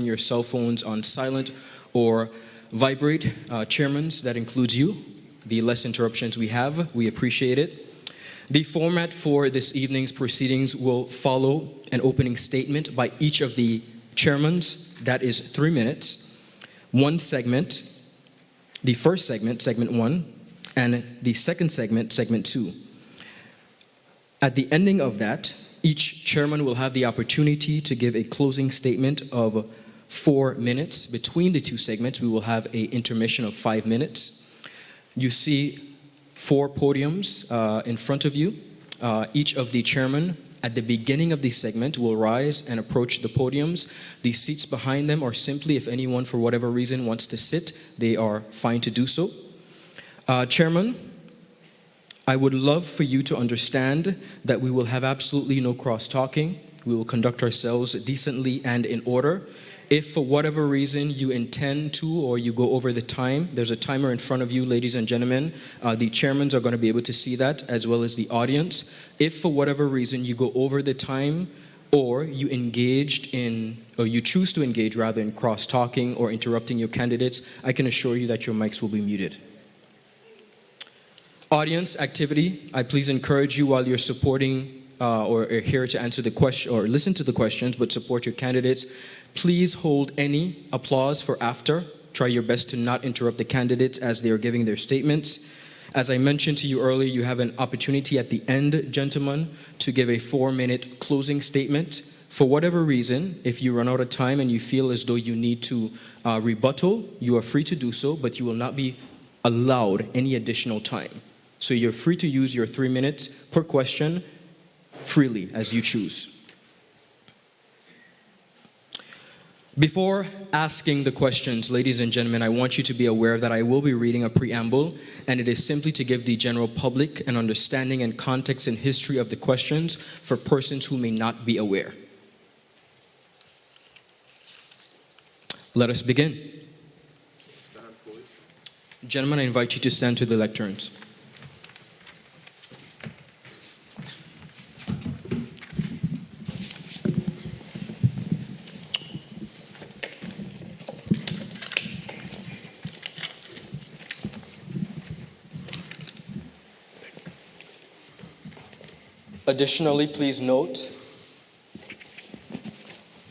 your cell phones on silent or vibrate. Chairmans, that includes you. The less interruptions we have, we appreciate it. The format for this evening's proceedings will follow an opening statement by each of the chairmans. That is 3 minutes. One segment, the first segment, segment 1, and the second segment, segment 2. At the ending of that, each chairman will have the opportunity to give a closing statement of 4 minutes. Between the two segments, we will have an intermission of 5 minutes. You see 4 podiums in front of you. Each of the chairmen at the beginning of the segment will rise and approach the podiums. The seats behind them are simply, if anyone for whatever reason wants to sit, they are fine to do so. Chairman, I would love for you to understand that we will have absolutely no cross-talking. We will conduct ourselves decently and in order. If for whatever reason you intend to or you go over the time, there's a timer in front of you, ladies and gentlemen. The chairmans are going to be able to see that, as well as the audience. If for whatever reason you go over the time, or you choose to engage rather in cross-talking or interrupting your candidates, I can assure you that your mics will be muted. Audience activity, I please encourage you while you're supporting or are here to answer the question or listen to the questions but support your candidates, please hold any applause for after. Try your best to not interrupt the candidates as they are giving their statements. As I mentioned to you earlier, you have an opportunity at the end, gentlemen, to give a 4-minute closing statement. For whatever reason, if you run out of time and you feel as though you need to rebuttal, you are free to do so, but you will not be allowed any additional time. So you're free to use your 3 minutes per question freely as you choose. Before asking the questions, ladies and gentlemen, I want you to be aware that I will be reading a preamble, and it is simply to give the general public an understanding and context and history of the questions for persons who may not be aware. Let us begin. Gentlemen, I invite you to stand to the lecterns. Additionally, please note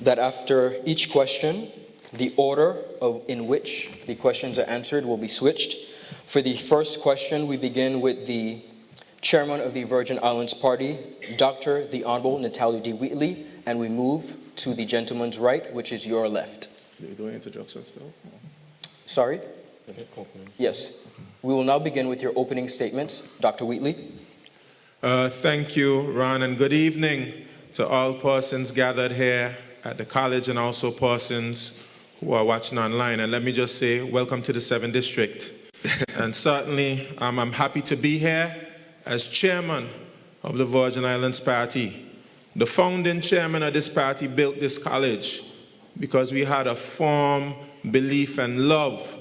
that after each question, the order in which the questions are answered will be switched. For the first question, we begin with the Chairman of the Virgin Islands Party, Dr. the Honorable Natalie D. Wheatley, and we move to the gentleman's right, which is your left. Are you doing introductions still? Sorry? Yes. We will now begin with your opening statements. Dr. Wheatley. Thank you, Ron, and good evening to all persons gathered here at the college and also persons who are watching online. And let me just say, welcome to the 7th District. And certainly, I'm happy to be here as chairman of the Virgin Islands Party. The founding chairman of this party built this college because we had a firm belief and love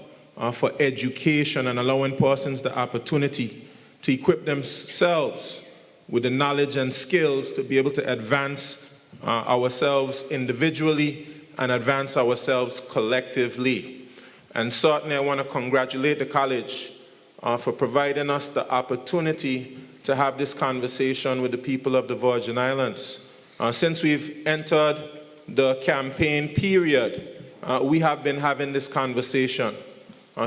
for education and allowing persons the opportunity to equip themselves with the knowledge and skills to be able to advance ourselves individually and advance ourselves collectively. And certainly I want to congratulate the college for providing us the opportunity to have this conversation with the people of the Virgin Islands. Since we've entered the campaign period, we have been having this conversation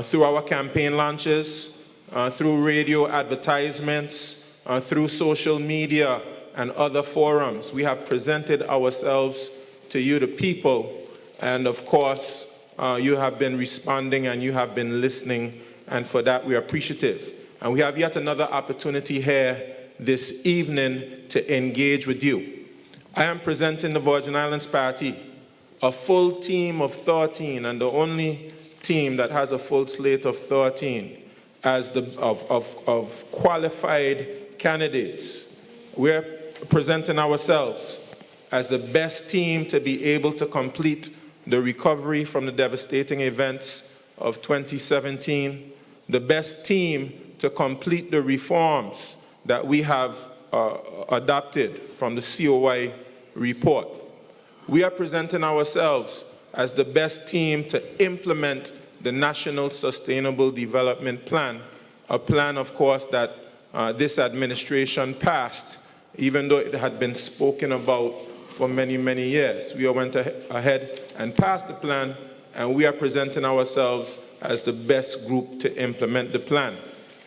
through our campaign launches, through radio advertisements, through social media and other forums. We have presented ourselves to you, the people, and of course, you have been responding and you have been listening, and for that we are appreciative. And we have yet another opportunity here this evening to engage with you. I am presenting the Virgin Islands Party, a full team of 13, and the only team that has a full slate of 13 of qualified candidates. We're presenting ourselves as the best team to be able to complete the recovery from the devastating events of 2017, the best team to complete the reforms that we have adopted from the COI report. We are presenting ourselves as the best team to implement the National Sustainable Development Plan, a plan, of course, that this administration passed, even though it had been spoken about for many, many years. We went ahead and passed the plan, and we are presenting ourselves as the best group to implement the plan.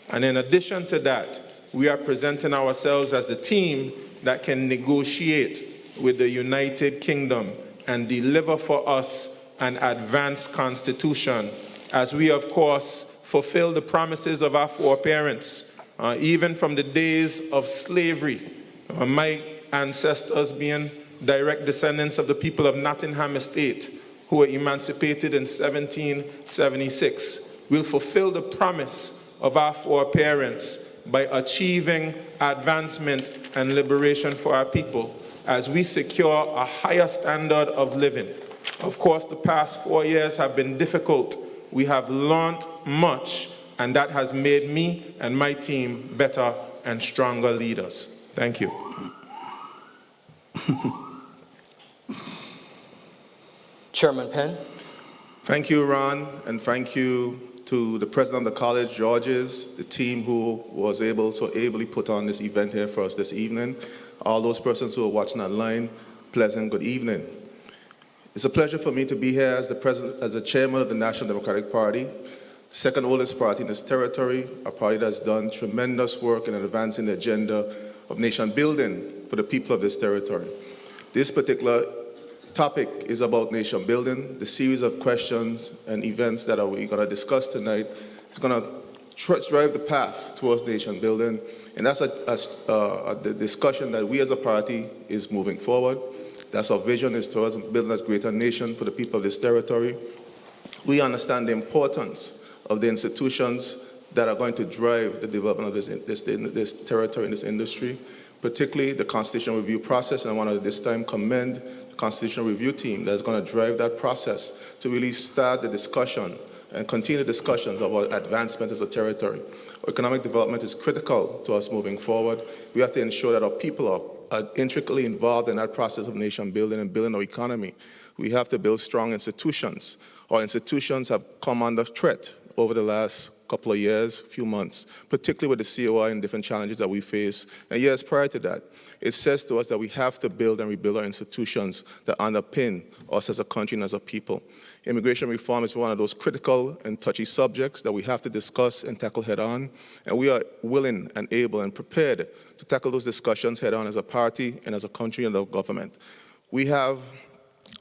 And in addition to that, we are presenting ourselves as the team that can negotiate with the United Kingdom and deliver for us an advanced constitution, as we, of course, fulfill the promises of our foreparents, even from the days of slavery. My ancestors being direct descendants of the people of Nottingham Estate, who were emancipated in 1776. We'll fulfill the promise of our foreparents by achieving advancement and liberation for our people as we secure a higher standard of living. Of course, the past 4 years have been difficult. We have learned much, and that has made me and my team better and stronger leaders. Thank you. Chairman Penn. Thank you, Ron, and thank you to the president of the college, Georges, the team who was so ably put on this event here for us this evening. All those persons who are watching online, pleasant good evening. It's a pleasure for me to be here as the chairman of the National Democratic Party, second oldest party in this territory, a party that's done tremendous work in advancing the agenda of nation building for the people of this territory. This particular topic is about nation building. The series of questions and events that we're going to discuss tonight is going to drive the path towards nation building, and that's the discussion that we as a party is moving forward. That's our vision, is towards building a greater nation for the people of this territory. We understand the importance of the institutions that are going to drive the development of this territory and this industry, particularly the Constitutional Review process, and I want to this time commend the Constitutional Review team that's going to drive that process to really start the discussion and continue discussions of our advancement as a territory. Economic development is critical to us moving forward. We have to ensure that our people are intricately involved in that process of nation building and building our economy. We have to build strong institutions. Our institutions have come under threat over the last couple of years, few months, particularly with the COI and different challenges that we face. And years prior to that, it says to us that we have to build and rebuild our institutions that underpin us as a country and as a people. Immigration reform is one of those critical and touchy subjects that we have to discuss and tackle head on. And we are willing and able and prepared to tackle those discussions head on as a party and as a country and a government. We have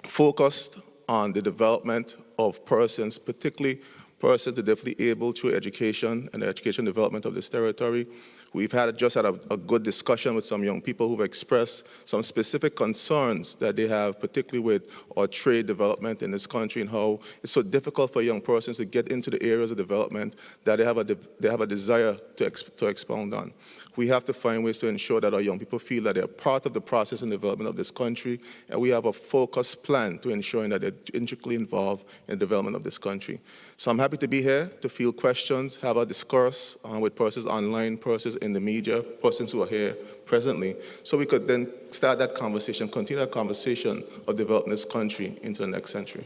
focused on the development of persons, particularly persons that are definitely able through education and the education development of this territory. We've just had a good discussion with some young people who've expressed some specific concerns that they have, particularly with our trade development in this country and how it's so difficult for young persons to get into the areas of development that they have a desire to expound on. We have to find ways to ensure that our young people feel that they're part of the process and development of this country, and we have a focused plan to ensuring that they're intricately involved in the development of this country. So I'm happy to be here to field questions, have a discourse with persons online, persons in the media, persons who are here presently, so we could then start that conversation, continue that conversation of developing this country into the next century.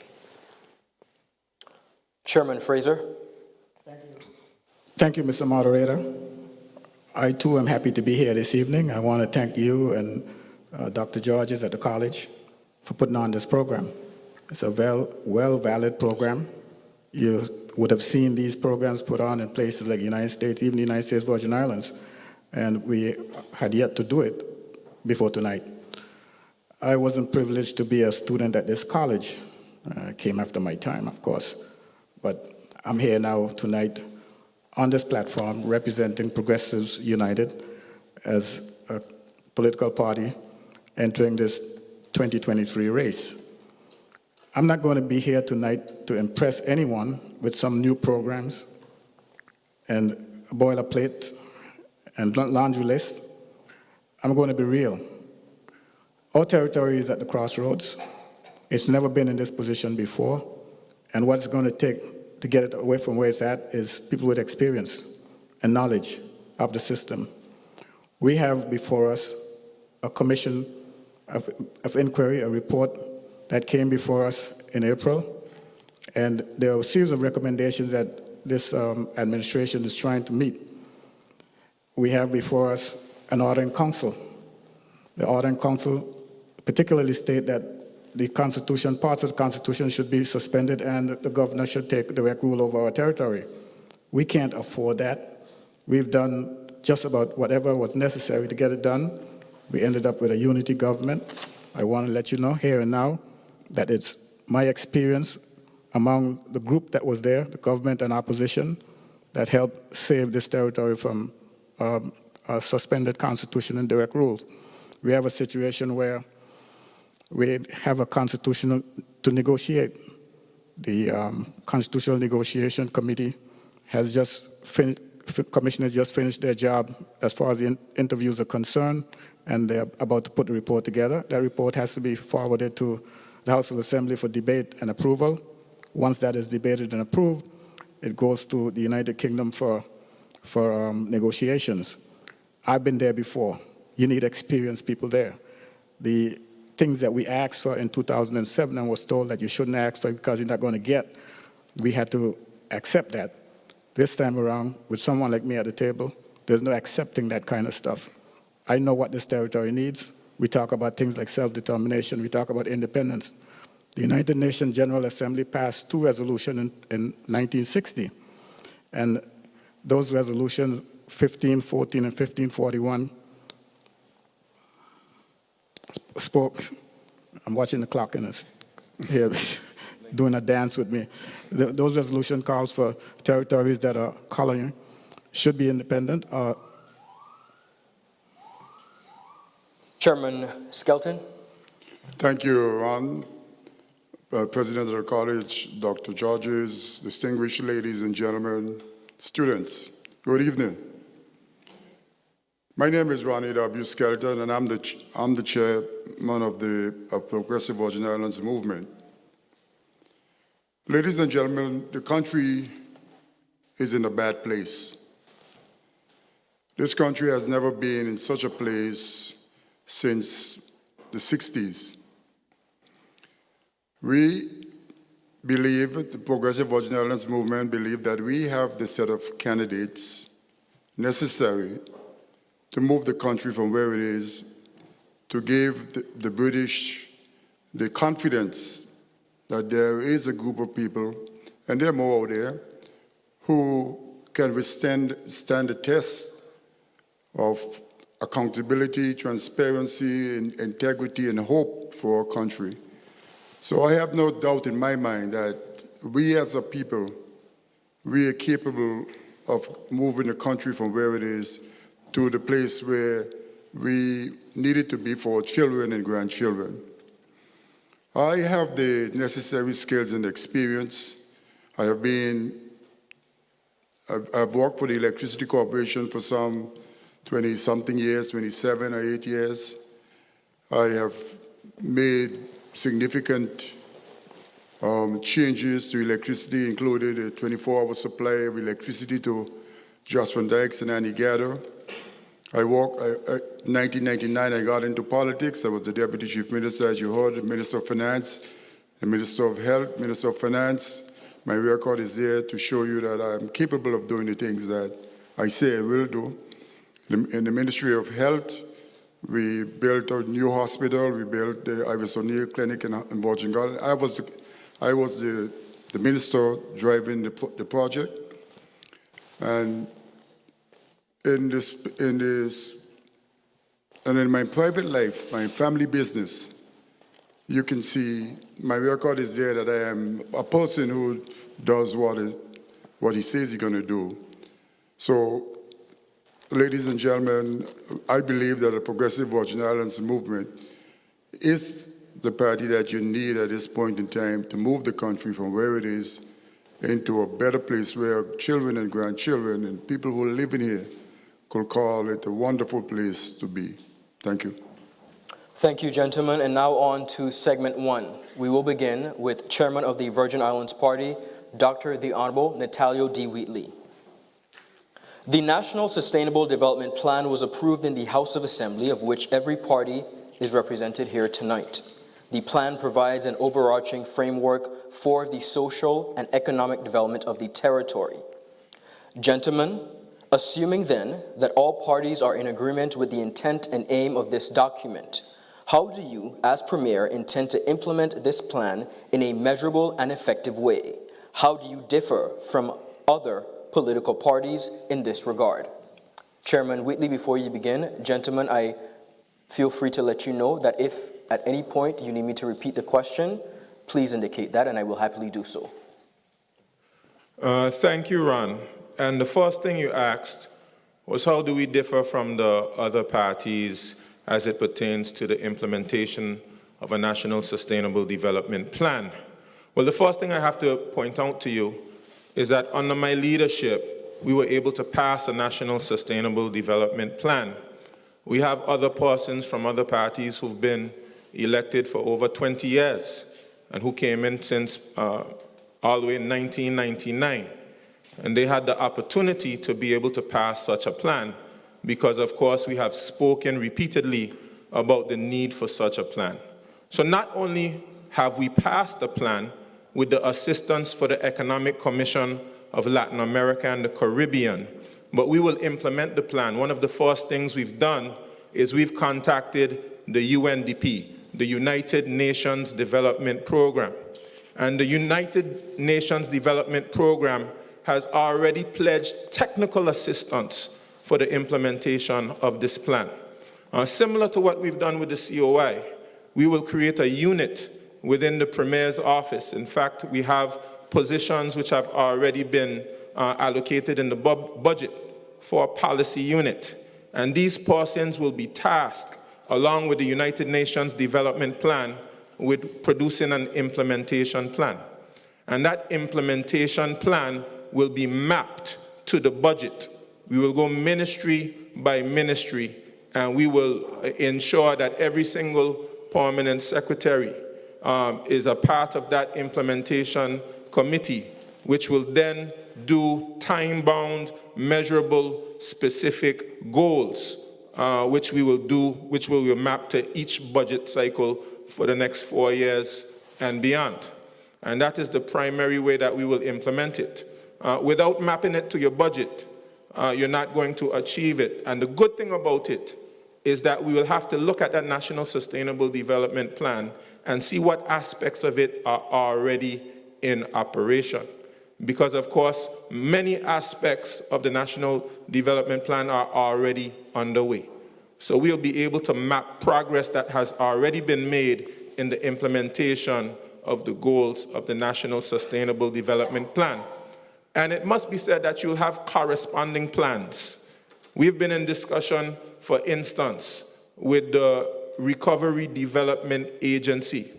Chairman Fraser. Thank you, Mr. Moderator. I, too, am happy to be here this evening. I want to thank you and Dr. Georges at the college for putting on this program. It's a well-valid program. You would have seen these programs put on in places like the United States, even the United States Virgin Islands, and we had yet to do it before tonight. I wasn't privileged to be a student at this college. Came after my time, of course. But I'm here now tonight on this platform representing Progressives United as a political party entering this 2023 race. I'm not going to be here tonight to impress anyone with some new programs and a boilerplate and laundry list. I'm going to be real. Our territory is at the crossroads. It's never been in this position before, and what it's going to take to get it away from where it's at is people with experience and knowledge of the system. We have before us a commission of inquiry, a report that came before us in April, and there are a series of recommendations that this administration is trying to meet. We have before us an order in council. The order in council particularly state that the Constitution, parts of the Constitution should be suspended and the governor should take direct rule over our territory. We can't afford that. We've done just about whatever was necessary to get it done. We ended up with a unity government. I want to let you know here and now that it's my experience among the group that was there, the government and opposition, that helped save this territory from a suspended constitution and direct rule. We have a situation where we have a constitutional to negotiate. The Constitutional Negotiation Committee has just finished, commissioners just finished their job as far as the interviews are concerned, and they're about to put the report together. That report has to be forwarded to the House of Assembly for debate and approval. Once that is debated and approved, it goes to the United Kingdom for negotiations. I've been there before. You need experienced people there. The things that we asked for in 2007 and was told that you shouldn't ask for because you're not going to get, we had to accept that. This time around, with someone like me at the table, there's no accepting that kind of stuff. I know what this territory needs. We talk about things like self-determination. We talk about independence. The United Nations General Assembly passed 2 resolutions in 1960. And those resolutions, 1514 and 1541, spoke. I'm watching the clock and it's here doing a dance with me. Those resolution calls for territories that are colony should be independent. Chairman Skelton. Thank you, Ron. President of the college, Dr. Georges, distinguished ladies and gentlemen, students, good evening. My name is Ronnie W. Skelton, and I'm the chairman of the Progressive Virgin Islands Movement. Ladies and gentlemen, the country is in a bad place. This country has never been in such a place since the 60s. We believe, the Progressive Virgin Islands Movement believe that we have the set of candidates necessary to move the country from where it is, to give the British the confidence that there is a group of people, and there are more out there, who can stand the test of accountability, transparency, integrity, and hope for our country. So I have no doubt in my mind that we as a people, we are capable of moving the country from where it is to the place where we need it to be for our children and grandchildren. I have the necessary skills and experience. I've worked for the Electricity Corporation for some 20-something years, 27 or 8 years. I have made significant changes to electricity, including a 24-hour supply of electricity to Jost Van Dyke and Annie Gather. In 1999, I got into politics. I was the Deputy Chief Minister, as you heard, the Minister of Finance, the Minister of Health, Minister of Finance. My record is there to show you that I'm capable of doing the things that I say I will do. In the Ministry of Health, we built a new hospital. We built the Ivis O'Neill Clinic in Virgin Garden. I was the minister driving the project. And in my private life, my family business, you can see my record is there that I am a person who does what he says he's going to do. So, ladies and gentlemen, I believe that the Progressive Virgin Islands Movement is the party that you need at this point in time to move the country from where it is into a better place where children and grandchildren and people who live in here could call it a wonderful place to be. Thank you. Thank you, gentlemen. And now on to segment 1. We will begin with Chairman of the Virgin Islands Party, Dr. the Honorable Natalio D. Wheatley. The National Sustainable Development Plan was approved in the House of Assembly, of which every party is represented here tonight. The plan provides an overarching framework for the social and economic development of the territory. Gentlemen, assuming then that all parties are in agreement with the intent and aim of this document, how do you, as Premier, intend to implement this plan in a measurable and effective way? How do you differ from other political parties in this regard? Chairman Whitley, before you begin, gentlemen, I feel free to let you know that if at any point you need me to repeat the question, please indicate that and I will happily do so. Thank you, Ron. And the first thing you asked was how do we differ from the other parties as it pertains to the implementation of a National Sustainable Development Plan? Well, the first thing I have to point out to you is that under my leadership, we were able to pass a National Sustainable Development Plan. We have other persons from other parties who've been elected for over 20 years and who came in since all the way in 1999. And they had the opportunity to be able to pass such a plan because, of course, we have spoken repeatedly about the need for such a plan. So not only have we passed the plan with the assistance for the Economic Commission of Latin America and the Caribbean, but we will implement the plan. One of the first things we've done is we've contacted the UNDP, the United Nations Development Program. And the United Nations Development Program has already pledged technical assistance for the implementation of this plan. Similar to what we've done with the COI, we will create a unit within the Premier's office. In fact, we have positions which have already been allocated in the budget for a policy unit. And these persons will be tasked, along with the United Nations Development Plan, with producing an implementation plan. And that implementation plan will be mapped to the budget. We will go ministry by ministry, and we will ensure that every single permanent secretary is a part of that implementation committee, which will then do time-bound, measurable, specific goals, which we will map to each budget cycle for the next 4 years and beyond. And that is the primary way that we will implement it. Without mapping it to your budget, you're not going to achieve it. And the good thing about it is that we will have to look at that National Sustainable Development Plan and see what aspects of it are already in operation. Because, of course, many aspects of the National Development Plan are already underway. So we'll be able to map progress that has already been made in the implementation of the goals of the National Sustainable Development Plan. And it must be said that you'll have corresponding plans. We've been in discussion, for instance, with the Recovery Development Agency.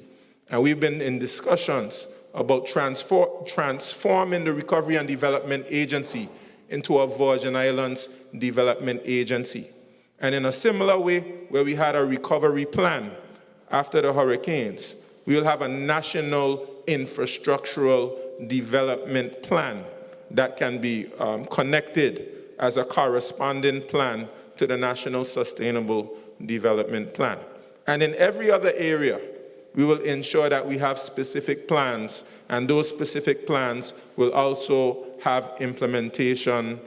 And we've been in discussions about transforming the Recovery and Development Agency into a Virgin Islands Development Agency. And in a similar way, where we had a recovery plan after the hurricanes, we will have a national infrastructural development plan that can be connected as a corresponding plan to the National Sustainable Development Plan. And in every other area, we will ensure that we have specific plans, and those specific plans will also have implementation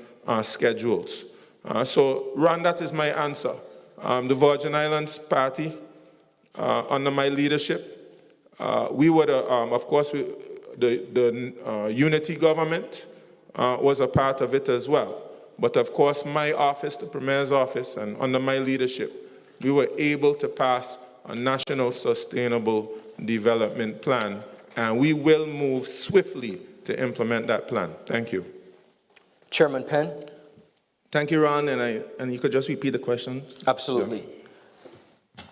schedules. So, Ron, that is my answer. The Virgin Islands Party, under my leadership, we were, of course, the unity government was a part of it as well. But of course, my office, the Premier's office, and under my leadership, we were able to pass a National Sustainable Development Plan, and we will move swiftly to implement that plan. Thank you. Chairman Penn? Thank you, Ron, and you could just repeat the question? Absolutely. Yeah.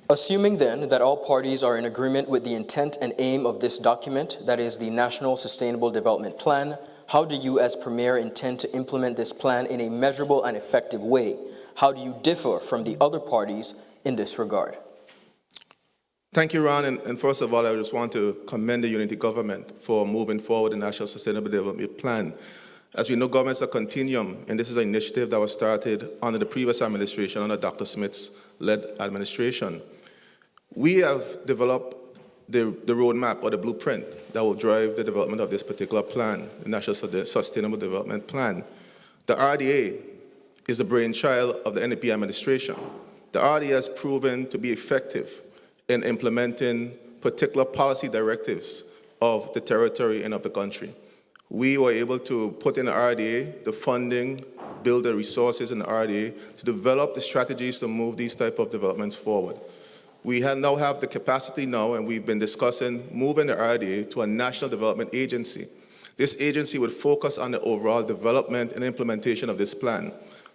Assuming then that all parties are in agreement with the intent and aim of this document, that is the National Sustainable Development Plan, how do you as Premier intend to implement this plan in a measurable and effective way? How do you differ from the other parties in this regard? Thank you, Ron, and first of all, I just want to commend the Unity government for moving forward the National Sustainable Development Plan. As we know, government's a continuum, and this is an initiative that was started under the previous administration, under Dr. Smith's led administration. We have developed the roadmap or the blueprint that will drive the development of this particular plan, the National Sustainable Development Plan. The RDA is the brainchild of the NDP administration. The RDA has proven to be effective in implementing particular policy directives of the territory and of the country. We were able to put in the RDA the funding, build the resources in the RDA to develop the strategies to move these type of developments forward. We now have the capacity now, and we've been discussing moving the RDA to a national development agency. This agency would focus on the overall development and implementation of this plan,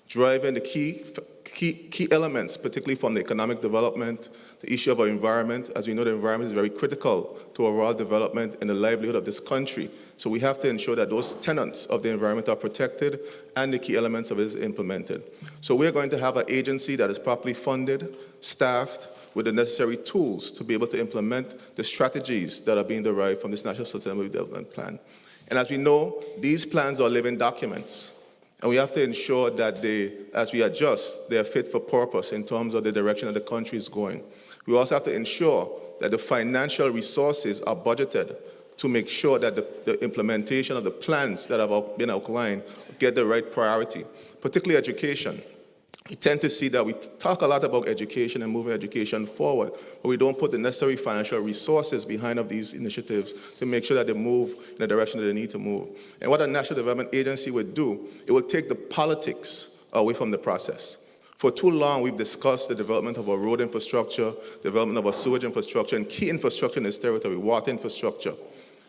driving the key elements, particularly from the economic development, the issue of our environment. As we know, the environment is very critical to overall development and the livelihood of this country. So we have to ensure that those tenets of the environment are protected and the key elements of it is implemented. So we're going to have an agency that is properly funded, staffed, with the necessary tools to be able to implement the strategies that are being derived from this National Sustainable Development Plan. And as we know, these plans are living documents. And we have to ensure that they, as we adjust, they are fit for purpose in terms of the direction that the country is going. We also have to ensure that the financial resources are budgeted to make sure that the implementation of the plans that have been outlined get the right priority, particularly education. We tend to see that we talk a lot about education and moving education forward, but we don't put the necessary financial resources behind of these initiatives to make sure that they move in the direction that they need to move. And what a National Development Agency would do, it will take the politics away from the process. For too long, we've discussed the development of our road infrastructure, development of our sewage infrastructure, and key infrastructure in this territory, water infrastructure.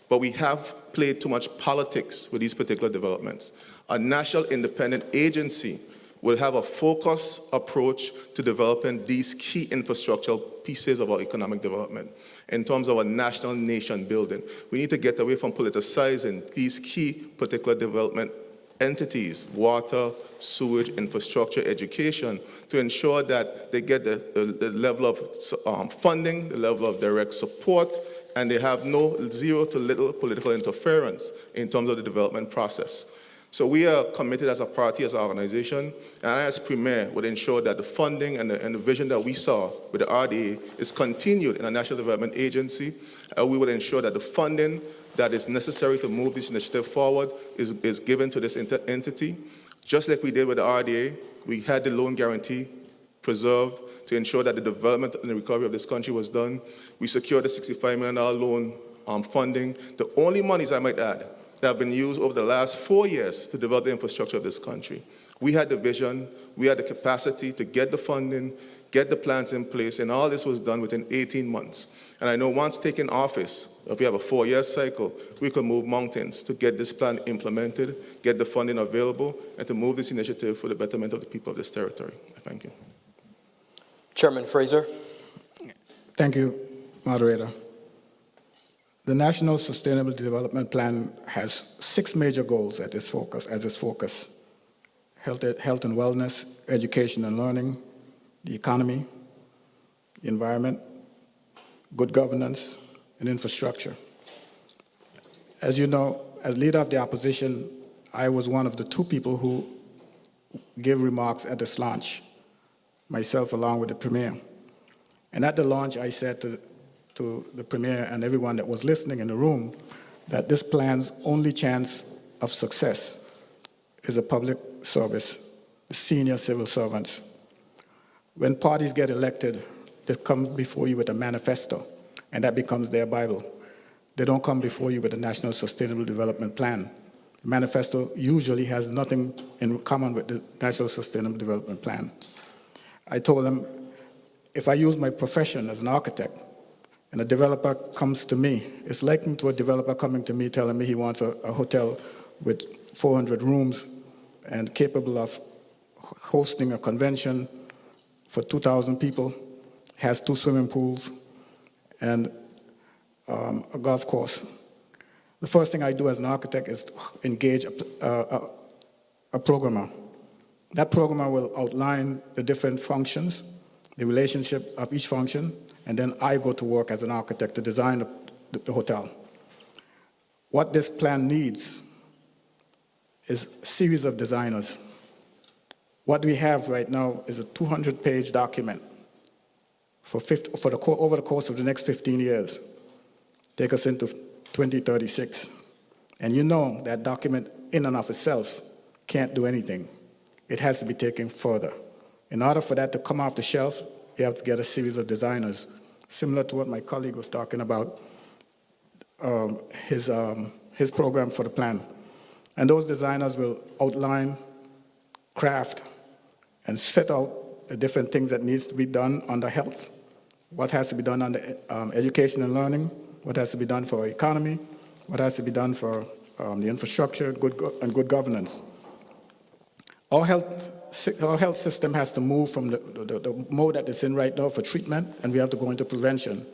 But we have played too much politics with these particular developments. A national independent agency will have a focused approach to developing these key infrastructural pieces of our economic development in terms of our national nation building. We need to get away from politicizing these key particular development entities, water, sewage, infrastructure, education, to ensure that they get the level of funding, the level of direct support, and they have zero to little political interference in terms of the development process. So we are committed as a party, as an organization, and I as Premier would ensure that the funding and the vision that we saw with the RDA is continued in a National Development Agency. We would ensure that the funding that is necessary to move this initiative forward is given to this entity. Just like we did with the RDA, we had the loan guarantee preserved to ensure that the development and the recovery of this country was done. We secured the $65 million loan funding. The only monies, I might add, that have been used over the last 4 years to develop the infrastructure of this country. We had the vision, we had the capacity to get the funding, get the plans in place, and all this was done within 18 months. And I know once taking office, if we have a 4-year cycle, we could move mountains to get this plan implemented, get the funding available, and to move this initiative for the betterment of the people of this territory. Thank you. Chairman Fraser. Thank you, moderator. The National Sustainable Development Plan has 6 major goals as its focus. Health and wellness, education and learning, the economy, the environment, good governance, and infrastructure. As you know, as leader of the opposition, I was one of the 2 people who gave remarks at this launch, myself along with the Premier. And at the launch, I said to the Premier and everyone that was listening in the room that this plan's only chance of success is a public service, the senior civil servants. When parties get elected, they come before you with a manifesto, and that becomes their Bible. They don't come before you with a National Sustainable Development Plan. The manifesto usually has nothing in common with the National Sustainable Development Plan. I told them, if I use my profession as an architect, and a developer comes to me, it's likened to a developer coming to me telling me he wants a hotel with 400 rooms and capable of hosting a convention for 2,000 people, has 2 swimming pools, and a golf course. The first thing I do as an architect is engage a programmer. That programmer will outline the different functions, the relationship of each function, and then I go to work as an architect to design the hotel. What this plan needs is a series of designers. What we have right now is a 200-page document over the course of the next 15 years, take us into 2036. And you know that document in and of itself can't do anything. It has to be taken further. In order for that to come off the shelf, you have to get a series of designers, similar to what my colleague was talking about, his program for the plan. And those designers will outline, craft, and set out the different things that needs to be done under health, what has to be done under education and learning, what has to be done for economy, what has to be done for the infrastructure and good governance. Our health system has to move from the mode that it's in right now for treatment, and we have to go into prevention.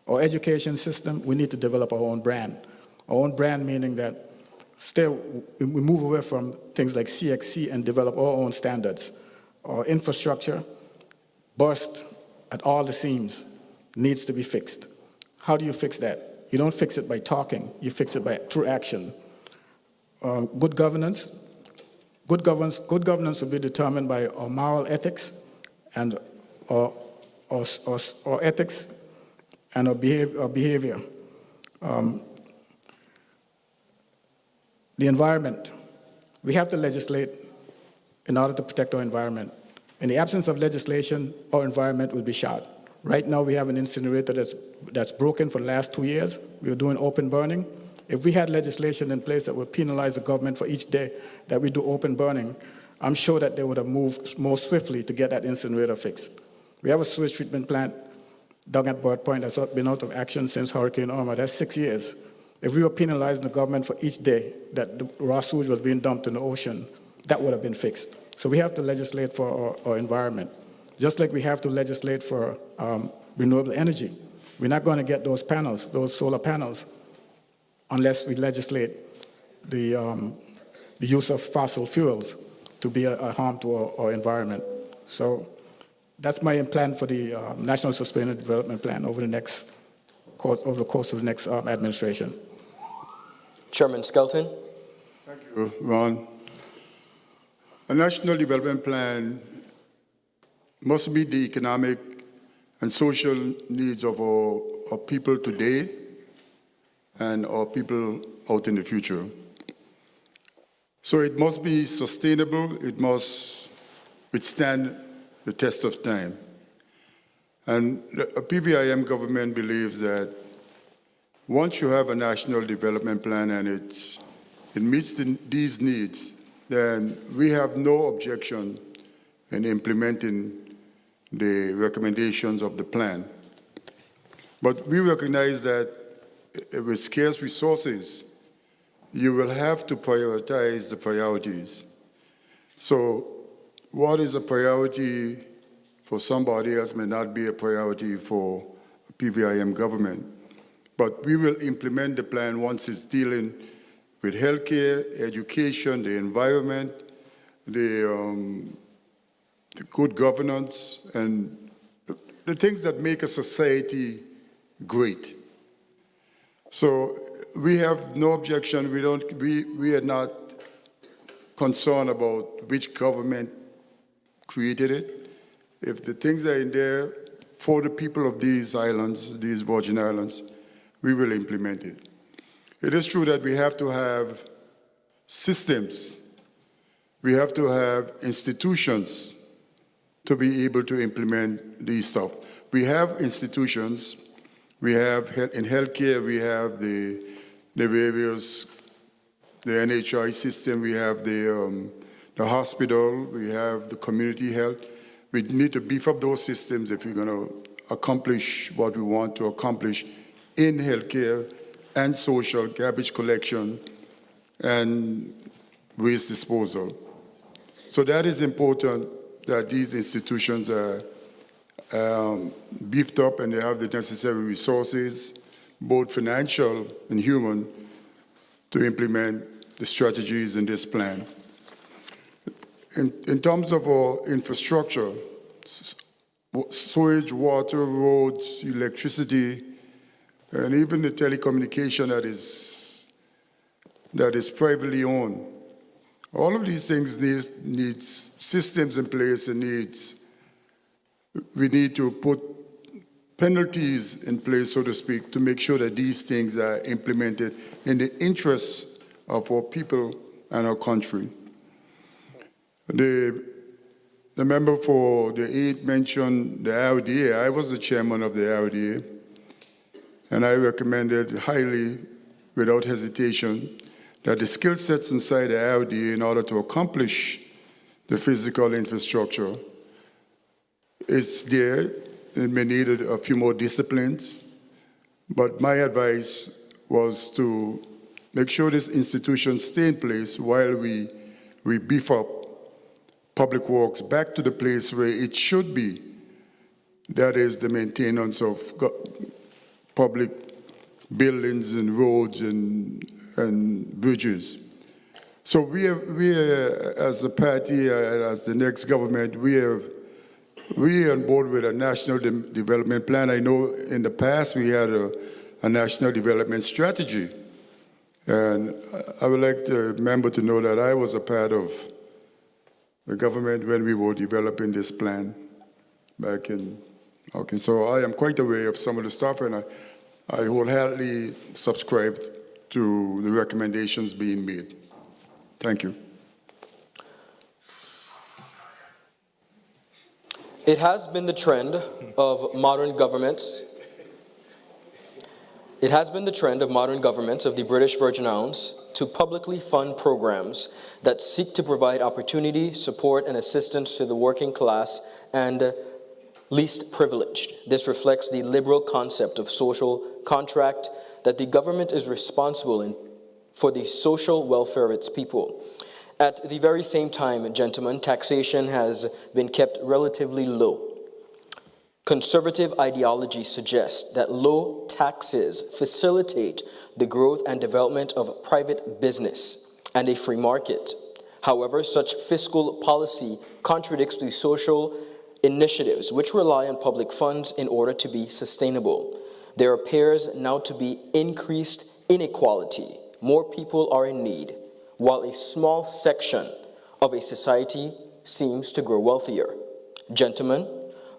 Our education system, we need to develop our own brand. Our own brand meaning that we move away from things like CXC and develop our own standards. Our infrastructure burst at all the seams, needs to be fixed. How do you fix that? You don't fix it by talking, you fix it through action. Good governance will be determined by our moral ethics and our ethics and our behavior. The environment. We have to legislate in order to protect our environment. In the absence of legislation, our environment will be shot. Right now, we have an incinerator that's broken for the last 2 years. We were doing open burning. If we had legislation in place that would penalize the government for each day that we do open burning, I'm sure that they would have moved more swiftly to get that incinerator fixed. We have a sewage treatment plant down at Bird Point that's been out of action since Hurricane Irma. That's 6 years. If we were penalizing the government for each day that the raw sewage was being dumped in the ocean, that would have been fixed. So we have to legislate for our environment, just like we have to legislate for renewable energy. We're not going to get those panels, those solar panels, unless we legislate the use of fossil fuels to be a harm to our environment. So that's my plan for the National Sustainable Development Plan over the course of the next administration. Chairman Skelton. Thank you, Ron. A national development plan must meet the economic and social needs of our people today and our people out in the future. So it must be sustainable, it must withstand the test of time. And the PVIM government believes that once you have a national development plan and it meets these needs, then we have no objection in implementing the recommendations of the plan. But we recognize that with scarce resources, you will have to prioritize the priorities. So what is a priority for somebody else may not be a priority for a PVIM government. But we will implement the plan once it's dealing with healthcare, education, the environment, the good governance, and the things that make a society great. So we have no objection. We are not concerned about which government created it. If the things are in there for the people of these islands, these Virgin Islands, we will implement it. It is true that we have to have systems. We have to have institutions to be able to implement these stuff. We have institutions. We have, in healthcare, we have the various, the NHI system, we have the hospital, we have the community health. We need to beef up those systems if we're going to accomplish what we want to accomplish in healthcare and social, garbage collection and waste disposal. So that is important that these institutions are beefed up and they have the necessary resources, both financial and human, to implement the strategies in this plan. In terms of our infrastructure, sewage, water, roads, electricity, and even the telecommunication that is privately owned, all of these things needs systems in place and we need to put penalties in place, so to speak, to make sure that these things are implemented in the interests of our people and our country. The member for the 8th mentioned the RDA. I was the chairman of the RDA, and I recommended highly, without hesitation, that the skill sets inside the RDA in order to accomplish the physical infrastructure is there. It may need a few more disciplines, but my advice was to make sure this institution stay in place while we beef up public works back to the place where it should be. That is the maintenance of public buildings and roads and bridges. So we as a party, as the next government, we are on board with a national development plan. I know in the past we had a national development strategy. And I would like the member to know that I was a part of the government when we were developing this plan back in, okay, so I am quite aware of some of the stuff, and I wholeheartedly subscribe to the recommendations being made. Thank you. It has been the trend of modern governments. It has been the trend of modern governments of the British Virgin Islands to publicly fund programs that seek to provide opportunity, support, and assistance to the working class and least privileged. This reflects the liberal concept of social contract, that the government is responsible for the social welfare of its people. At the very same time, gentlemen, taxation has been kept relatively low. Conservative ideology suggests that low taxes facilitate the growth and development of private business and a free market. However, such fiscal policy contradicts the social initiatives which rely on public funds in order to be sustainable. There appears now to be increased inequality. More people are in need, while a small section of a society seems to grow wealthier. Gentlemen,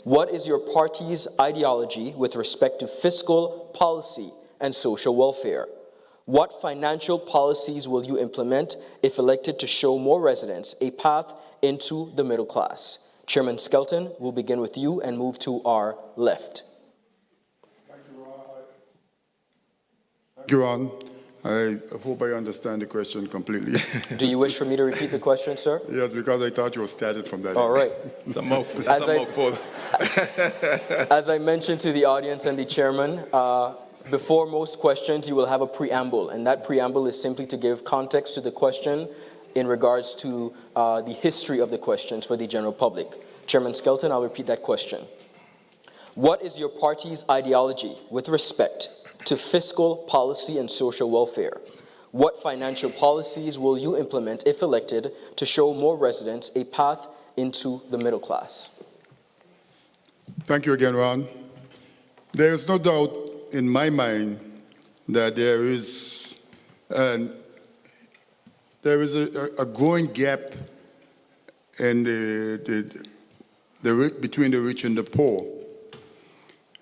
what is your party's ideology with respect to fiscal policy and social welfare? What financial policies will you implement if elected to show more residents a path into the middle class? Chairman Skelton, we'll begin with you and move to our left. Thank you, Ron. I hope I understand the question completely. Do you wish for me to repeat the question, sir? Yes, because I thought you were started from that. All right. It's a mouthful. That's a mouthful. As I mentioned to the audience and the chairman, before most questions, you will have a preamble, and that preamble is simply to give context to the question in regards to the history of the questions for the general public. Chairman Skelton, I'll repeat that question. What is your party's ideology with respect to fiscal policy and social welfare? What financial policies will you implement if elected to show more residents a path into the middle class? Thank you again, Ron. There is no doubt in my mind that there is a growing gap in between the rich and the poor.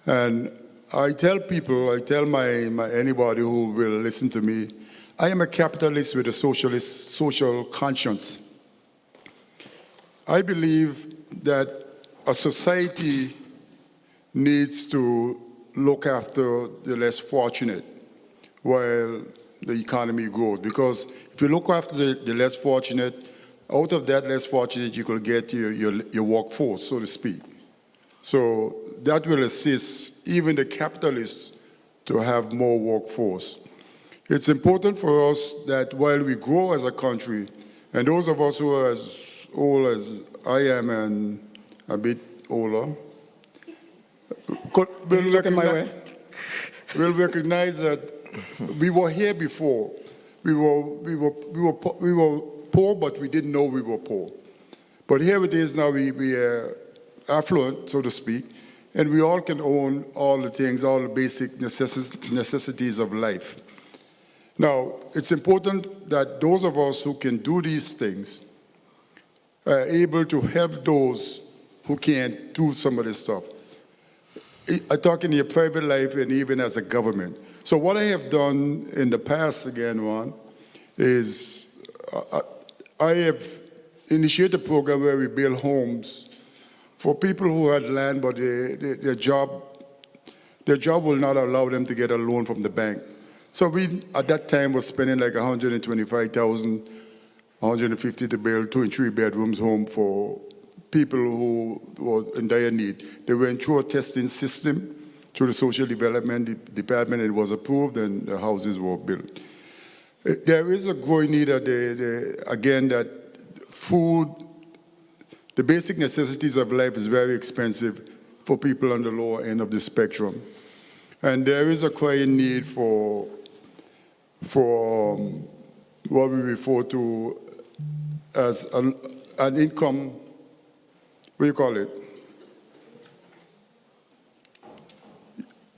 And I tell people, I tell anybody who will listen to me, I am a capitalist with a social conscience. I believe that a society needs to look after the less fortunate while the economy grows. Because if you look after the less fortunate, out of that less fortunate, you could get your workforce, so to speak. So that will assist even the capitalists to have more workforce. It's important for us that while we grow as a country, and those of us who are as old as I am and a bit older, will recognize that we were here before. We were poor, but we didn't know we were poor. But here it is now, we are affluent, so to speak, and we all can own all the things, all the basic necessities of life. Now, it's important that those of us who can do these things are able to help those who can't do some of this stuff. I talk in your private life and even as a government. So what I have done in the past, again, Ron, is I have initiated a program where we build homes for people who had land, but their job will not allow them to get a loan from the bank. So we, at that time, was spending like $125,000, $150 to build 2 and 3 bedrooms home for people who were in dire need. They went through a testing system through the Social Development Department. It was approved, and the houses were built. There is a growing need again that food, the basic necessities of life is very expensive for people on the lower end of the spectrum. And there is a crying need for what we refer to as an income, what do you call it?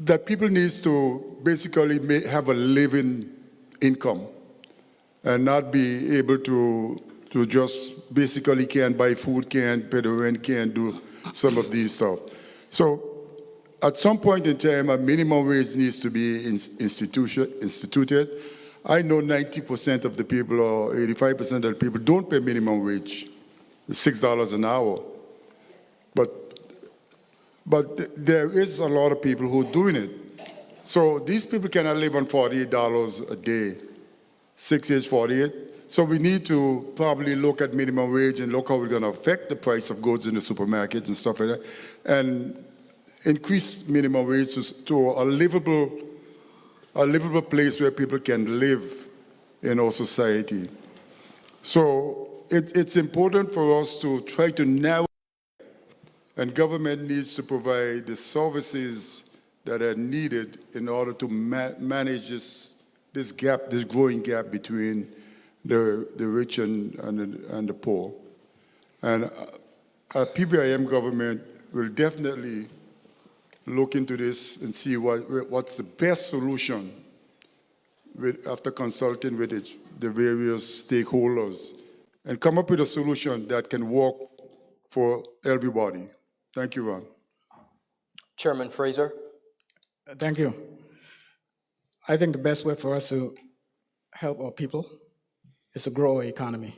That people need to basically have a living income and not be able to just basically can't buy food, can't pay the rent, can't do some of these stuff. So at some point in time, a minimum wage needs to be instituted. I know 90% of the people or 85% of the people don't pay minimum wage, $6 an hour. But there is a lot of people who are doing it. So these people cannot live on $48 a day. 6 years, 48. So we need to probably look at minimum wage and look how we're going to affect the price of goods in the supermarkets and stuff like that, and increase minimum wage to a livable place where people can live in our society. So it's important for us to try to narrow, and government needs to provide the services that are needed in order to manage this gap, this growing gap between the rich and the poor. And a PVIM government will definitely look into this and see what's the best solution after consulting with the various stakeholders, and come up with a solution that can work for everybody. Thank you, Ron. Chairman Fraser. Thank you. I think the best way for us to help our people is to grow our economy.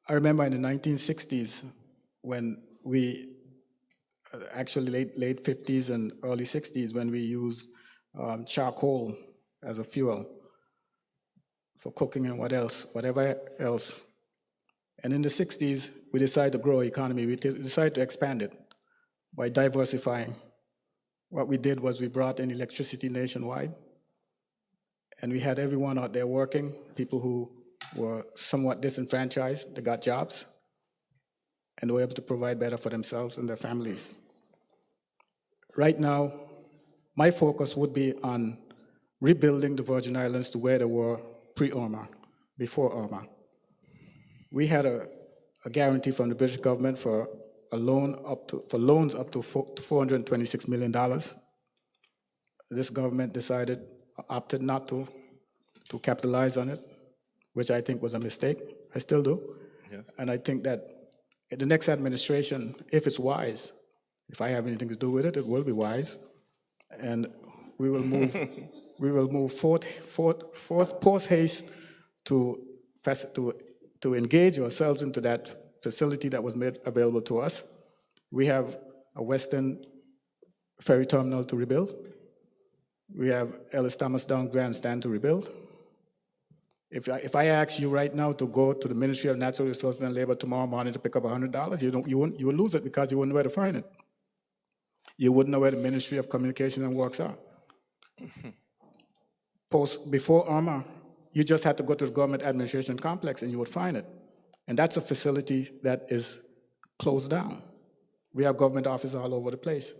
I remember in the 1960s when we, actually late 50s and early 60s, when we used charcoal as a fuel for cooking and whatever else. And in the 60s, we decided to grow our economy. We decided to expand it by diversifying. What we did was we brought in electricity nationwide, and we had everyone out there working, people who were somewhat disenfranchised, they got jobs, and they were able to provide better for themselves and their families. Right now, my focus would be on rebuilding the Virgin Islands to where they were pre-Irma, before Irma. We had a guarantee from the British government for loans up to $426 million. This government opted not to capitalize on it, which I think was a mistake. I still do. Yes. And I think that the next administration, if it's wise, if I have anything to do with it, it will be wise, and we will move. We will move post haste to engage ourselves into that facility that was made available to us. We have a Western ferry terminal to rebuild. We have Ellis Thomas Downs Grandstand to rebuild. If I ask you right now to go to the Ministry of Natural Resources and Labor tomorrow morning to pick up $100, you would lose it because you wouldn't know where to find it. You wouldn't know where the Ministry of Communication and Works are. Before Irma, you just had to go to the government administration complex and you would find it. And that's a facility that is closed down. We have government offices all over the place.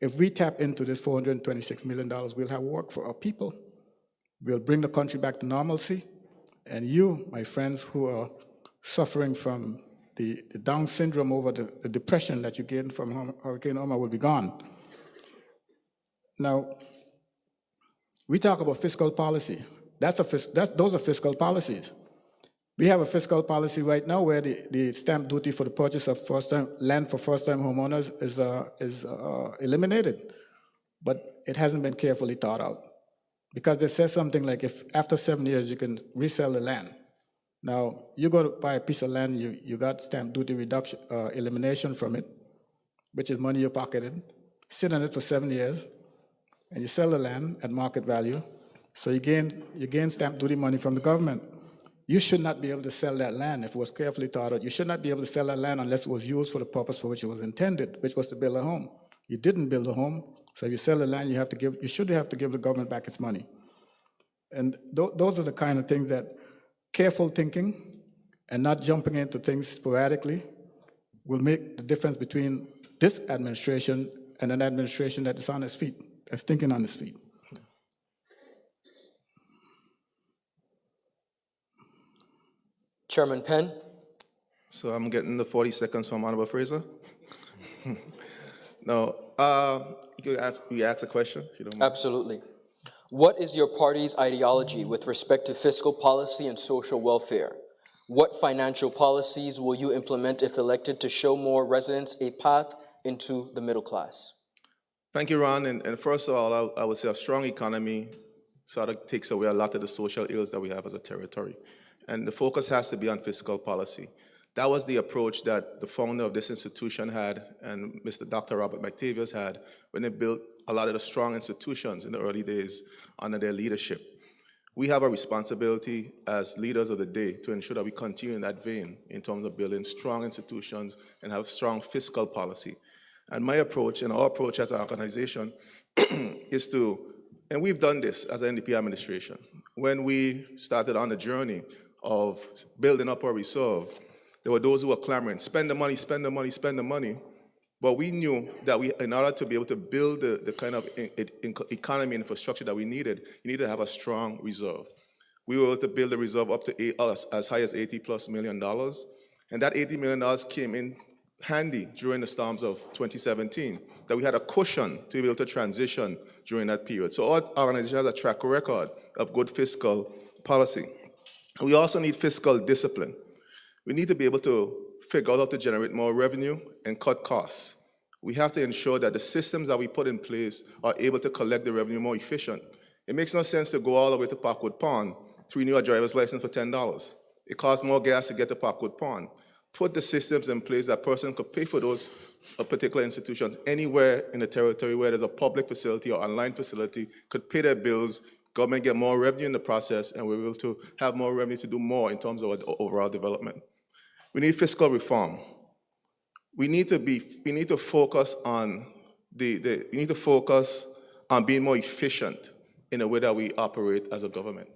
If we tap into this $426 million, we'll have work for our people. We'll bring the country back to normalcy. And you, my friends who are suffering from the Down syndrome over the depression that you gained from Hurricane Irma will be gone. Now, we talk about fiscal policy. Those are fiscal policies. We have a fiscal policy right now where the stamp duty for the purchase of land for first-time homeowners is eliminated, but it hasn't been carefully thought out. Because they say something like if after 7 years you can resell the land. Now, you go to buy a piece of land, you got stamp duty reduction, elimination from it, which is money you pocketed, sit on it for 7 years, and you sell the land at market value, so you gain stamp duty money from the government. You should not be able to sell that land if it was carefully thought out. You should not be able to sell that land unless it was used for the purpose for which it was intended, which was to build a home. You didn't build a home, so if you sell the land, you should have to give the government back its money. And those are the kind of things that careful thinking and not jumping into things sporadically will make the difference between this administration and an administration that is on its feet, that's thinking on its feet. Chairman Penn. So I'm getting the 40 seconds from Honorable Fraser. No, you ask a question, if you don't mind. Absolutely. What is your party's ideology with respect to fiscal policy and social welfare? What financial policies will you implement if elected to show more residents a path into the middle class? Thank you, Ron. And first of all, I would say a strong economy sort of takes away a lot of the social ills that we have as a territory. And the focus has to be on fiscal policy. That was the approach that the founder of this institution had and Mr. Dr. Robert McTavish had when they built a lot of the strong institutions in the early days under their leadership. We have a responsibility as leaders of the day to ensure that we continue in that vein in terms of building strong institutions and have strong fiscal policy. And my approach and our approach as an organization is to, and we've done this as an NDP administration, when we started on the journey of building up our reserve, there were those who were clamoring, spend the money, spend the money, spend the money. But we knew that in order to be able to build the kind of economy and infrastructure that we needed, you need to have a strong reserve. We were able to build the reserve up to as high as $80+ million. And that $80 million came in handy during the storms of 2017, that we had a cushion to be able to transition during that period. So our organization has a track record of good fiscal policy. And we also need fiscal discipline. We need to be able to figure out how to generate more revenue and cut costs. We have to ensure that the systems that we put in place are able to collect the revenue more efficient. It makes no sense to go all the way to Parkwood Pond to renew a driver's license for $10. It costs more gas to get to Parkwood Pond. Put the systems in place that person could pay for those particular institutions anywhere in the territory where there's a public facility or online facility, could pay their bills, government get more revenue in the process, and we're able to have more revenue to do more in terms of our overall development. We need fiscal reform. We need to focus on being more efficient in the way that we operate as a government.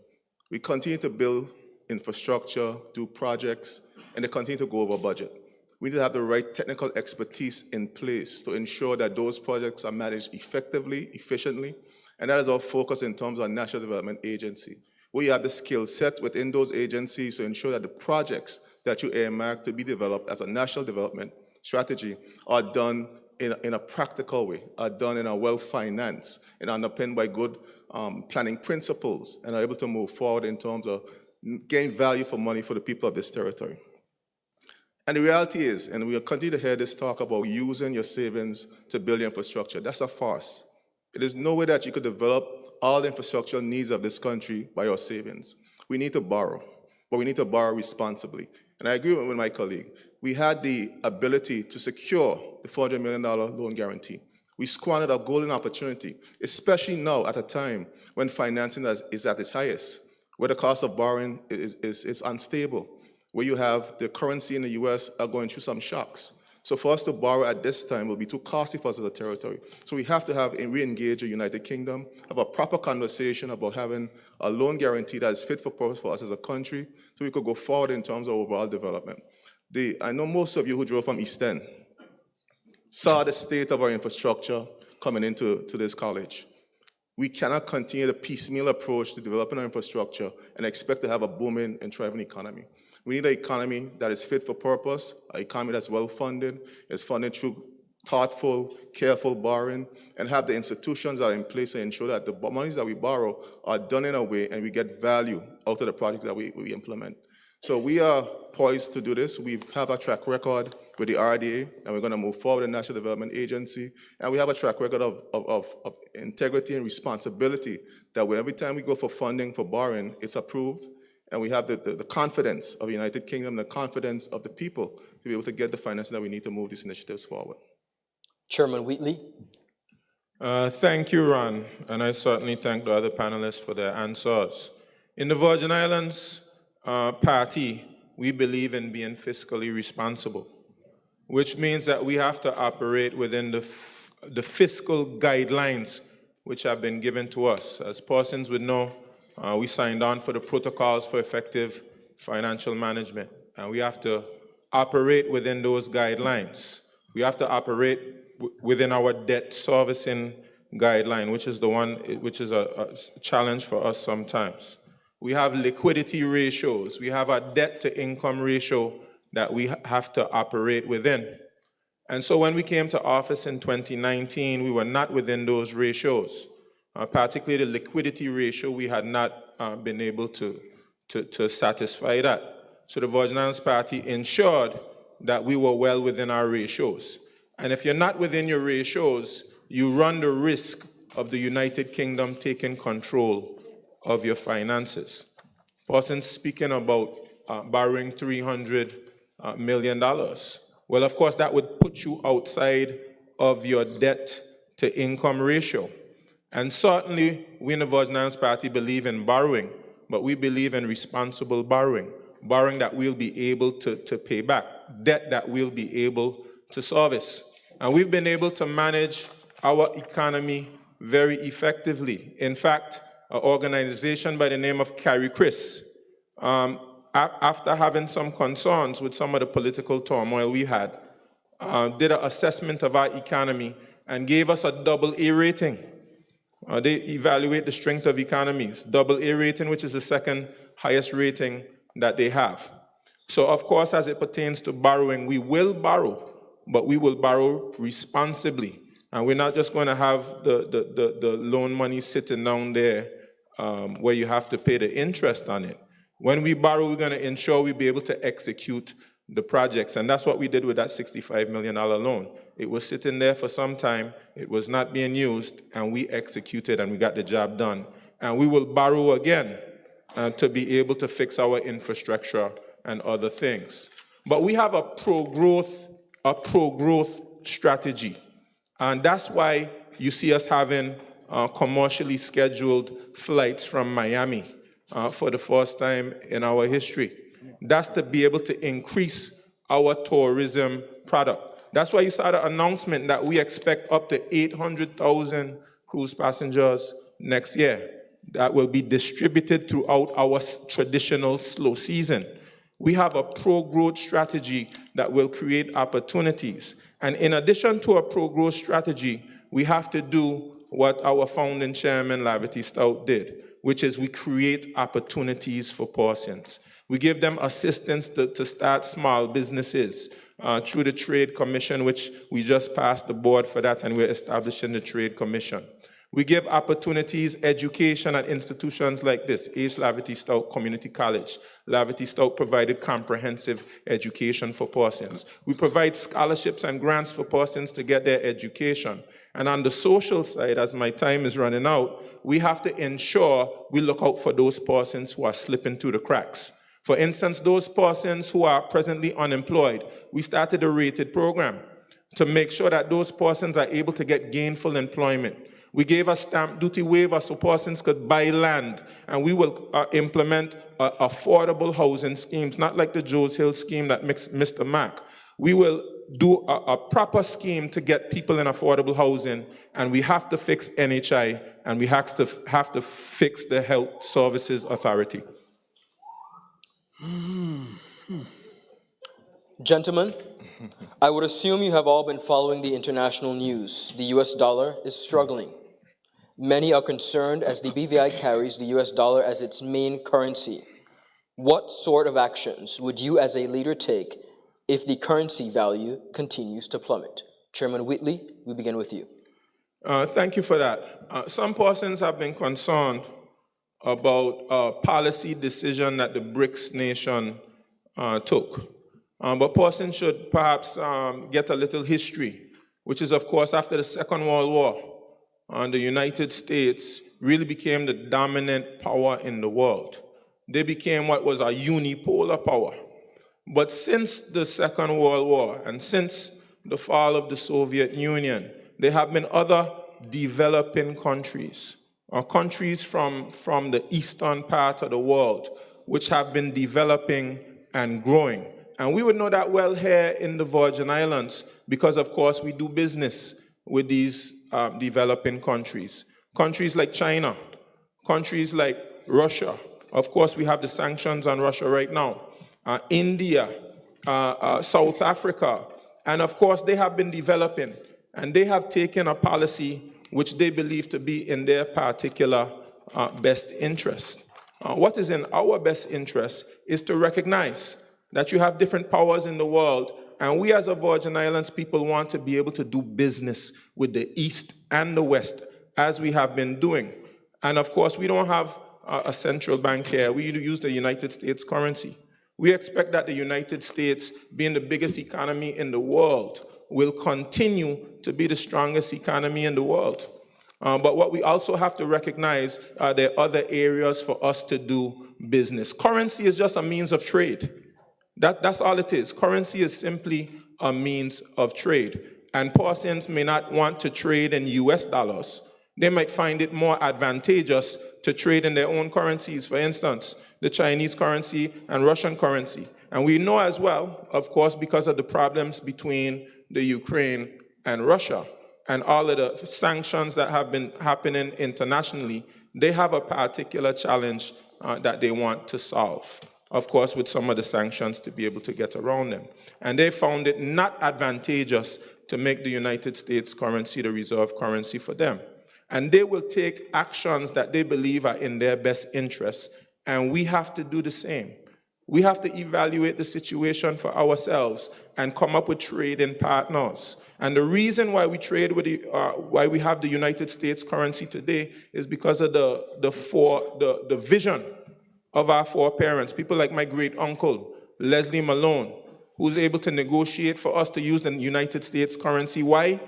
We continue to build infrastructure, do projects, and they continue to go over budget. We need to have the right technical expertise in place to ensure that those projects are managed effectively, efficiently, and that is our focus in terms of National Development Agency. We have the skill set within those agencies to ensure that the projects that you earmark to be developed as a national development strategy are done in a practical way, are done in a well-financed and underpinned by good planning principles, and are able to move forward in terms of getting value for money for the people of this territory. And the reality is, and we'll continue to hear this talk about using your savings to build your infrastructure, that's a farce. It is no way that you could develop all the infrastructure needs of this country by your savings. We need to borrow, but we need to borrow responsibly. And I agree with my colleague. We had the ability to secure the $400 million loan guarantee. We squandered a golden opportunity, especially now at a time when financing is at its highest, where the cost of borrowing is unstable, where you have the currency in the US are going through some shocks. So for us to borrow at this time will be too costly for us as a territory. So we have to re-engage the United Kingdom, have a proper conversation about having a loan guarantee that is fit for purpose for us as a country, so we could go forward in terms of overall development. I know most of you who drove from East End saw the state of our infrastructure coming into this college. We cannot continue the piecemeal approach to developing our infrastructure and expect to have a booming and thriving economy. We need an economy that is fit for purpose, an economy that's well-funded, is funded through thoughtful, careful borrowing, and have the institutions that are in place to ensure that the monies that we borrow are done in a way and we get value out of the projects that we implement. So we are poised to do this. We have a track record with the RDA, and we're going to move forward in the National Development Agency. And we have a track record of integrity and responsibility that every time we go for funding for borrowing, it's approved. And we have the confidence of the United Kingdom, the confidence of the people to be able to get the financing that we need to move these initiatives forward. Chairman Wheatley. Thank you, Ron, and I certainly thank the other panelists for their answers. In the Virgin Islands party, we believe in being fiscally responsible, which means that we have to operate within the fiscal guidelines which have been given to us. As persons would know, we signed on for the protocols for effective financial management, and we have to operate within those guidelines. We have to operate within our debt servicing guideline, which is the one which is a challenge for us sometimes. We have liquidity ratios. We have a debt to income ratio that we have to operate within. And so when we came to office in 2019, we were not within those ratios. Particularly the liquidity ratio, we had not been able to satisfy that. So the Virgin Islands Party ensured that we were well within our ratios. And if you're not within your ratios, you run the risk of the United Kingdom taking control of your finances. Person speaking about borrowing $300 million. Well, of course, that would put you outside of your debt to income ratio. And certainly, we in the Virgin Islands Party believe in borrowing, but we believe in responsible borrowing, borrowing that we'll be able to pay back, debt that we'll be able to service. And we've been able to manage our economy very effectively. In fact, an organization by the name of Carrie Chris, after having some concerns with some of the political turmoil we had, did an assessment of our economy and gave us a AA rating. They evaluate the strength of economies, AA rating, which is the second highest rating that they have. So, of course, as it pertains to borrowing, we will borrow, but we will borrow responsibly. And we're not just going to have the loan money sitting down there where you have to pay the interest on it. When we borrow, we're going to ensure we'll be able to execute the projects. And that's what we did with that $65 million loan. It was sitting there for some time, it was not being used, and we executed and we got the job done. And we will borrow again to be able to fix our infrastructure and other things. But we have a pro-growth strategy. And that's why you see us having commercially scheduled flights from Miami for the first time in our history. That's to be able to increase our tourism product. That's why you saw the announcement that we expect up to 800,000 cruise passengers next year that will be distributed throughout our traditional slow season. We have a pro-growth strategy that will create opportunities. And in addition to a pro-growth strategy, we have to do what our founding chairman, Lavity Stout, did, which is we create opportunities for persons. We give them assistance to start small businesses through the Trade Commission, which we just passed the board for that, and we're establishing the Trade Commission. We give opportunities, education at institutions like this, H. Lavity Stout Community College. Lavity Stout provided comprehensive education for persons. We provide scholarships and grants for persons to get their education. And on the social side, as my time is running out, we have to ensure we look out for those persons who are slipping through the cracks. For instance, those persons who are presently unemployed, we started a rated program to make sure that those persons are able to get gainful employment. We gave a stamp duty waiver so persons could buy land, and we will implement affordable housing schemes, not like the Joes Hill scheme that Mr. Mack. We will do a proper scheme to get people in affordable housing, and we have to fix NHI, and we have to fix the Health Services Authority. Gentlemen, I would assume you have all been following the international news. The US dollar is struggling. Many are concerned as the BVI carries the US dollar as its main currency. What sort of actions would you as a leader take if the currency value continues to plummet? Chairman Wheatley, we begin with you. Thank you for that. Some persons have been concerned about a policy decision that the BRICS nation took. But Parsons should perhaps get a little history, which is, of course, after the Second World War, the United States really became the dominant power in the world. They became what was a unipolar power. But since the Second World War and since the fall of the Soviet Union, there have been other developing countries, or countries from the eastern part of the world, which have been developing and growing. And we would know that well here in the Virgin Islands because, of course, we do business with these developing countries. Countries like China, countries like Russia. Of course, we have the sanctions on Russia right now. India, South Africa, and of course, they have been developing, and they have taken a policy which they believe to be in their particular best interest. What is in our best interest is to recognize that you have different powers in the world, and we as a Virgin Islands people want to be able to do business with the East and the West, as we have been doing. And of course, we don't have a central bank here. We use the United States currency. We expect that the United States, being the biggest economy in the world, will continue to be the strongest economy in the world. But what we also have to recognize, there are other areas for us to do business. Currency is just a means of trade. That's all it is. Currency is simply a means of trade. And Parsons may not want to trade in US dollars. They might find it more advantageous to trade in their own currencies, for instance, the Chinese currency and Russian currency. And we know as well, of course, because of the problems between the Ukraine and Russia and all of the sanctions that have been happening internationally, they have a particular challenge that they want to solve, of course, with some of the sanctions to be able to get around them. And they found it not advantageous to make the United States currency the reserve currency for them. And they will take actions that they believe are in their best interests, and we have to do the same. We have to evaluate the situation for ourselves and come up with trading partners. And the reason why we trade with why we have the United States currency today is because of the vision of our foreparents. People like my great uncle, Leslie Malone, who's able to negotiate for us to use the United States currency. Why?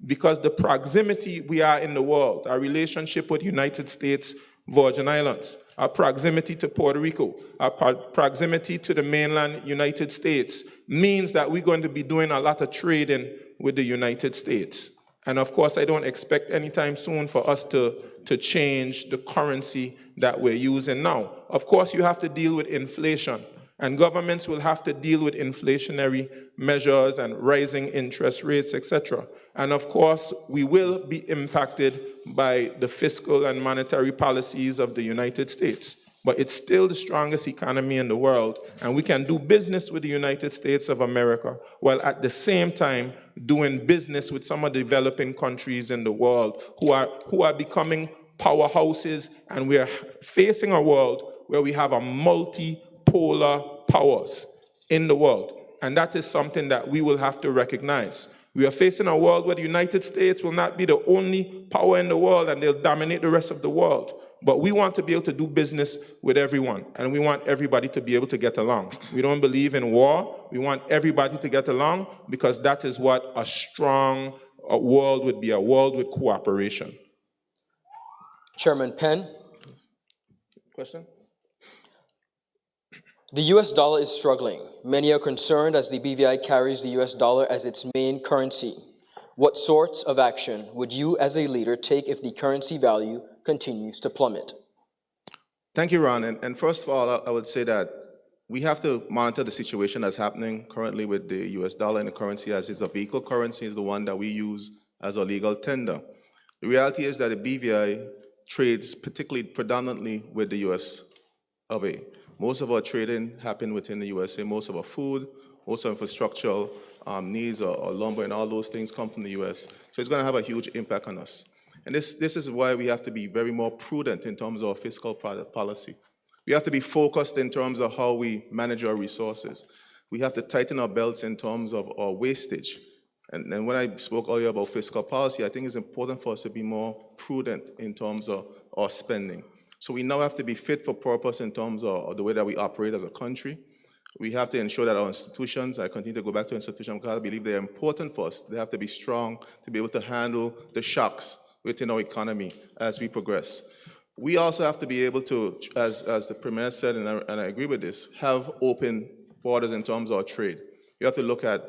Because the proximity we are in the world, our relationship with United States, Virgin Islands, our proximity to Puerto Rico, our proximity to the mainland United States means that we're going to be doing a lot of trading with the United States. And of course, I don't expect anytime soon for us to change the currency that we're using now. Of course, you have to deal with inflation, and governments will have to deal with inflationary measures and rising interest rates, etc. And of course, we will be impacted by the fiscal and monetary policies of the United States. But it's still the strongest economy in the world, and we can do business with the United States of America while at the same time doing business with some of the developing countries in the world who are becoming powerhouses, and we are facing a world where we have a multipolar powers in the world. And that is something that we will have to recognize. We are facing a world where the United States will not be the only power in the world and they'll dominate the rest of the world. But we want to be able to do business with everyone, and we want everybody to be able to get along. We don't believe in war. We want everybody to get along because that is what a strong world would be, a world with cooperation. Chairman Penn. Question? The US dollar is struggling. Many are concerned as the BVI carries the US dollar as its main currency. What sorts of action would you as a leader take if the currency value continues to plummet? Thank you, Ron. And first of all, I would say that we have to monitor the situation that's happening currently with the US dollar and the currency as is a vehicle currency, is the one that we use as a legal tender. The reality is that the BVI trades predominantly with the US of A. Most of our trading happen within the USA. Most of our food, most of our infrastructural needs or lumber and all those things come from the US. So it's going to have a huge impact on us. And this is why we have to be very more prudent in terms of our fiscal policy. We have to be focused in terms of how we manage our resources. We have to tighten our belts in terms of our wastage. And when I spoke earlier about fiscal policy, I think it's important for us to be more prudent in terms of our spending. So we now have to be fit for purpose in terms of the way that we operate as a country. We have to ensure that our institutions, I continue to go back to institutions because I believe they're important for us. They have to be strong to be able to handle the shocks within our economy as we progress. We also have to be able to, as the Premier said, and I agree with this, have open borders in terms of our trade. You have to look at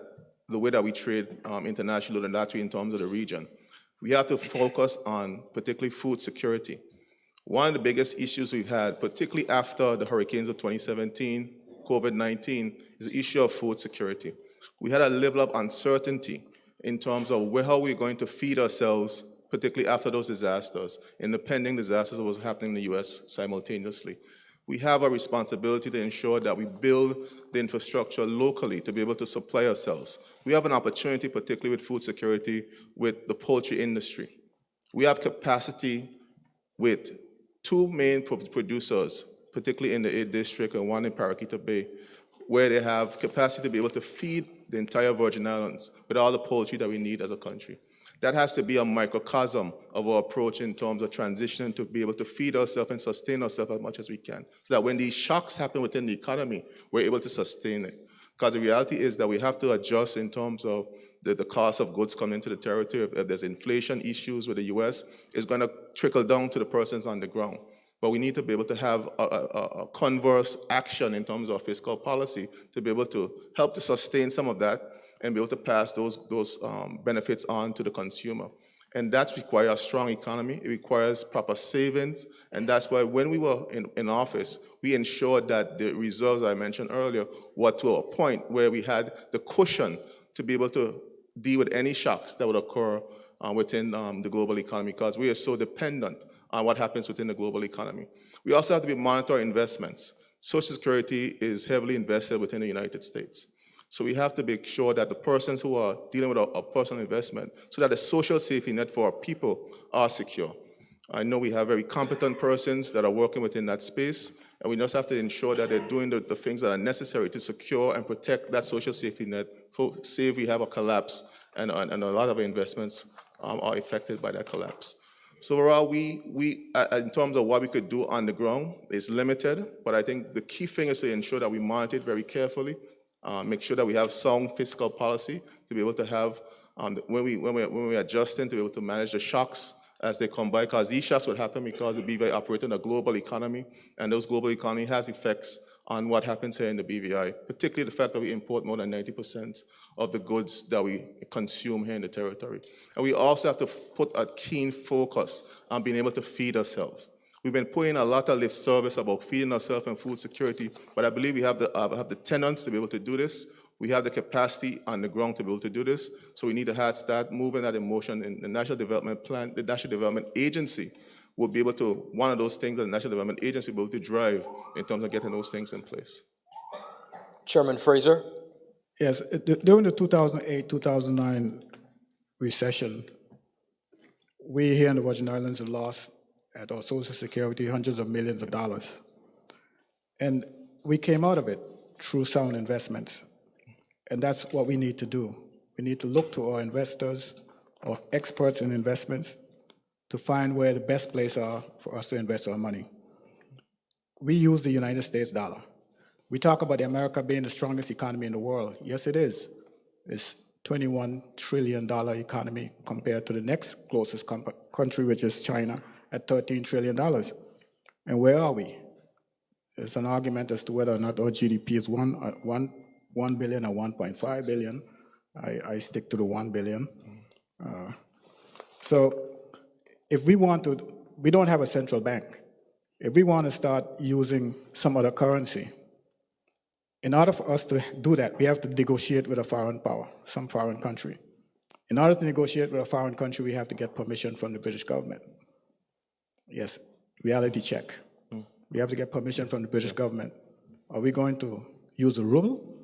the way that we trade internationally and laterally in terms of the region. We have to focus on particularly food security. One of the biggest issues we've had, particularly after the hurricanes of 2017, COVID-19, is the issue of food security. We had a level of uncertainty in terms of how we're going to feed ourselves, particularly after those disasters, and the pending disasters that was happening in the U.S. simultaneously. We have a responsibility to ensure that we build the infrastructure locally to be able to supply ourselves. We have an opportunity, particularly with food security, with the poultry industry. We have capacity with two main producers, particularly in the 8th District and one in Paraquita Bay, where they have capacity to be able to feed the entire Virgin Islands with all the poultry that we need as a country. That has to be a microcosm of our approach in terms of transitioning to be able to feed ourselves and sustain ourselves as much as we can, so that when these shocks happen within the economy, we're able to sustain it. Because the reality is that we have to adjust in terms of the cost of goods coming into the territory. If there's inflation issues with the U.S., it's going to trickle down to the persons on the ground. But we need to be able to have a converse action in terms of fiscal policy to be able to help to sustain some of that and be able to pass those benefits on to the consumer. And that requires a strong economy. It requires proper savings. And that's why when we were in office, we ensured that the reserves I mentioned earlier were to a point where we had the cushion to be able to deal with any shocks that would occur within the global economy, because we are so dependent on what happens within the global economy. We also have to be monitoring investments. Social Security is heavily invested within the United States. So we have to make sure that the persons who are dealing with a personal investment, so that the social safety net for our people are secure. I know we have very competent persons that are working within that space, and we just have to ensure that they're doing the things that are necessary to secure and protect that social safety net, say if we have a collapse and a lot of investments are affected by that collapse. So overall, we in terms of what we could do on the ground is limited, but I think the key thing is to ensure that we monitor it very carefully, make sure that we have sound fiscal policy to be able to have, when we're adjusting, to be able to manage the shocks as they come by, because these shocks would happen because the BVI operates in a global economy, and those global economy has effects on what happens here in the BVI, particularly the fact that we import more than 90% of the goods that we consume here in the territory. And we also have to put a keen focus on being able to feed ourselves. We've been putting a lot of lip service about feeding ourselves and food security, but I believe we have the tenants to be able to do this. We have the capacity on the ground to be able to do this. So we need to start moving that in motion. In the National Development Plan, the National Development Agency will be able to, one of those things that the National Development Agency will be able to drive in terms of getting those things in place. Chairman Fraser. Yes, during the 2008-2009 recession, we here in the Virgin Islands have lost at our Social Security hundreds of millions of dollars. And we came out of it through sound investments. And that's what we need to do. We need to look to our investors, or experts in investments, to find where the best place are for us to invest our money. We use the United States dollar. We talk about America being the strongest economy in the world. Yes, it is. It's $21 trillion economy compared to the next closest country, which is China, at $13 trillion. And where are we? There's an argument as to whether or not our GDP is 1 billion or 1.5 billion. I stick to the 1 billion. So if we want to, we don't have a central bank. If we want to start using some other currency, in order for us to do that, we have to negotiate with a foreign power, some foreign country. In order to negotiate with a foreign country, we have to get permission from the British government. Yes, reality check. We have to get permission from the British government. Are we going to use the ruble,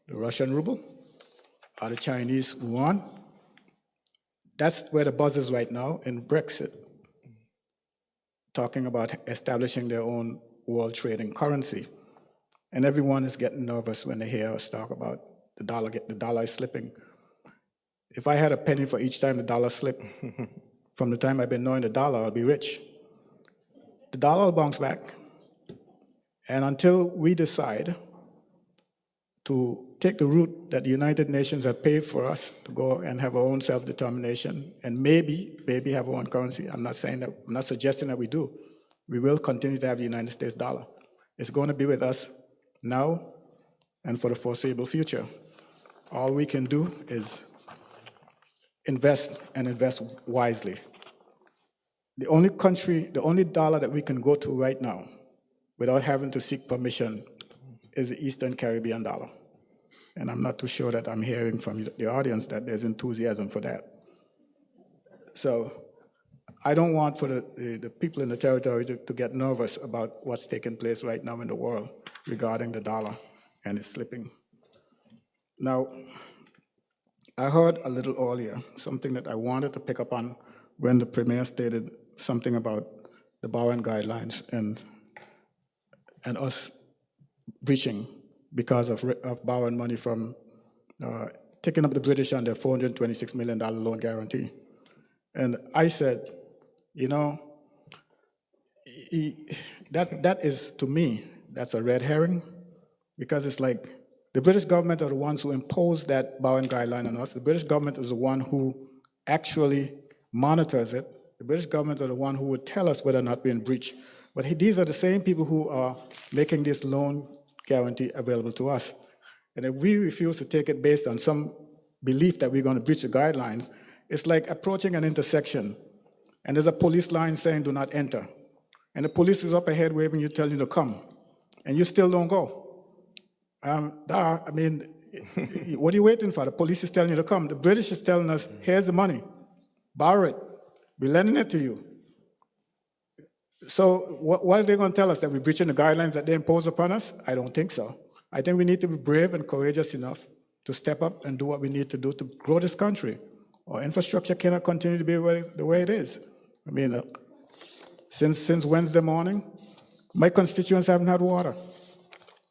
the Russian ruble, or the Chinese yuan? That's where the buzz is right now in Brexit, talking about establishing their own world trading currency. And everyone is getting nervous when they hear us talk about the dollar is slipping. If I had a penny for each time the dollar slipped, from the time I've been knowing the dollar, I'll be rich. The dollar will bounce back. And until we decide to take the route that the United Nations have paid for us to go and have our own self-determination and maybe have our own currency. I'm not suggesting that we do. We will continue to have the United States dollar. It's going to be with us now and for the foreseeable future. All we can do is invest and invest wisely. The only dollar that we can go to right now without having to seek permission is the Eastern Caribbean dollar. And I'm not too sure that I'm hearing from the audience that there's enthusiasm for that. So I don't want for the people in the territory to get nervous about what's taking place right now in the world regarding the dollar and its slipping. Now, I heard a little earlier something that I wanted to pick up on when the Premier stated something about the borrowing guidelines and us breaching because of borrowing money from taking up the British on their $426 million loan guarantee. And I said, you know, that is, to me, that's a red herring, because it's like the British government are the ones who imposed that borrowing guideline on us. The British government is the one who actually monitors it. The British government are the one who would tell us whether or not we're in breach. But these are the same people who are making this loan guarantee available to us. And if we refuse to take it based on some belief that we're going to breach the guidelines, it's like approaching an intersection, and there's a police line saying, do not enter. And the police is up ahead waving you, telling you to come, and you still don't go. I mean, what are you waiting for? The police is telling you to come. The British is telling us, here's the money, borrow it. We're lending it to you. So what are they going to tell us, that we're breaching the guidelines that they impose upon us? I don't think so. I think we need to be brave and courageous enough to step up and do what we need to do to grow this country. Our infrastructure cannot continue to be the way it is. I mean, since Wednesday morning, my constituents haven't had water.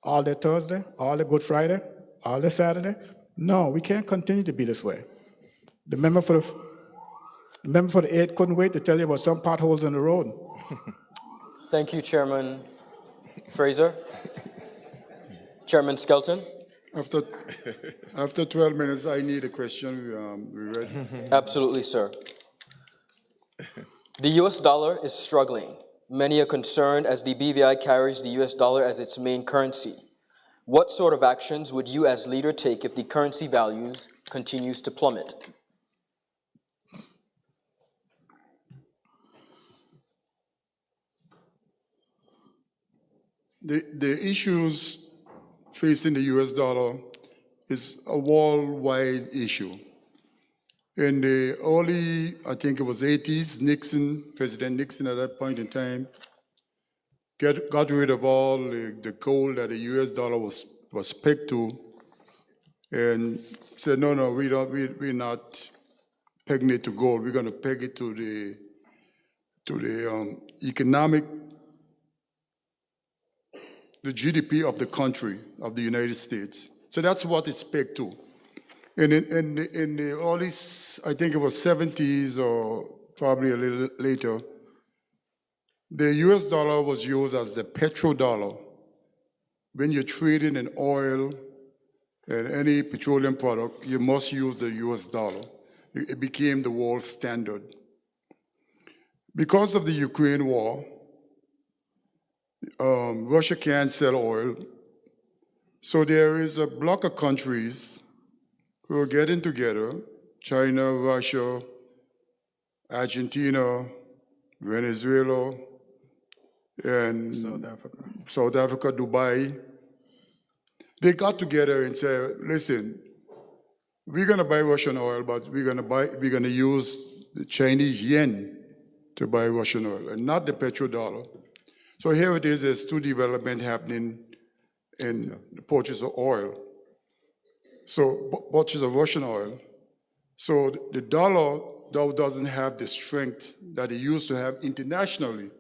All day Thursday, all day Good Friday, all day Saturday. No, we can't continue to be this way. The member for the 8 couldn't wait to tell you about some potholes on the road. Thank you, Chairman Fraser. Chairman Skelton. After 12 minutes, I need a question. We ready? Absolutely, sir. The US dollar is struggling. Many are concerned as the BVI carries the US dollar as its main currency. What sort of actions would you as leader take if the currency values continues to plummet? The issues facing the US dollar is a worldwide issue. In the early, I think it was 80s, President Nixon at that point in time, got rid of all the gold that the US dollar was pegged to, and said, no, we're not pegging it to gold. We're going to peg it to the economic, the GDP of the country, of the United States. So that's what it's pegged to. And in the early, I think it was 70s or probably a little later, the US dollar was used as the petrodollar. When you're trading in oil and any petroleum product, you must use the US dollar. It became the world standard. Because of the Ukraine war, Russia can't sell oil. So there is a block of countries who are getting together, China, Russia, Argentina, Venezuela, and South Africa, Dubai. They got together and said, listen, we're going to buy Russian oil, but we're going to use the Chinese yen to buy Russian oil, and not the petrodollar. So here it is, there's two developments happening in the purchase of oil. So purchase of Russian oil. So the dollar doesn't have the strength that it used to have internationally.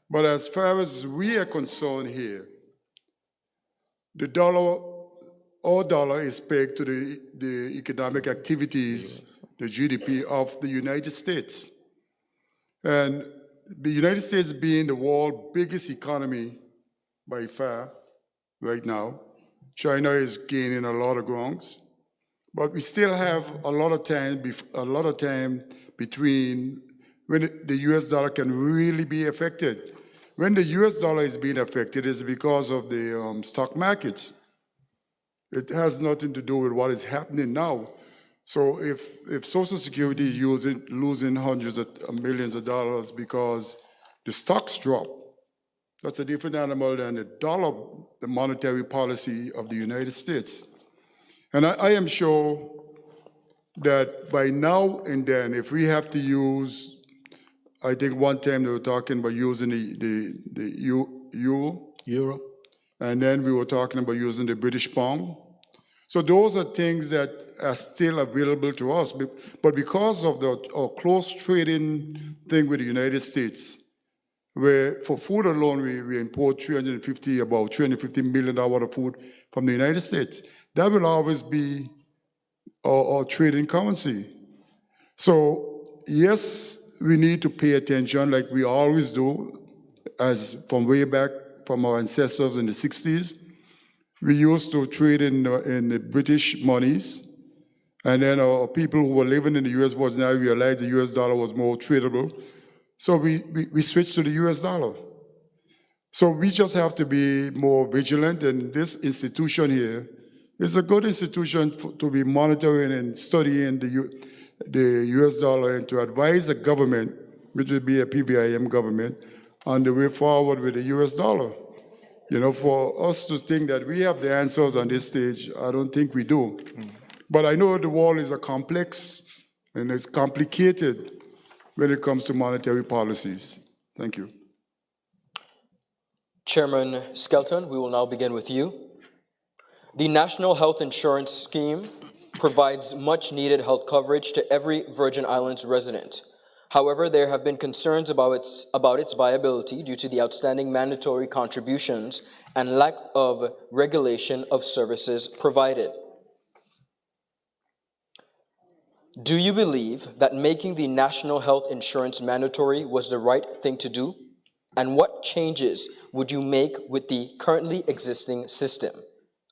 But as far as we are concerned here, our dollar is pegged to the economic activities, the GDP of the United States. And the United States being the world's biggest economy by far right now, China is gaining a lot of grounds, but we still have a lot of time between when the U.S. dollar can really be affected. When the U.S. dollar is being affected, it's because of the stock markets. It has nothing to do with what is happening now. So if Social Security is losing hundreds of millions of dollars because the stocks drop, that's a different animal than the monetary policy of the United States. And I am sure that by now and then, if we have to use, I think one time they were talking about using the euro, and then we were talking about using the British pound. So those are things that are still available to us, but because of our close trading thing with the United States, where for food alone we import about $350 million of food from the United States, that will always be our trading currency. So yes, we need to pay attention like we always do, as from way back from our ancestors in the 60s. We used to trade in the British monies, and then our people who were living in the U.S. was now realized the U.S. dollar was more tradable, so we switched to the U.S. dollar. So we just have to be more vigilant, and this institution here is a good institution to be monitoring and studying the U.S. dollar and to advise the government, which would be a PBIM government, on the way forward with the U.S. dollar. You know, for us to think that we have the answers on this stage, I don't think we do. But I know the world is a complex and it's complicated when it comes to monetary policies. Thank you. Chairman Skelton, we will now begin with you. The National Health Insurance Scheme provides much-needed health coverage to every Virgin Islands resident. However, there have been concerns about its viability due to the outstanding mandatory contributions and lack of regulation of services provided. Do you believe that making the national health insurance mandatory was the right thing to do? And what changes would you make with the currently existing system?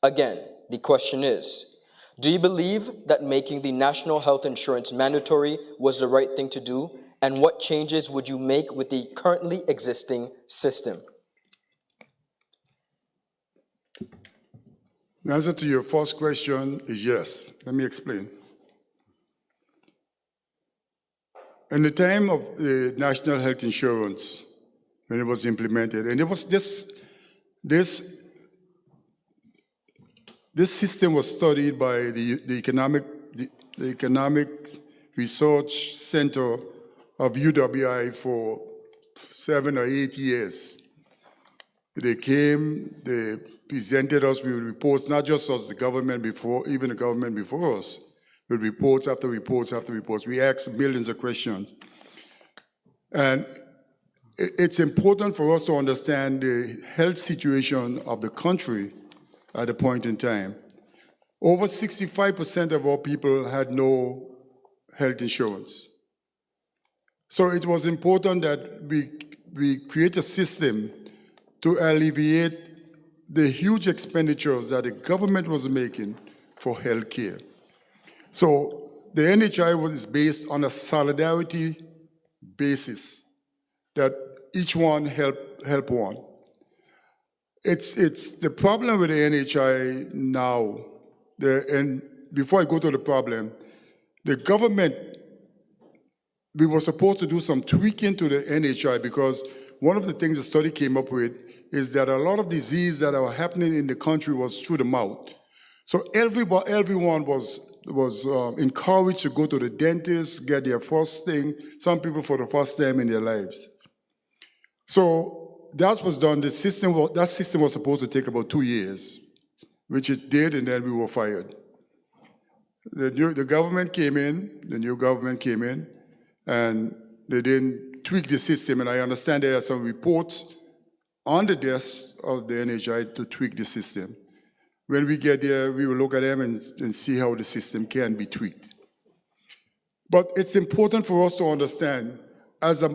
Again, the question is, do you believe that making the national health insurance mandatory was the right thing to do? And what changes would you make with the currently existing system? The answer to your first question is yes. Let me explain. In the time of the national health insurance, when it was implemented, and it was this system was studied by the Economic Research Center of UWI for 7 or 8 years. They came, they presented us with reports, not just us, the government before, even the government before us, with reports after reports after reports. We asked millions of questions. And it's important for us to understand the health situation of the country at a point in time. Over 65% of our people had no health insurance. So it was important that we create a system to alleviate the huge expenditures that the government was making for health care. So the NHI was based on a solidarity basis, that each one help one. It's the problem with the NHI now, and before I go to the problem, the government, we were supposed to do some tweaking to the NHI because one of the things the study came up with is that a lot of diseases that are happening in the country was through the mouth. So everyone was encouraged to go to the dentist, get their first thing, some people for the first time in their lives. So that was done. That system was supposed to take about 2 years, which it did, and then we were fired. The new government came in, and they didn't tweak the system, and I understand there are some reports on the desk of the NHI to tweak the system. When we get there, we will look at them and see how the system can be tweaked. But it's important for us to understand, as a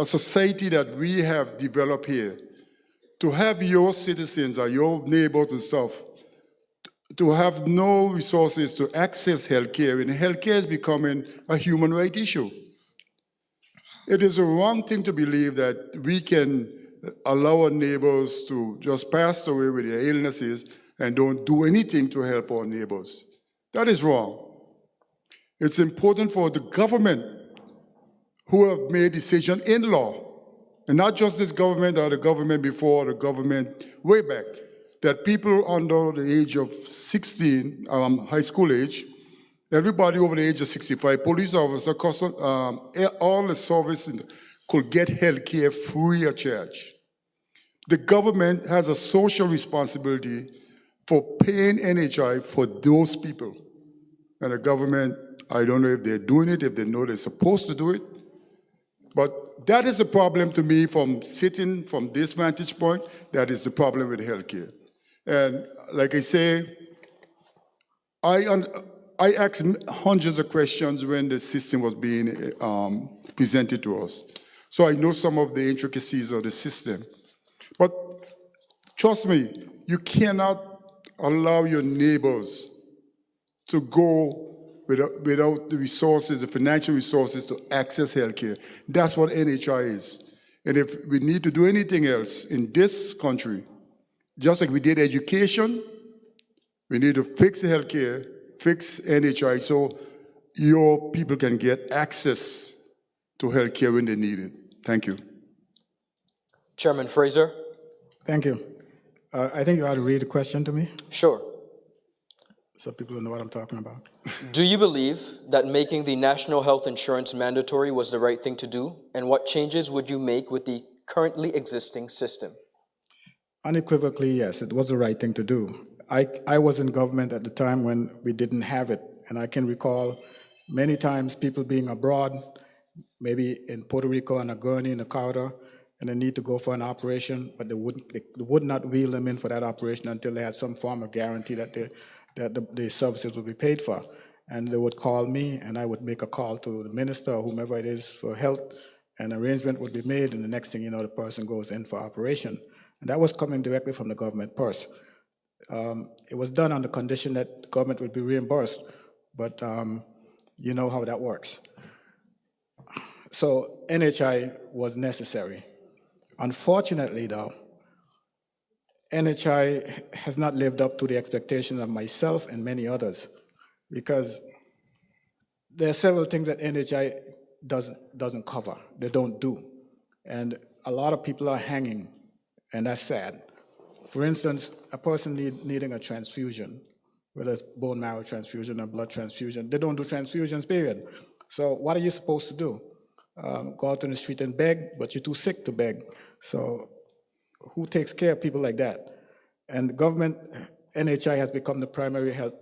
society that we have developed here, to have your citizens or your neighbors and stuff to have no resources to access healthcare, and healthcare is becoming a human right issue. It is a wrong thing to believe that we can allow our neighbors to just pass away with their illnesses and don't do anything to help our neighbors. That is wrong. It's important for the government who have made decisions in law, and not just this government or the government before, the government way back, that people under the age of 16, high school age, everybody over the age of 65, police officer, all the services could get health care free of charge. The government has a social responsibility for paying NHI for those people. And the government, I don't know if they're doing it, if they know they're supposed to do it, but that is the problem to me from sitting from this vantage point. That is the problem with healthcare. And like I say, I asked hundreds of questions when the system was being presented to us. So I know some of the intricacies of the system. But trust me, you cannot allow your neighbors to go without the resources, the financial resources to access healthcare. That's what NHI is. And if we need to do anything else in this country, just like we did education, we need to fix the healthcare, fix NHI so your people can get access to healthcare when they need it. Thank you. Chairman Fraser. Thank you. I think you ought to read the question to me Sure. so people know what I'm talking about. Do you believe that making the national health insurance mandatory was the right thing to do? And what changes would you make with the currently existing system? Unequivocally, yes, it was the right thing to do. I was in government at the time when we didn't have it, and I can recall many times people being abroad, maybe in Puerto Rico on a gurney in a Carter, and they need to go for an operation, but they would not wheel them in for that operation until they had some form of guarantee that the services would be paid for. And they would call me, and I would make a call to the minister or whomever it is for health, and arrangement would be made, and the next thing you know, the person goes in for operation. And that was coming directly from the government purse. It was done on the condition that the government would be reimbursed, but you know how that works. So NHI was necessary. Unfortunately, though, NHI has not lived up to the expectations of myself and many others, because there are several things that NHI doesn't cover, they don't do. And a lot of people are hanging, and that's sad. For instance, a person needing a transfusion, whether it's bone marrow transfusion or blood transfusion, they don't do transfusions, period. So what are you supposed to do? Go out on the street and beg, but you're too sick to beg. So who takes care of people like that? And the government, NHI has become the primary health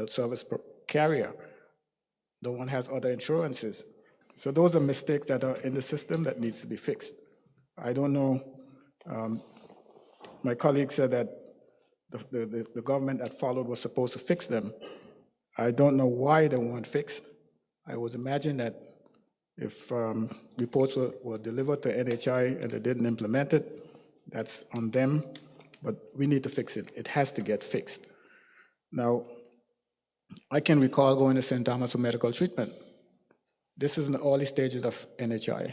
service carrier. No one has other insurances. So those are mistakes that are in the system that needs to be fixed. I don't know, my colleague said that the government that followed was supposed to fix them. I don't know why they weren't fixed. I would imagine that if reports were delivered to NHI and they didn't implement it, that's on them, but we need to fix it. It has to get fixed. Now, I can recall going to St. Thomas for medical treatment. This is in the early stages of NHI,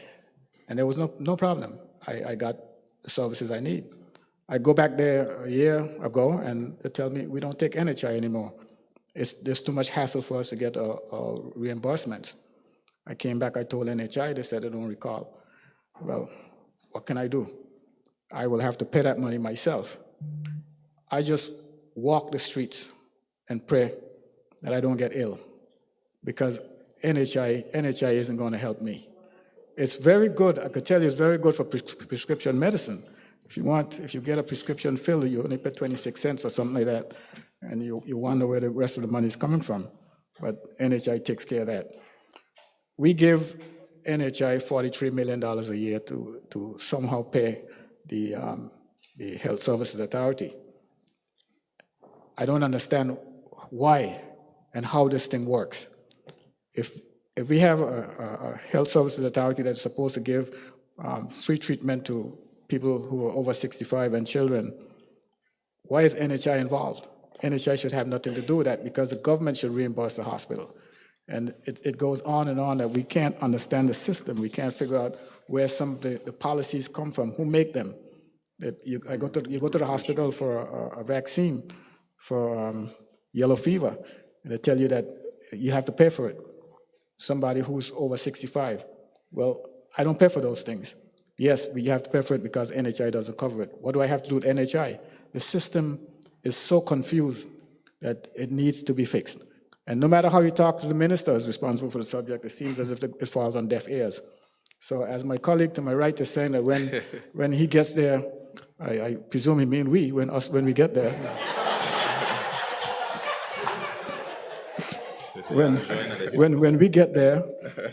and there was no problem. I got the services I need. I go back there a year ago, and they tell me we don't take NHI anymore. There's too much hassle for us to get a reimbursement. I came back, I told NHI, they said they don't recall. Well, what can I do? I will have to pay that money myself. I just walk the streets and pray that I don't get ill, because NHI isn't going to help me. It's very good, I could tell you it's very good for prescription medicine. If you get a prescription filled, you only pay 26 cents or something like that, and you wonder where the rest of the money is coming from. But NHI takes care of that. We give NHI $43 million a year to somehow pay the Health Services Authority. I don't understand why and how this thing works. If we have a Health Services Authority that's supposed to give free treatment to people who are over 65 and children. Why is NHI involved? NHI should have nothing to do with that because the government should reimburse the hospital. And it goes on and on that we can't understand the system. We can't figure out where some of the policies come from, who make them. You go to the hospital for a vaccine for yellow fever, and they tell you that you have to pay for it. Somebody who's over 65. Well, I don't pay for those things. Yes, you have to pay for it because NHI doesn't cover it. What do I have to do with NHI? The system is so confused that it needs to be fixed. And no matter how you talk to the minister who's responsible for the subject, it seems as if it falls on deaf ears. So as my colleague to my right is saying that when he gets there, I presume he mean we, when we get there. When we get there,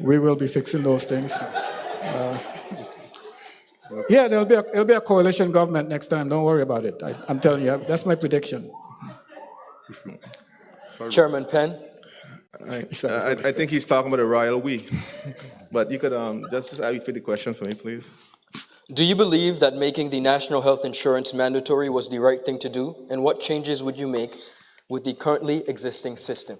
we will be fixing those things. Yeah, there'll be a coalition government next time. Don't worry about it. I'm telling you, that's my prediction. Chairman Penn. I think he's talking about a royal we. But you could just repeat the question for me, please. Do you believe that making the national health insurance mandatory was the right thing to do? And what changes would you make with the currently existing system?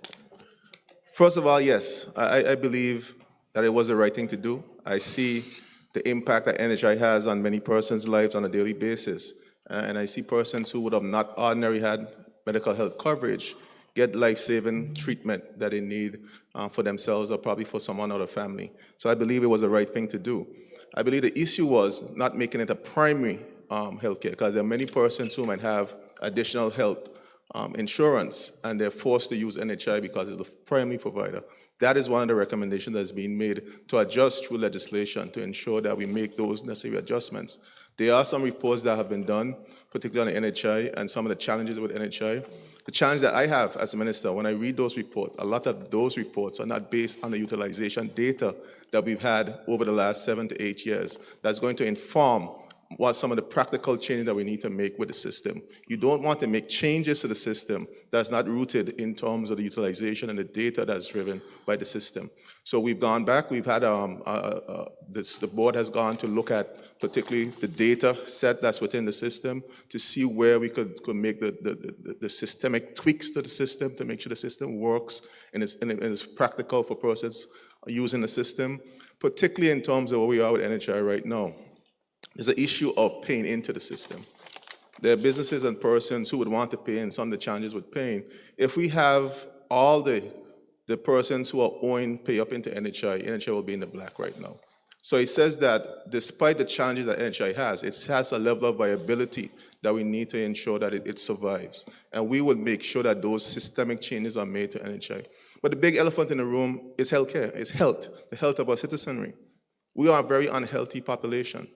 First of all, yes, I believe that it was the right thing to do. I see the impact that NHI has on many persons' lives on a daily basis. And I see persons who would have not ordinarily had medical health coverage get life-saving treatment that they need for themselves or probably for someone or their family. So I believe it was the right thing to do. I believe the issue was not making it a primary health care, because there are many persons who might have additional health insurance and they're forced to use NHI because it's the primary provider. That is one of the recommendations that's being made to adjust through legislation to ensure that we make those necessary adjustments. There are some reports that have been done, particularly on NHI and some of the challenges with NHI. The challenge that I have as a minister, when I read those reports, a lot of those reports are not based on the utilization data that we've had over the last 7 to 8 years. That's going to inform what some of the practical changes that we need to make with the system. You don't want to make changes to the system that's not rooted in terms of the utilization and the data that's driven by the system. So we've gone back, we've had, the board has gone to look at particularly the data set that's within the system to see where we could make the systemic tweaks to the system to make sure the system works and is practical for persons using the system, particularly in terms of where we are with NHI right now. There's an issue of paying into the system. There are businesses and persons who would want to pay, and some of the challenges with paying. If we have all the persons who are owing pay up into NHI will be in the black right now. So it says that despite the challenges that NHI has, it has a level of viability that we need to ensure that it survives. And we would make sure that those systemic changes are made to NHI. But the big elephant in the room is healthcare, is health, the health of our citizenry. We are a very unhealthy population.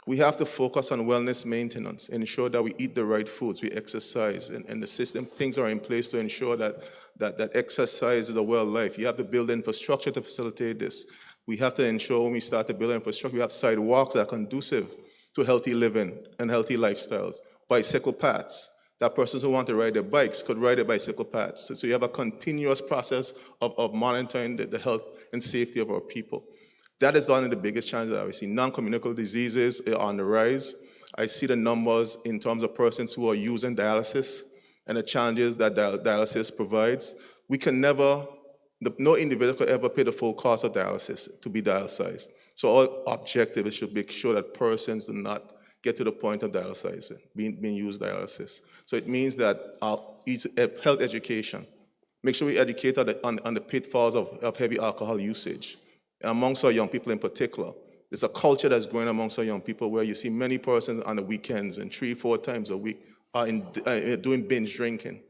We have to focus on wellness maintenance, ensure that we eat the right foods, we exercise, and the system, things are in place to ensure that exercise is a well life. You have to build infrastructure to facilitate this. We have to ensure when we start to build infrastructure, we have sidewalks that are conducive to healthy living and healthy lifestyles. Bicycle paths, that persons who want to ride their bikes could ride their bicycle paths. So you have a continuous process of monitoring the health and safety of our people. That is one of the biggest challenges that we see. Non-communicable diseases are on the rise. I see the numbers in terms of persons who are using dialysis and the challenges that dialysis provides. We can never, no individual could ever pay the full cost of dialysis to be dialyzed. So our objective is to make sure that persons do not get to the point of dialysis, being used dialysis. So it means that health education, make sure we educate on the pitfalls of heavy alcohol usage. Amongst our young people in particular, there's a culture that's growing amongst our young people where you see many persons on the weekends and 3-4 times a week are doing binge drinking.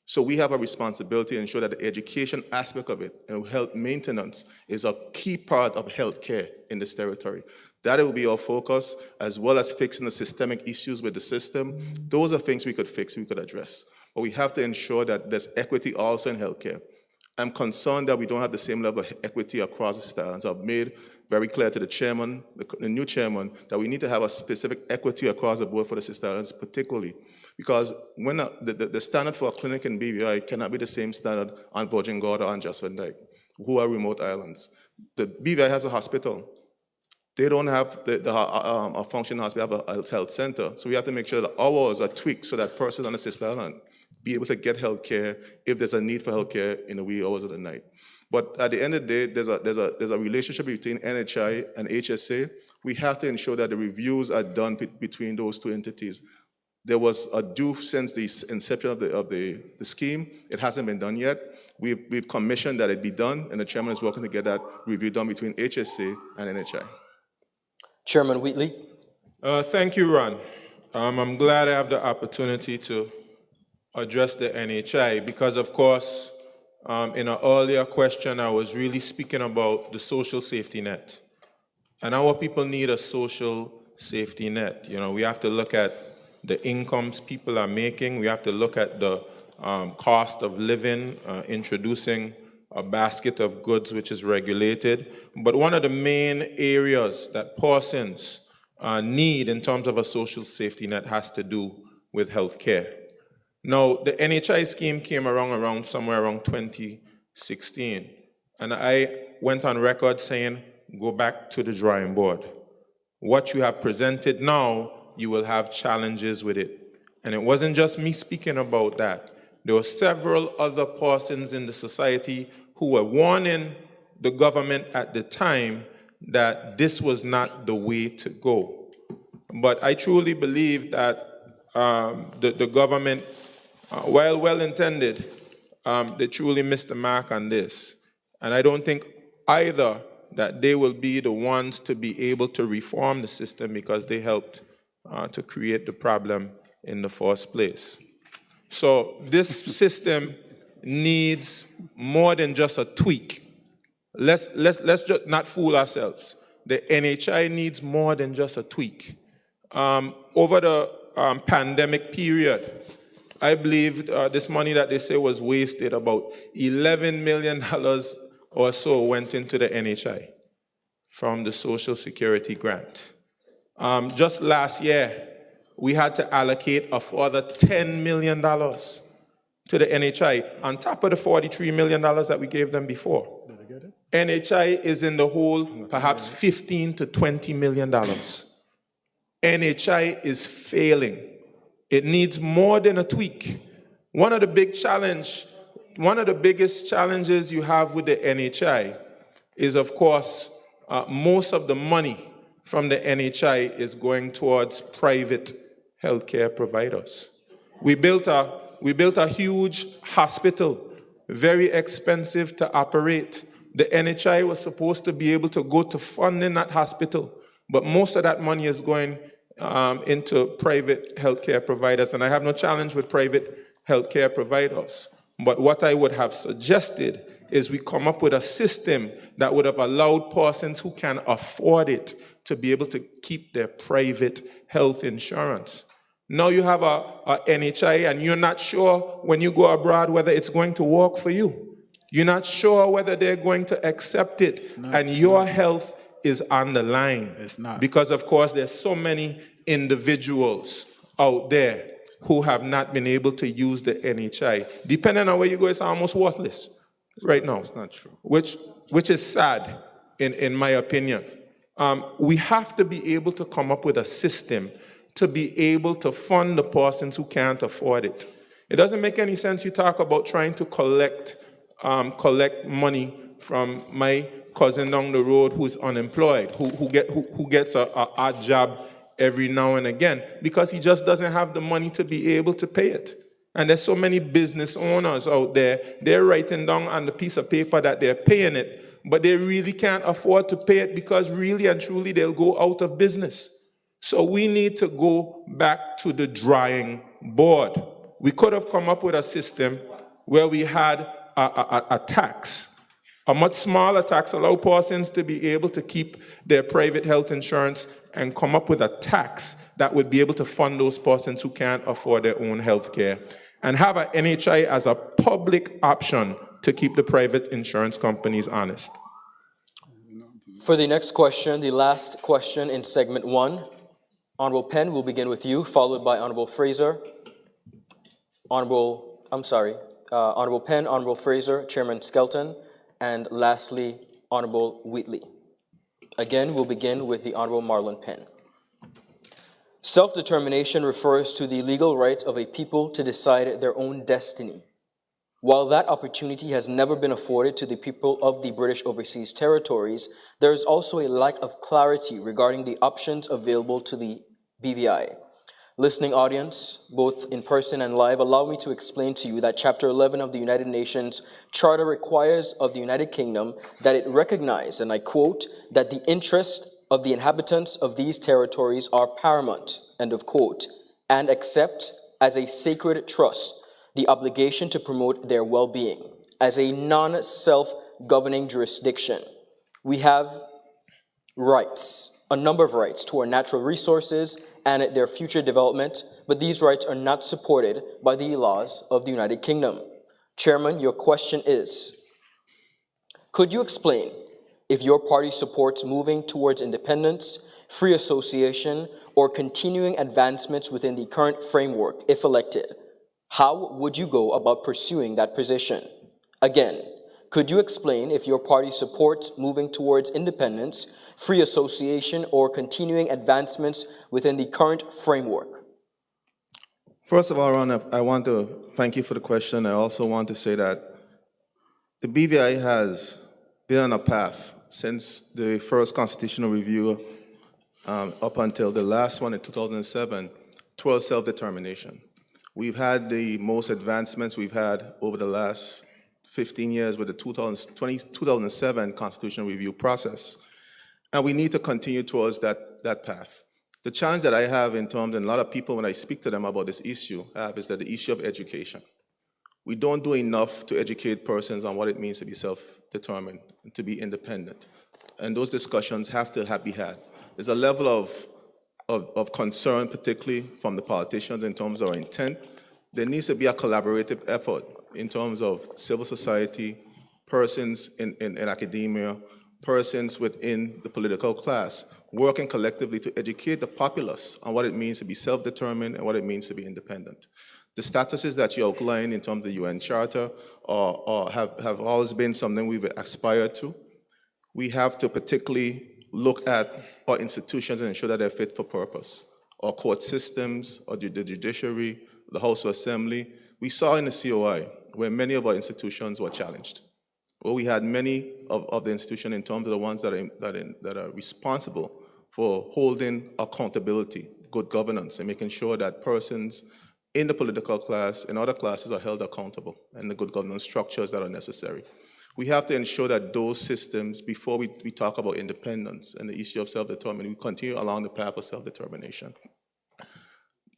So we have a responsibility to ensure that the education aspect of it and health maintenance is a key part of health care in this territory. That will be our focus, as well as fixing the systemic issues with the system. Those are things we could fix, we could address. But we have to ensure that there's equity also in healthcare. I'm concerned that we don't have the same level of equity across the Sister Islands. I've made very clear to the chairman, the new chairman, that we need to have a specific equity across the board for the Sister Islands, particularly because when the standard for a clinic in BVI cannot be the same standard on Virgin Gorda or on Just Van Dyke, who are remote islands. The BVI has a hospital. They don't have a functioning hospital, have a health center. So we have to make sure that ours are tweaked so that persons on the Sister Island be able to get health care if there's a need for health care in the wee hours of the night. But at the end of the day, there's a relationship between NHI and HSA. We have to ensure that the reviews are done between those two entities. There was a due since the inception of the scheme. It hasn't been done yet. We've commissioned that it be done, and the chairman is working to get that review done between HSA and NHI. Chairman Wheatley. Thank you, Ron. I'm glad I have the opportunity to address the NHI because, of course, in an earlier question, I was really speaking about the social safety net. And our people need a social safety net. You know, we have to look at the incomes people are making. We have to look at the cost of living, introducing a basket of goods which is regulated. But one of the main areas that persons need in terms of a social safety net has to do with health care. Now, the NHI scheme came around somewhere around 2016. And I went on record saying, go back to the drawing board. What you have presented now, you will have challenges with it. And it wasn't just me speaking about that. There were several other persons in the society who were warning the government at the time that this was not the way to go. But I truly believe that the government, while well-intended, they truly missed the mark on this. And I don't think either that they will be the ones to be able to reform the system because they helped to create the problem in the first place. So this system needs more than just a tweak. Let's just not fool ourselves. The NHI needs more than just a tweak. Over the pandemic period, I believe this money that they say was wasted, about $11 million or so went into the NHI from the Social Security grant. Just last year, we had to allocate a further $10 million to the NHI on top of the $43 million that we gave them before. Did they get it? NHI is in the hole perhaps $15 to $20 million. NHI is failing. It needs more than a tweak. One of the biggest challenges you have with the NHI is, of course, most of the money from the NHI is going towards private healthcare providers. We built a huge hospital, very expensive to operate. The NHI was supposed to be able to go to funding that hospital, but most of that money is going into private healthcare providers, and I have no challenge with private healthcare providers. But what I would have suggested is we come up with a system that would have allowed persons who can afford it to be able to keep their private health insurance. Now you have a NHI and you're not sure when you go abroad whether it's going to work for you. You're not sure whether they're going to accept it, and your health is on the line. It's not. Because, of course, there's so many individuals out there who have not been able to use the NHI. Depending on where you go, it's almost worthless right now. It's not true. Which is sad, in my opinion. We have to be able to come up with a system to be able to fund the persons who can't afford it. It doesn't make any sense you talk about trying to collect money from my cousin down the road who's unemployed, who gets a odd job every now and again, because he just doesn't have the money to be able to pay it. And there's so many business owners out there, they're writing down on the piece of paper that they're paying it, but they really can't afford to pay it because really and truly they'll go out of business. So we need to go back to the drawing board. We could have come up with a system where we had a tax, a much smaller tax, allow persons to be able to keep their private health insurance and come up with a tax that would be able to fund those persons who can't afford their own health care, and have an NHI as a public option to keep the private insurance companies honest. For the next question, the last question in segment 1, Honorable Penn, we'll begin with you, followed by Honorable Fraser. Honorable Penn, Honorable Fraser, Chairman Skelton, and lastly, Honorable Wheatley. Again, we'll begin with the Honorable Marlon Penn. Self-determination refers to the legal right of a people to decide their own destiny. While that opportunity has never been afforded to the people of the British Overseas Territories, there is also a lack of clarity regarding the options available to the BVI. Listening audience, both in person and live, allow me to explain to you that Chapter 11 of the United Nations Charter requires of the United Kingdom that it recognize, and I quote, that the interests of the inhabitants of these territories are paramount, end of quote, and accept as a sacred trust the obligation to promote their well-being. As a non-self-governing jurisdiction, we have rights, a number of rights to our natural resources and their future development, but these rights are not supported by the laws of the United Kingdom. Chairman, your question is, could you explain if your party supports moving towards independence, free association, or continuing advancements within the current framework if elected? How would you go about pursuing that position? Again, could you explain if your party supports moving towards independence, free association, or continuing advancements within the current framework? First of all, Ron, I want to thank you for the question. I also want to say that the BVI has been on a path since the first constitutional review up until the last one in 2007 towards self-determination. We've had the most advancements we've had over the last 15 years with the 2007 constitutional review process. And we need to continue towards that path. The challenge that I have in terms, and a lot of people when I speak to them about this issue, is that the issue of education. We don't do enough to educate persons on what it means to be self-determined, and to be independent. And those discussions have to be had. There's a level of concern, particularly from the politicians in terms of our intent. There needs to be a collaborative effort in terms of civil society, persons in academia, persons within the political class, working collectively to educate the populace on what it means to be self-determined and what it means to be independent. The statuses that you outline in terms of the UN Charter have always been something we've aspired to. We have to particularly look at our institutions and ensure that they're fit for purpose. Our court systems, or the judiciary, the House of Assembly. We saw in the COI where many of our institutions were challenged. Well, we had many of the institutions in terms of the ones that are responsible for holding accountability, good governance, and making sure that persons in the political class and other classes are held accountable and the good governance structures that are necessary. We have to ensure that those systems, before we talk about independence and the issue of self-determination, we continue along the path of self-determination.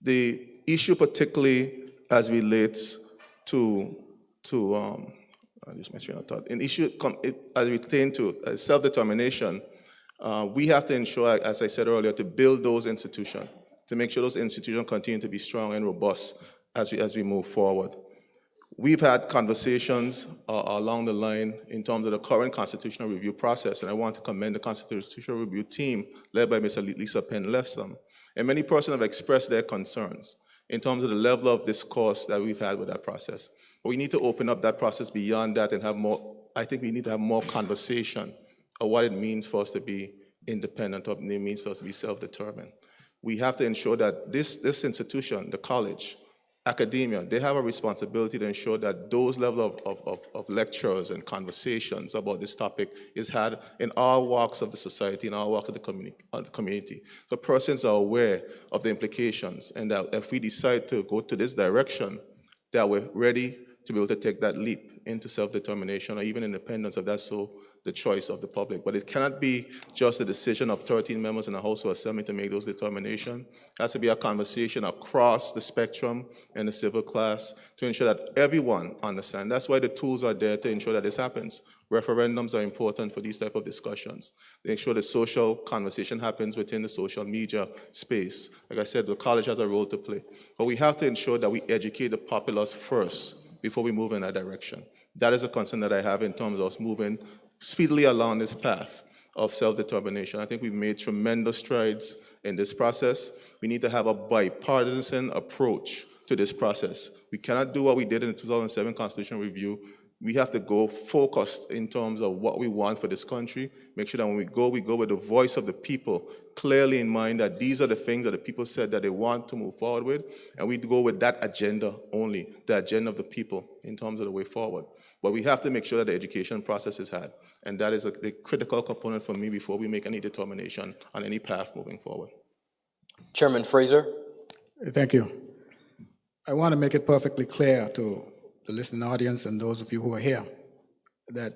The issue particularly as relates to I just mentioned I thought, an issue as it pertains to self-determination, we have to ensure, as I said earlier, to build those institutions, to make sure those institutions continue to be strong and robust as we move forward. We've had conversations along the line in terms of the current constitutional review process, and I want to commend the constitutional review team led by Ms. Lisa Penn-Lefsam. And many persons have expressed their concerns in terms of the level of discourse that we've had with that process. But we need to open up that process beyond that and have more, I think we need to have more conversation of what it means for us to be independent, what it means for us to be self-determined. We have to ensure that this institution, the college, academia, they have a responsibility to ensure that those level of lectures and conversations about this topic is had in all walks of the society, in all walks of the community. So persons are aware of the implications, and that if we decide to go to this direction, that we're ready to be able to take that leap into self-determination or even independence if that's so the choice of the public. But it cannot be just a decision of 13 members in the House of Assembly to make those determinations. It has to be a conversation across the spectrum in the civil class to ensure that everyone understands. That's why the tools are there to ensure that this happens. Referendums are important for these type of discussions. They ensure the social conversation happens within the social media space. Like I said, the college has a role to play. But we have to ensure that we educate the populace first before we move in that direction. That is a concern that I have in terms of us moving speedily along this path of self-determination. I think we've made tremendous strides in this process. We need to have a bipartisan approach to this process. We cannot do what we did in the 2007 Constitutional Review, We have to go focused in terms of what we want for this country. Make sure that when we go with the voice of the people clearly in mind, that these are the things that the people said that they want to move forward with, and we go with that agenda only, the agenda of the people in terms of the way forward. But we have to make sure that the education process is had, and that is the critical component for me before we make any determination on any path moving forward. Chairman Fraser. Thank you. I want to make it perfectly clear to the listening audience and those of you who are here that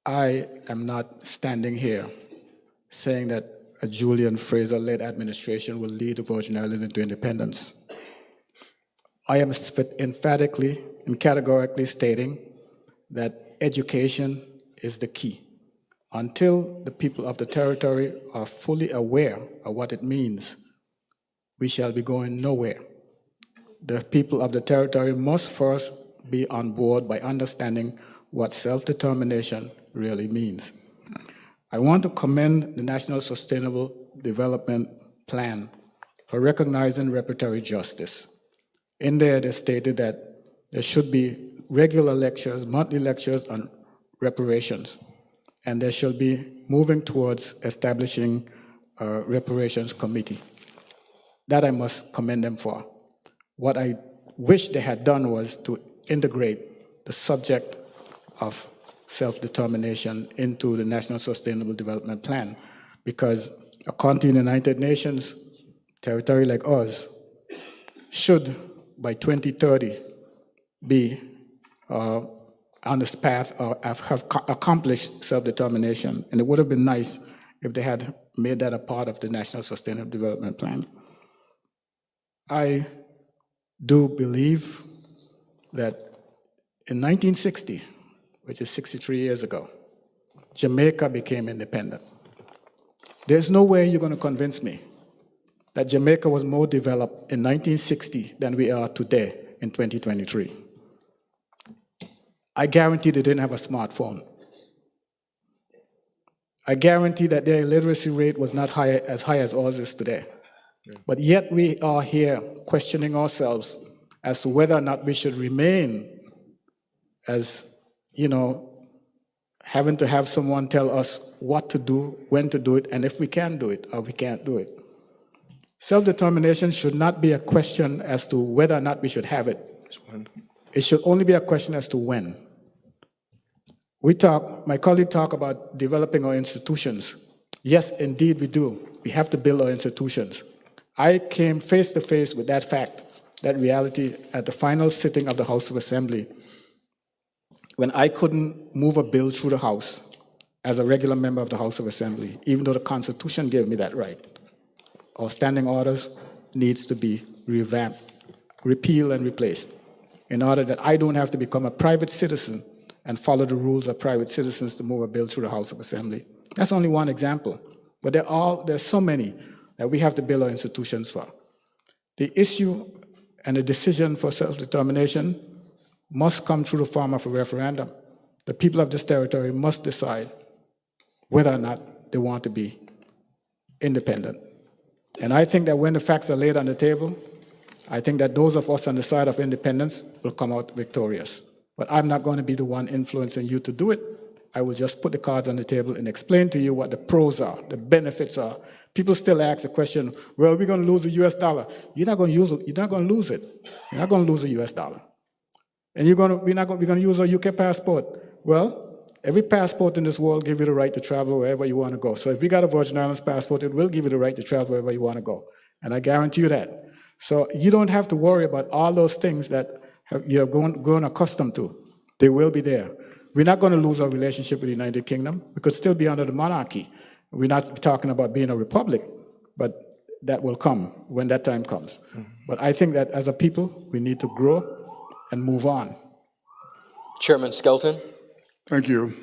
I am not standing here saying that a Julian Fraser-led administration will lead the Virgin Islands into independence. I am emphatically and categorically stating that education is the key. Until the people of the territory are fully aware of what it means, we shall be going nowhere. The people of the territory must first be on board by understanding what self-determination really means. I want to commend the National Sustainable Development Plan for recognizing reparatory justice. In there, they stated that there should be regular lectures, monthly lectures on reparations, and they should be moving towards establishing a reparations committee. That I must commend them for. What I wish they had done was to integrate the subject of self-determination into the National Sustainable Development Plan, because according to the United Nations, territory like ours should, by 2030, be on this path or have accomplished self-determination. And it would have been nice if they had made that a part of the National Sustainable Development Plan. I do believe that in 1960, which is 63 years ago, Jamaica became independent. There's no way you're going to convince me that Jamaica was more developed in 1960 than we are today in 2023. I guarantee they didn't have a smartphone. I guarantee that their illiteracy rate was not as high as ours is today. But yet we are here questioning ourselves as to whether or not we should remain as, having to have someone tell us what to do, when to do it, and if we can do it or we can't do it. Self-determination should not be a question as to whether or not we should have it. It should only be a question as to when. My colleague talked about developing our institutions. Yes, indeed we do. We have to build our institutions. I came face to face with that fact, that reality, at the final sitting of the House of Assembly, when I couldn't move a bill through the House as a regular member of the House of Assembly, even though the Constitution gave me that right. Our standing orders needs to be revamped, repealed and replaced, in order that I don't have to become a private citizen and follow the rules of private citizens to move a bill through the House of Assembly. That's only one example, but there's so many that we have to build our institutions for. The issue and the decision for self-determination must come through the form of a referendum. The people of this territory must decide whether or not they want to be independent. And I think that when the facts are laid on the table, I think that those of us on the side of independence will come out victorious. But I'm not going to be the one influencing you to do it. I will just put the cards on the table and explain to you what the pros are, the benefits are. People still ask the question, well, we're going to lose the US dollar. You're not going to lose it. You're not going to lose it. You're not going to lose the US dollar. And we're going to use our UK passport. Well, every passport in this world gives you the right to travel wherever you want to go. So if you got a Virgin Islands passport, it will give you the right to travel wherever you want to go. And I guarantee you that. So you don't have to worry about all those things that you're grown accustomed to. They will be there. We're not going to lose our relationship with the United Kingdom. We could still be under the monarchy. We're not talking about being a republic, but that will come when that time comes. Mm-hmm. But I think that as a people, we need to grow and move on. Chairman Skelton. Thank you.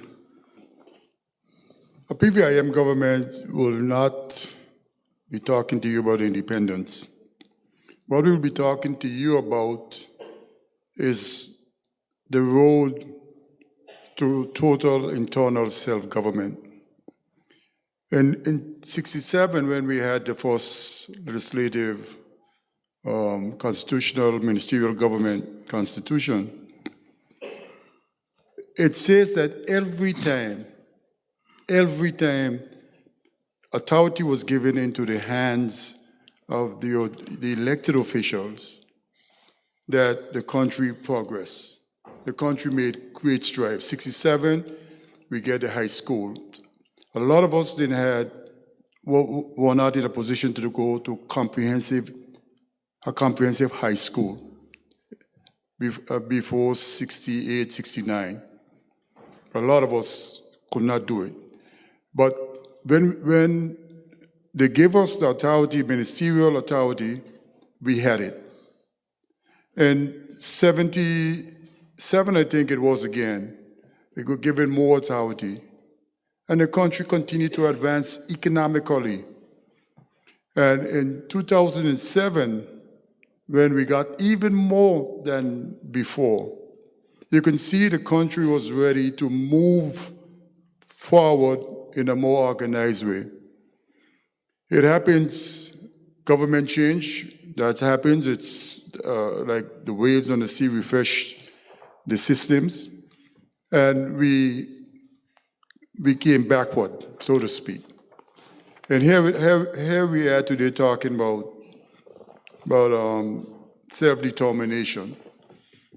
A PVIM government will not be talking to you about independence. What we'll be talking to you about is the road to total internal self-government. And in '67, when we had the first legislative constitutional ministerial government constitution, it says that every time authority was given into the hands of the elected officials, that the country progressed. The country made great strides. 67, we get the high school. A lot of us were not in a position to go to a comprehensive high school before 68, 69. A lot of us could not do it. But when they gave us the authority, ministerial authority, we had it. In 77, I think it was again, they were given more authority. And the country continued to advance economically. And in 2007, when we got even more than before, you can see the country was ready to move forward in a more organized way. It happens, government change, that happens. It's like the waves on the sea refresh the systems. And we came backward, so to speak. And here we are today talking about self-determination.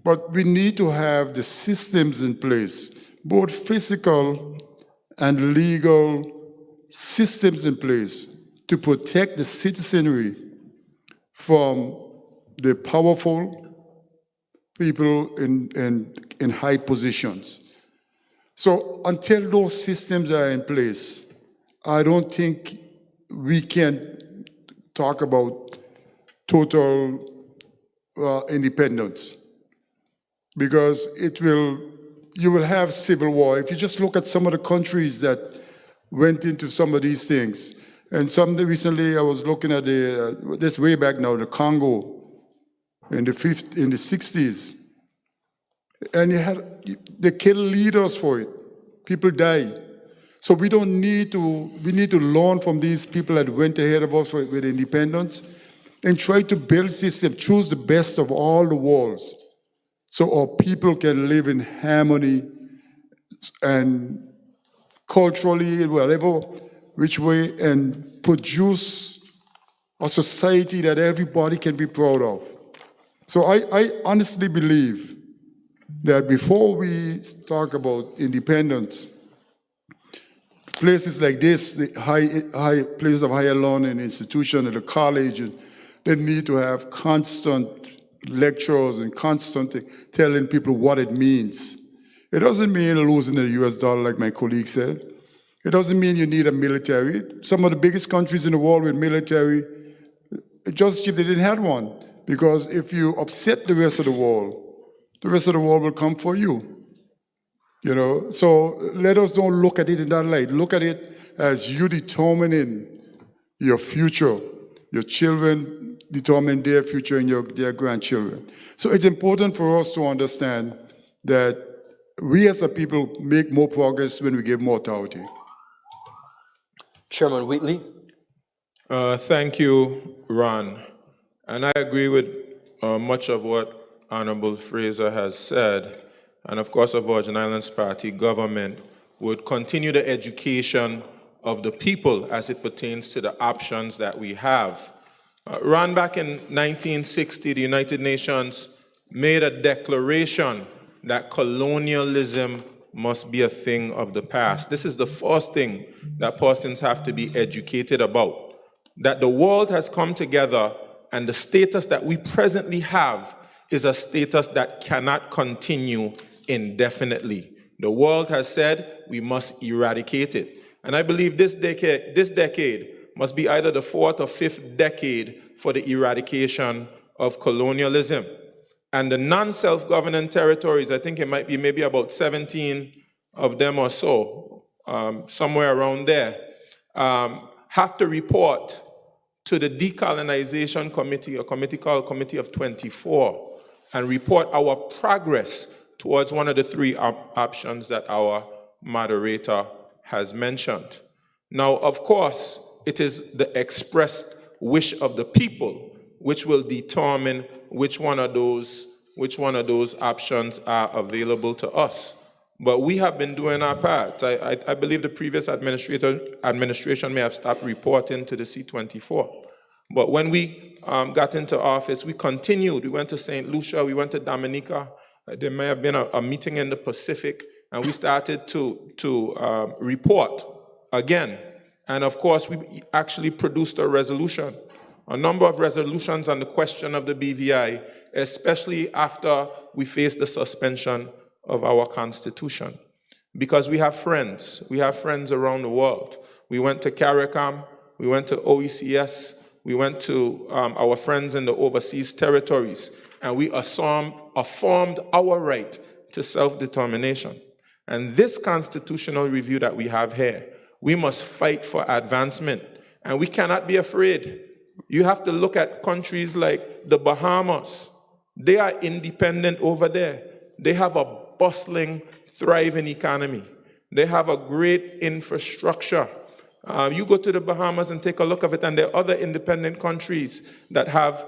But we need to have the systems in place, both physical and legal systems in place to protect the citizenry from the powerful people in high positions. So until those systems are in place, I don't think we can talk about total independence, because you will have civil war. If you just look at some of the countries that went into some of these things, and recently I was looking at this way back now, the Congo in the 60s, and they kill leaders for it. People die. So we need to learn from these people that went ahead of us with independence and try to build systems, choose the best of all the worlds, so our people can live in harmony and culturally, whatever, which way, and produce a society that everybody can be proud of. So I honestly believe that before we talk about independence, places like this, the high places of higher learning institution and the colleges, they need to have constant lectures and constant telling people what it means. It doesn't mean losing the US dollar, like my colleague said. It doesn't mean you need a military. Some of the biggest countries in the world with military, just if they didn't have one. Because if you upset the rest of the world will come for you. You know, so let us don't look at it in that light. Look at it as you determining your future. Your children determine their future and their grandchildren. So it's important for us to understand that we as a people make more progress when we give more authority. Chairman Wheatley. Thank you, Ron. And I agree with much of what Honorable Fraser has said. And of course, the Virgin Islands Party government would continue the education of the people as it pertains to the options that we have. Ron, back in 1960, the United Nations made a declaration that colonialism must be a thing of the past. This is the first thing that persons have to be educated about, that the world has come together and the status that we presently have is a status that cannot continue indefinitely. The world has said we must eradicate it. And I believe this decade must be either the fourth or fifth decade for the eradication of colonialism. And the non-self-governing territories, I think it might be maybe about 17 of them or so, somewhere around there, have to report to the Decolonization Committee, a committee called Committee of 24, and report our progress towards one of the three options that our moderator has mentioned. Now, of course, it is the expressed wish of the people which will determine which one of those options are available to us. But we have been doing our part. I believe the previous administration may have stopped reporting to the C-24. But when we got into office, we continued. We went to St. Lucia, we went to Dominica. There may have been a meeting in the Pacific, and we started to report again. And of course, we actually produced a resolution, a number of resolutions on the question of the BVI, especially after we faced the suspension of our Constitution. Because we have friends around the world. We went to CARICOM, we went to OECS, we went to our friends in the overseas territories, and we affirmed our right to self-determination. And this constitutional review that we have here, we must fight for advancement, and we cannot be afraid. You have to look at countries like the Bahamas. They are independent over there. They have a bustling, thriving economy. They have a great infrastructure. You go to the Bahamas and take a look at it, and there are other independent countries that have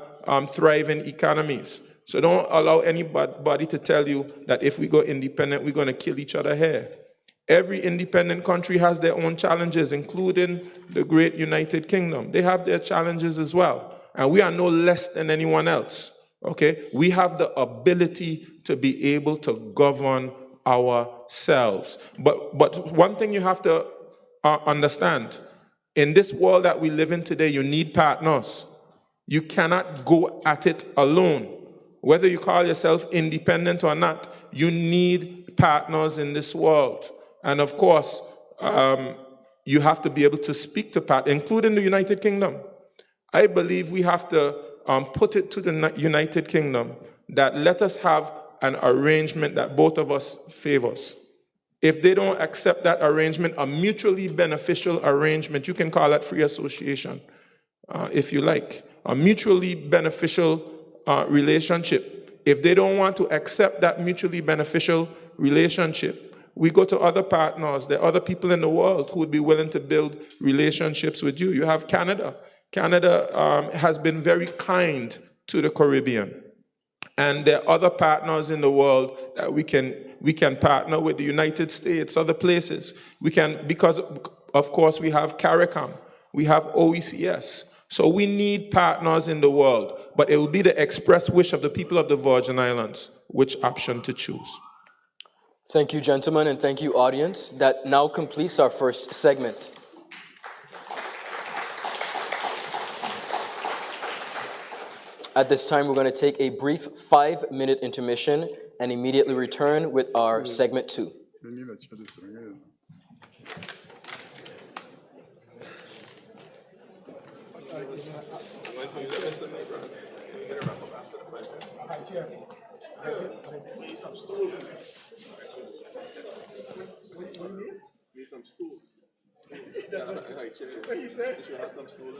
thriving economies. So don't allow anybody to tell you that if we go independent, we're going to kill each other here. Every independent country has their own challenges, including the great United Kingdom. They have their challenges as well. And we are no less than anyone else. Okay? We have the ability to be able to govern ourselves. But one thing you have to understand, in this world that we live in today, you need partners. You cannot go at it alone. Whether you call yourself independent or not, you need partners in this world. And of course, you have to be able to speak to partners, including the United Kingdom. I believe we have to put it to the United Kingdom that let us have an arrangement that both of us favors. If they don't accept that arrangement, a mutually beneficial arrangement, you can call that free association, if you like, a mutually beneficial relationship. If they don't want to accept that mutually beneficial relationship, we go to other partners. There are other people in the world who would be willing to build relationships with you. You have Canada. Canada has been very kind to the Caribbean. And there are other partners in the world that we can partner with, the United States, other places. We can, because of course we have CARICOM, we have OECS. So we need partners in the world, but it will be the express wish of the people of the Virgin Islands which option to choose. Thank you, gentlemen, and thank you, audience. That now completes our first segment. At this time, we're going to take a brief 5-minute intermission and immediately return with our segment 2. Need some stool. That's what he said. You should have some stool.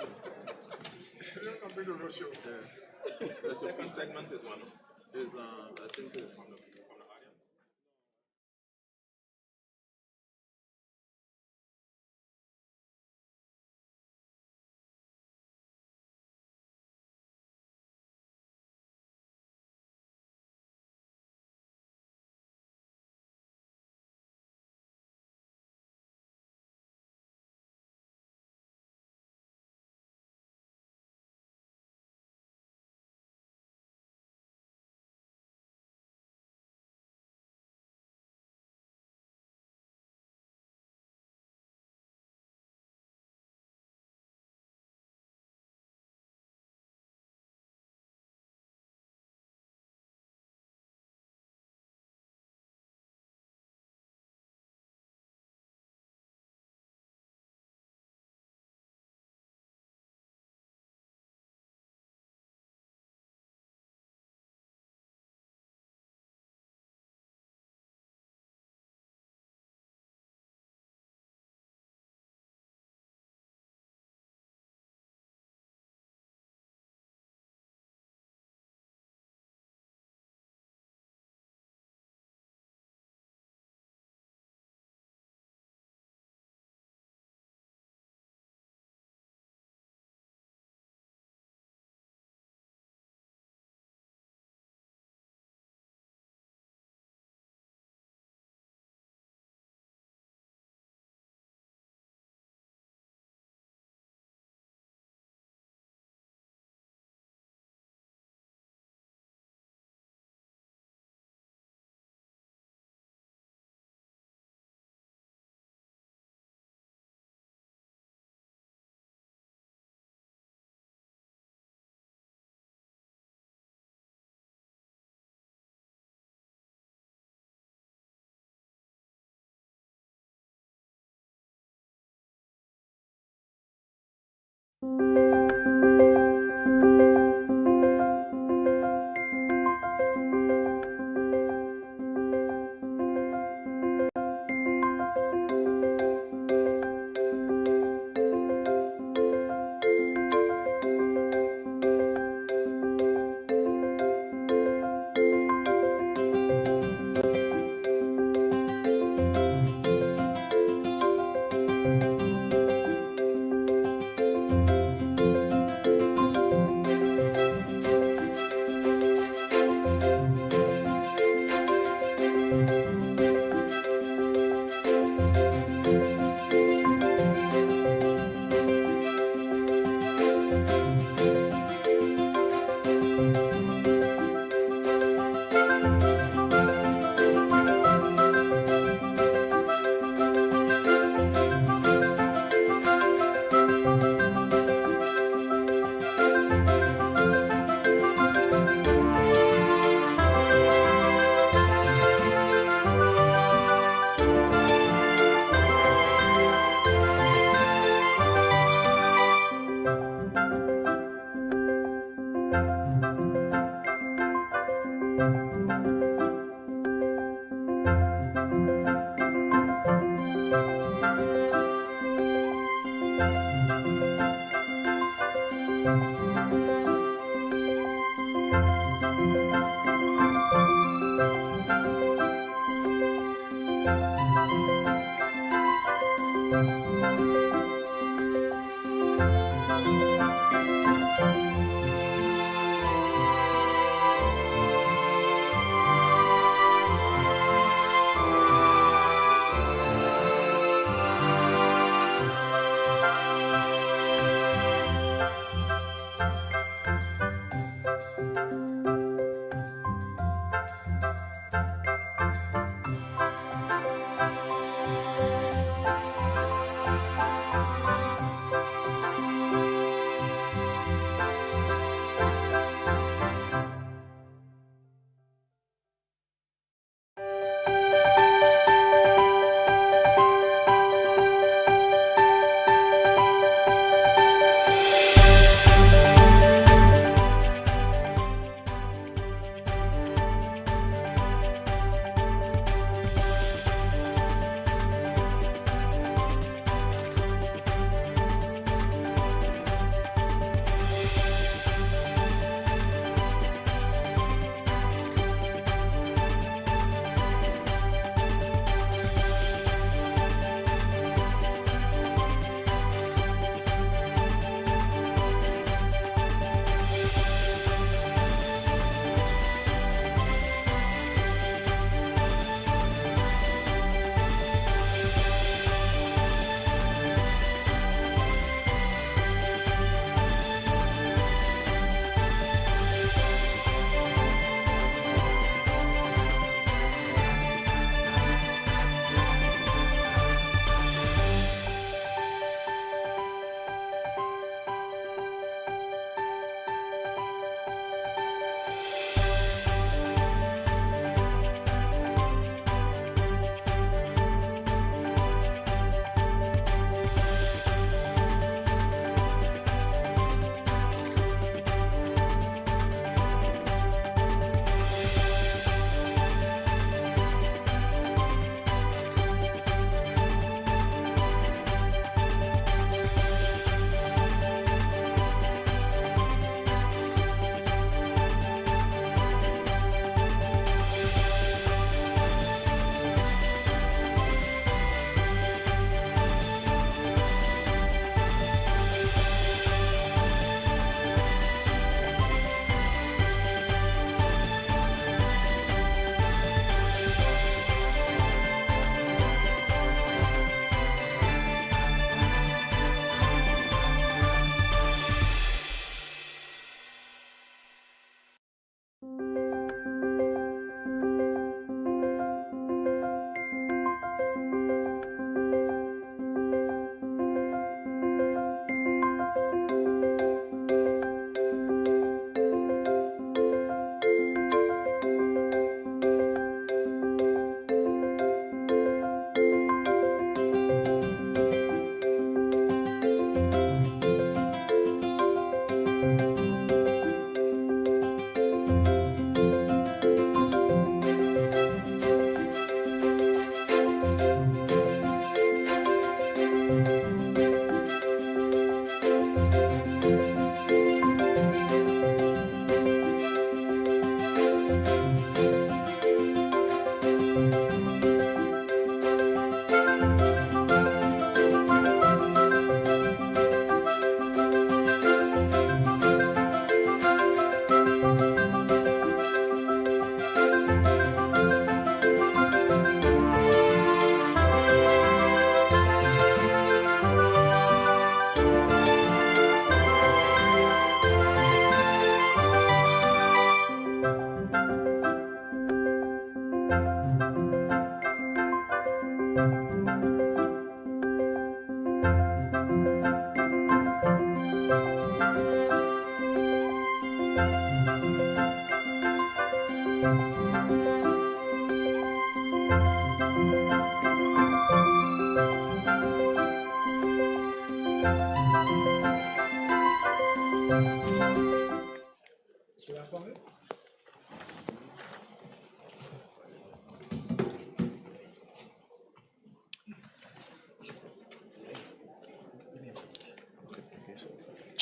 That's the free segment is one. I think it's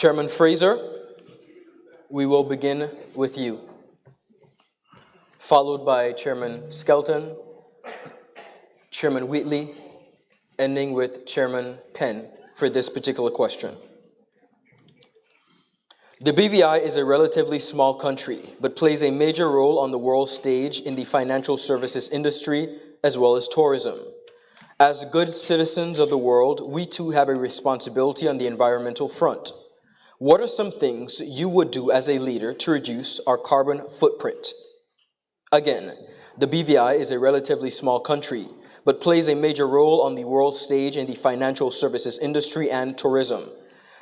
Chairman Fraser, we will begin with you, followed by Chairman Skelton, Chairman Wheatley, ending with Chairman Penn for this particular question. The BVI is a relatively small country, but plays a major role on the world stage in the financial services industry as well as tourism. As good citizens of the world, we too have a responsibility on the environmental front. What are some things you would do as a leader to reduce our carbon footprint? Again, the BVI is a relatively small country, but plays a major role on the world stage in the financial services industry and tourism.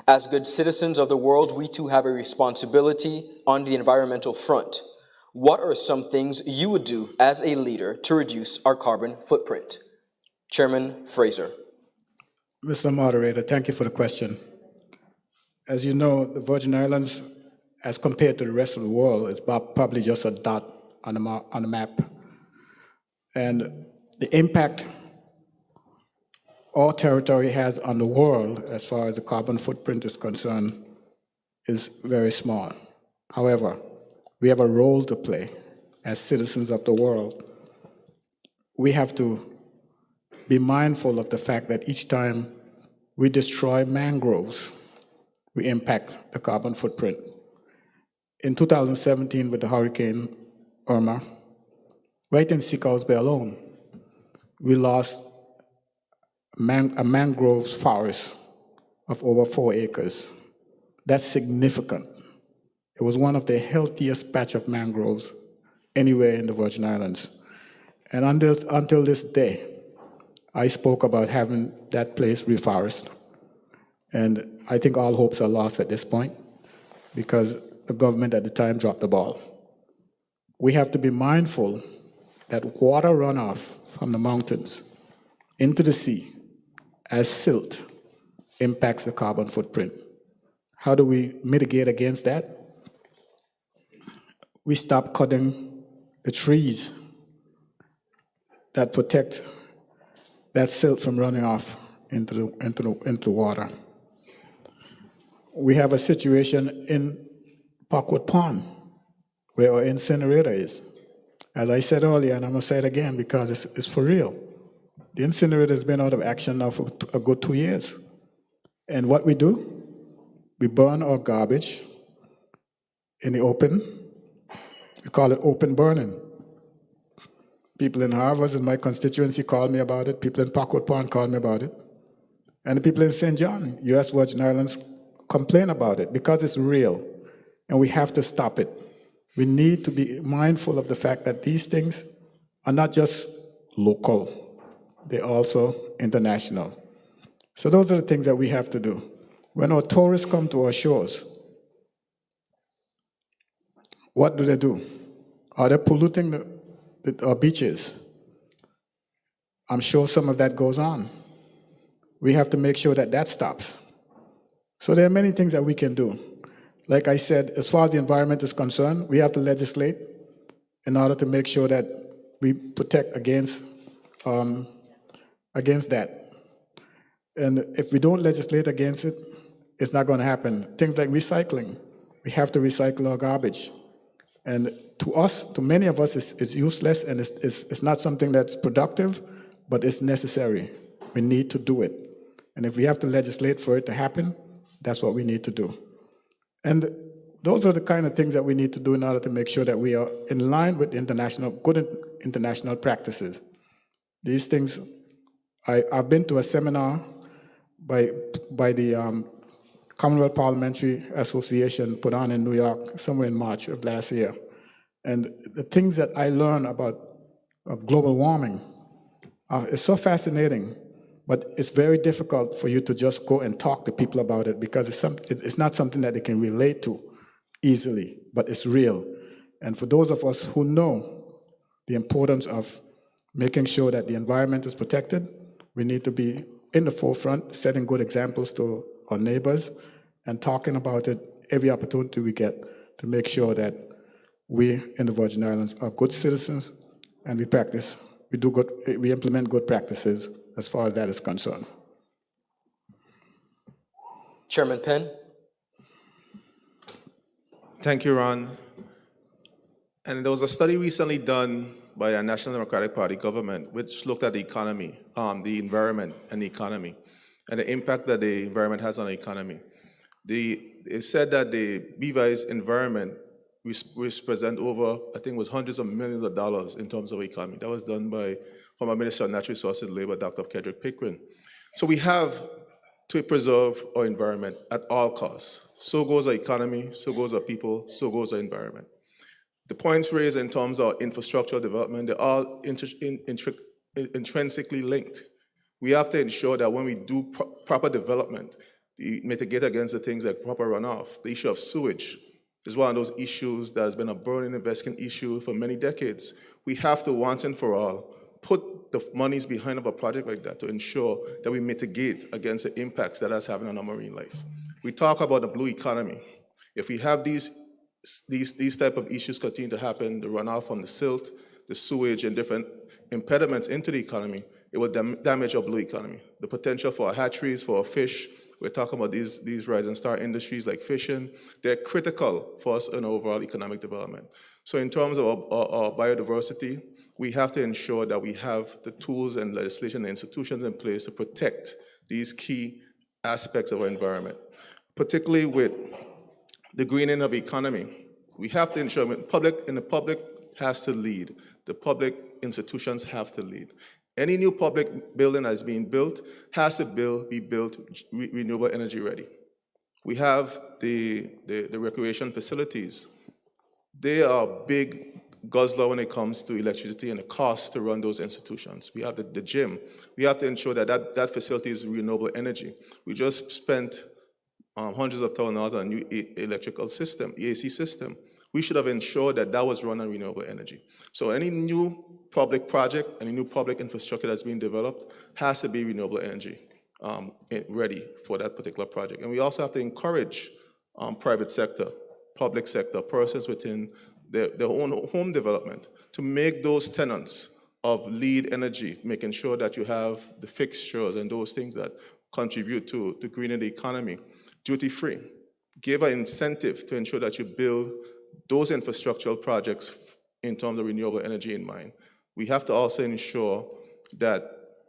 As good citizens of the world, we too have a responsibility on the environmental front. What are some things you would do as a leader to reduce our carbon footprint? Chairman Fraser. Mr. Moderator, thank you for the question. As you know, the Virgin Islands, as compared to the rest of the world, is probably just a dot on the map. And the impact our territory has on the world, as far as the carbon footprint is concerned, is very small. However, we have a role to play as citizens of the world. We have to be mindful of the fact that each time we destroy mangroves, we impact the carbon footprint. In 2017, with the Hurricane Irma, right in Seacoast Bay alone, we lost a mangrove forest of over 4 acres. That's significant. It was one of the healthiest patch of mangroves anywhere in the Virgin Islands. And until this day, I spoke about having that place reforested. And I think all hopes are lost at this point because the government at the time dropped the ball. We have to be mindful that water runoff from the mountains into the sea as silt impacts the carbon footprint. How do we mitigate against that? We stop cutting the trees that protect that silt from running off into the water. We have a situation in Parkwood Pond where our incinerator is. As I said earlier, and I'm going to say it again because it's for real, the incinerator has been out of action now for a good 2 years. And what we do, we burn our garbage in the open. We call it open burning. People in Harvard, in my constituency, call me about it. People in Parkwood Pond call me about it. And the people in St. John, U.S. Virgin Islands, complain about it because it's real. And we have to stop it. We need to be mindful of the fact that these things are not just local, they're also international. So those are the things that we have to do. When our tourists come to our shores, what do? Are they polluting our beaches? I'm sure some of that goes on. We have to make sure that that stops. So there are many things that we can do. Like I said, as far as the environment is concerned, we have to legislate in order to make sure that we protect against that. And if we don't legislate against it, it's not going to happen. Things like recycling. We have to recycle our garbage. And to us, to many of us, it's useless and it's not something that's productive, but it's necessary. We need to do it. And if we have to legislate for it to happen, that's what we need to do. And those are the kind of things that we need to do in order to make sure that we are in line with good international practices. These things, I've been to a seminar by the Commonwealth Parliamentary Association put on in New York somewhere in March of last year. And the things that I learned about global warming is so fascinating, but it's very difficult for you to just go and talk to people about it because it's not something that they can relate to easily, but it's real. And for those of us who know the importance of making sure that the environment is protected, we need to be in the forefront, setting good examples to our neighbors, and talking about it every opportunity we get to make sure that we in the Virgin Islands are good citizens and we implement good practices as far as that is concerned. Chairman Penn. Thank you, Ron. And there was a study recently done by a National Democratic Party government which looked at the economy, the environment and the economy, and the impact that the environment has on the economy. It said that the BVI's environment represent over, I think it was hundreds of millions of dollars in terms of economy. That was done by former Minister of Natural Resources and Labor, Dr. Kedrick Pickering. So we have to preserve our environment at all costs. So goes our economy, so goes our people, so goes our environment. The points raised in terms of infrastructural development, they're all intrinsically linked. We have to ensure that when we do proper development, we mitigate against the things like proper runoff. The issue of sewage is one of those issues that has been a burning investment issue for many decades. We have to, once and for all, put the monies behind of a project like that to ensure that we mitigate against the impacts that that's having on our marine life. We talk about the blue economy. If we have these type of issues continue to happen, the runoff from the silt, the sewage, and different impediments into the economy, it will damage our blue economy. The potential for our hatcheries, for our fish, we're talking about these rising star industries like fishing, they're critical for us in overall economic development. So in terms of our biodiversity, we have to ensure that we have the tools and legislation and institutions in place to protect these key aspects of our environment, particularly with the greening of the economy. We have to ensure the public has to lead. The public institutions have to lead. Any new public building that is being built has to be built renewable energy ready. We have the recreation facilities. They are big guzzler when it comes to electricity and the cost to run those institutions. We have the gym. We have to ensure that facility is renewable energy. We just spent hundreds of thousands of dollars on a new electrical system, EAC system. We should have ensured that was run on renewable energy. So any new public project, any new public infrastructure that's being developed has to be renewable energy ready for that particular project. And we also have to encourage private sector, public sector, persons within their own home development to make those tenants of lead energy, making sure that you have the fixtures and those things that contribute to greening the economy, duty-free. Give an incentive to ensure that you build those infrastructural projects in terms of renewable energy in mind. We have to also ensure that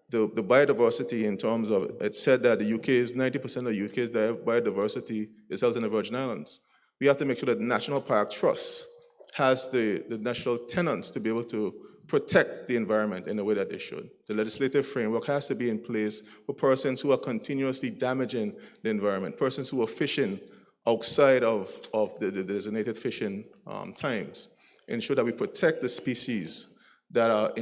the biodiversity in terms of, it's said that the UK is 90% of the UK's biodiversity is held in the Virgin Islands. We have to make sure that the National Park Trust has the national tenants to be able to protect the environment in the way that they should. The legislative framework has to be in place for persons who are continuously damaging the environment, persons who are fishing outside of the designated fishing times. Ensure that we protect the species that are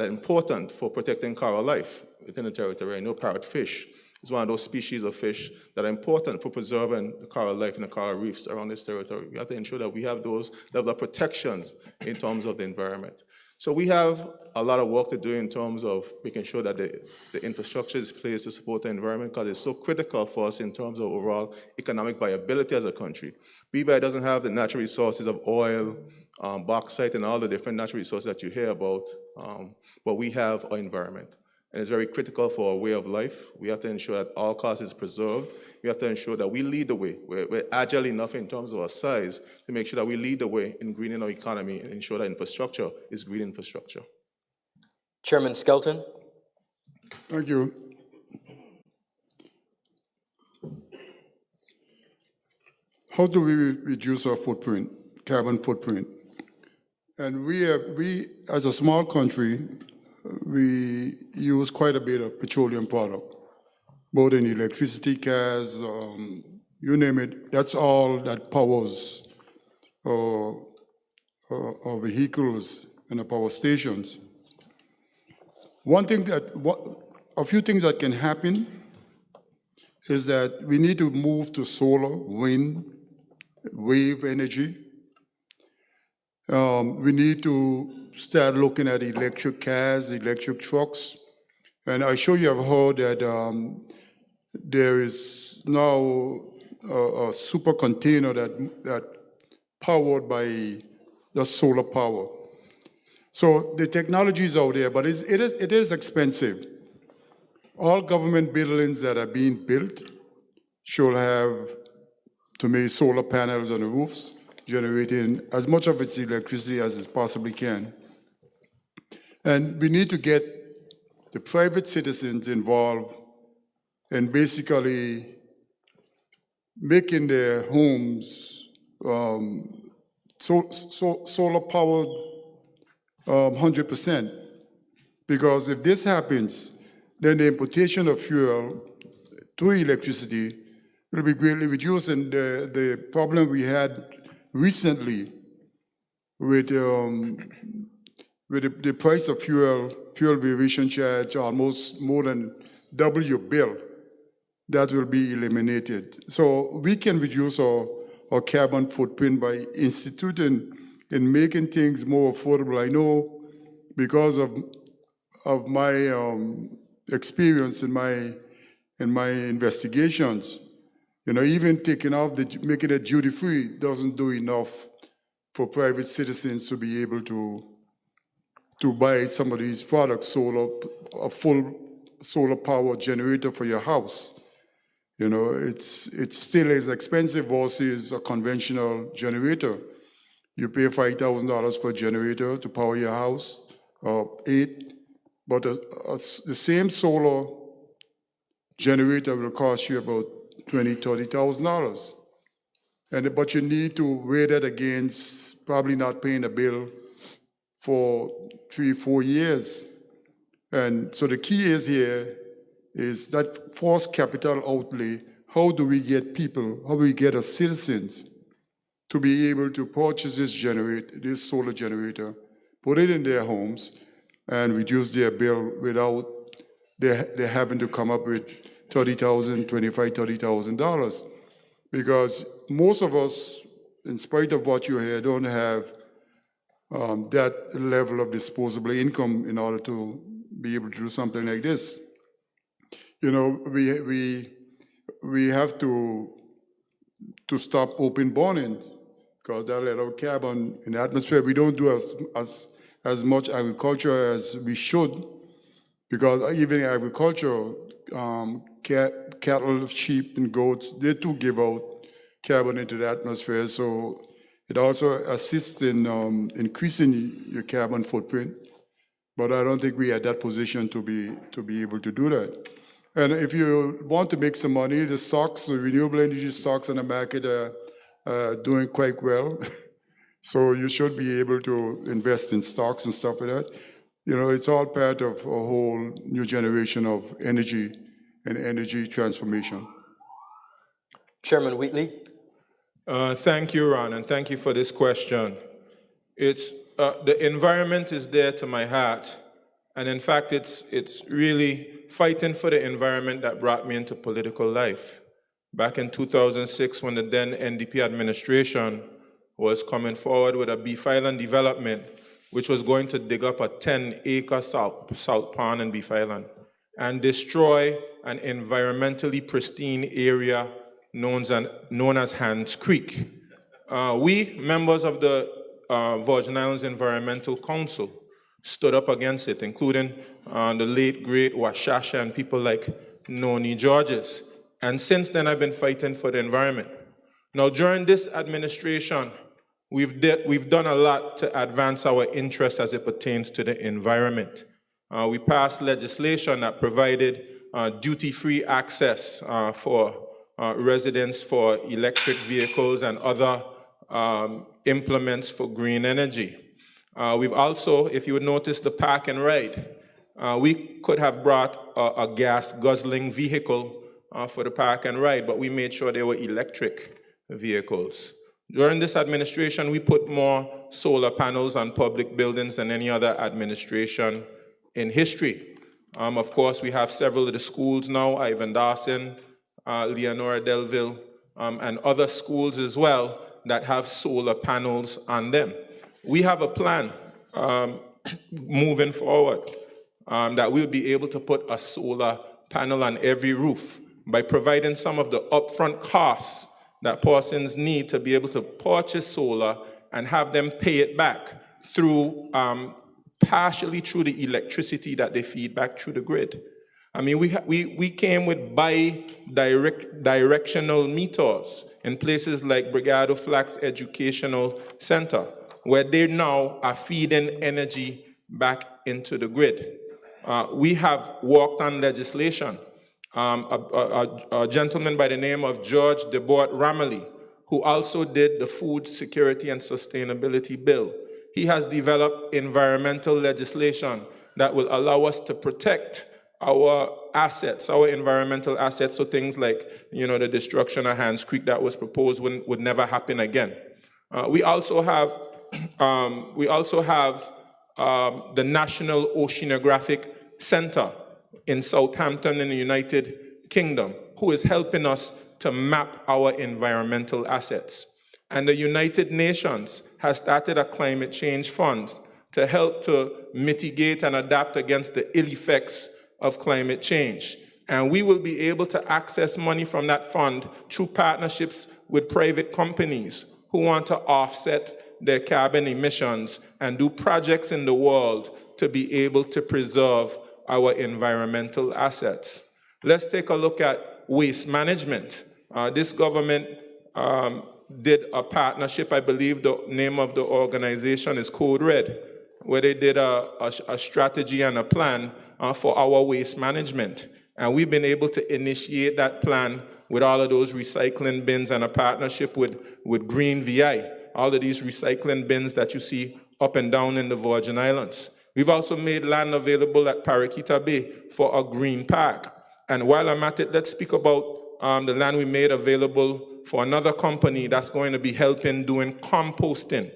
important for protecting coral life within the territory. I know parrotfish is one of those species of fish that are important for preserving the coral life and the coral reefs around this territory. We have to ensure that we have those level of protections in terms of the environment. So we have a lot of work to do in terms of making sure that the infrastructure is placed to support the environment, because it's so critical for us in terms of overall economic viability as a country. BVI doesn't have the natural resources of oil, bauxite, and all the different natural resources that you hear about, but we have our environment. And it's very critical for our way of life. We have to ensure that all cost is preserved. We have to ensure that we lead the way. We're agile enough in terms of our size to make sure that we lead the way in greening our economy and ensure that infrastructure is green infrastructure. Chairman Skelton. Thank you. How do we reduce our footprint, carbon footprint? And we as a small country, we use quite a bit of petroleum product, both in electricity, cars, you name it. That's all that powers our vehicles and our power stations. A few things that can happen is that we need to move to solar, wind, wave energy. We need to start looking at electric cars, electric trucks. And I'm sure you have heard that there is now a super container that powered by the solar power. So the technology is out there, but it is expensive. All government buildings that are being built should have, to me, solar panels on the roofs, generating as much of its electricity as it possibly can. And we need to get the private citizens involved in basically making their homes solar powered 100%. Because if this happens, then the importation of fuel to electricity will be greatly reduced. And the problem we had recently with the price of fuel variation charge almost more than double your bill, that will be eliminated. So we can reduce our carbon footprint by instituting and making things more affordable. I know because of my experience in my investigations, even taking off making it duty free doesn't do enough for private citizens to be able to buy some of these products, a full solar power generator for your house. It's still as expensive versus a conventional generator. You pay $5,000 for a generator to power your house, or $8,000, but the same solar generator will cost you about $20,000, $30,000. But you need to weigh that against probably not paying a bill for 3-4 years. And so the key is that forced capital outlay. How do we get people, how do we get our citizens to be able to purchase this solar generator, put it in their homes, and reduce their bill without they having to come up with $30,000, $25,000, $30,000? Because most of us, in spite of what you hear, don't have that level of disposable income in order to be able to do something like this. We have to stop open burning, because that let out carbon in the atmosphere. We don't do as much agriculture as we should, because even agriculture, cattle, sheep, and goats, they too give out carbon into the atmosphere. So it also assists in increasing your carbon footprint. But I don't think we are at that position to be able to do that. And if you want to make some money, the renewable energy stocks on the market are doing quite well. So you should be able to invest in stocks and stuff like that. It's all part of a whole new generation of energy and energy transformation. Chairman Wheatley. Thank you, Ron, and thank you for this question. It's the environment is dear to my heart, and in fact, it's really fighting for the environment that brought me into political life. Back in 2006, when the then NDP administration was coming forward with a Beef Island development, which was going to dig up a 10-acre salt pond in Beef Island and destroy an environmentally pristine area known as Hans Creek. We, members of the Virgin Islands Environmental Council, stood up against it, including the late, great Washasha and people like Noni Georges. And since then, I've been fighting for the environment. Now, during this administration, we've done a lot to advance our interests as it pertains to the environment. We passed legislation that provided duty-free access for residents for electric vehicles and other implements for green energy. We've also, if you would notice, the park and ride. We could have brought a gas-guzzling vehicle for the park and ride, but we made sure they were electric vehicles. During this administration, we put more solar panels on public buildings than any other administration in history. Of course, we have several of the schools now, Ivan Dawson, Leonora Delville, and other schools as well that have solar panels on them. We have a plan moving forward that we'll be able to put a solar panel on every roof by providing some of the upfront costs that persons need to be able to purchase solar and have them pay it back through, partially through the electricity that they feed back through the grid. I mean, we came with bi-directional meters in places like Brigado Flax Educational Center, where they now are feeding energy back into the grid. We have worked on legislation. A gentleman by the name of George Debord Ramilly, who also did the Food Security and Sustainability Bill. He has developed environmental legislation that will allow us to protect our assets, our environmental assets, so things like, the destruction of Hans Creek that was proposed would never happen again. We also have we also have the National Oceanographic Center in Southampton in the United Kingdom, who is helping us to map our environmental assets. And the United Nations has started a climate change fund to help to mitigate and adapt against the ill effects of climate change. And we will be able to access money from that fund through partnerships with private companies who want to offset their carbon emissions and do projects in the world to be able to preserve our environmental assets. Let's take a look at waste management. This government did a partnership, I believe the name of the organization is Code Red, where they did a strategy and a plan for our waste management. And we've been able to initiate that plan with all of those recycling bins and a partnership with Green VI, all of these recycling bins that you see up and down in the Virgin Islands. We've also made land available at Paraquita Bay for a green park. And while I'm at it, let's speak about the land we made available for another company that's going to be helping doing composting,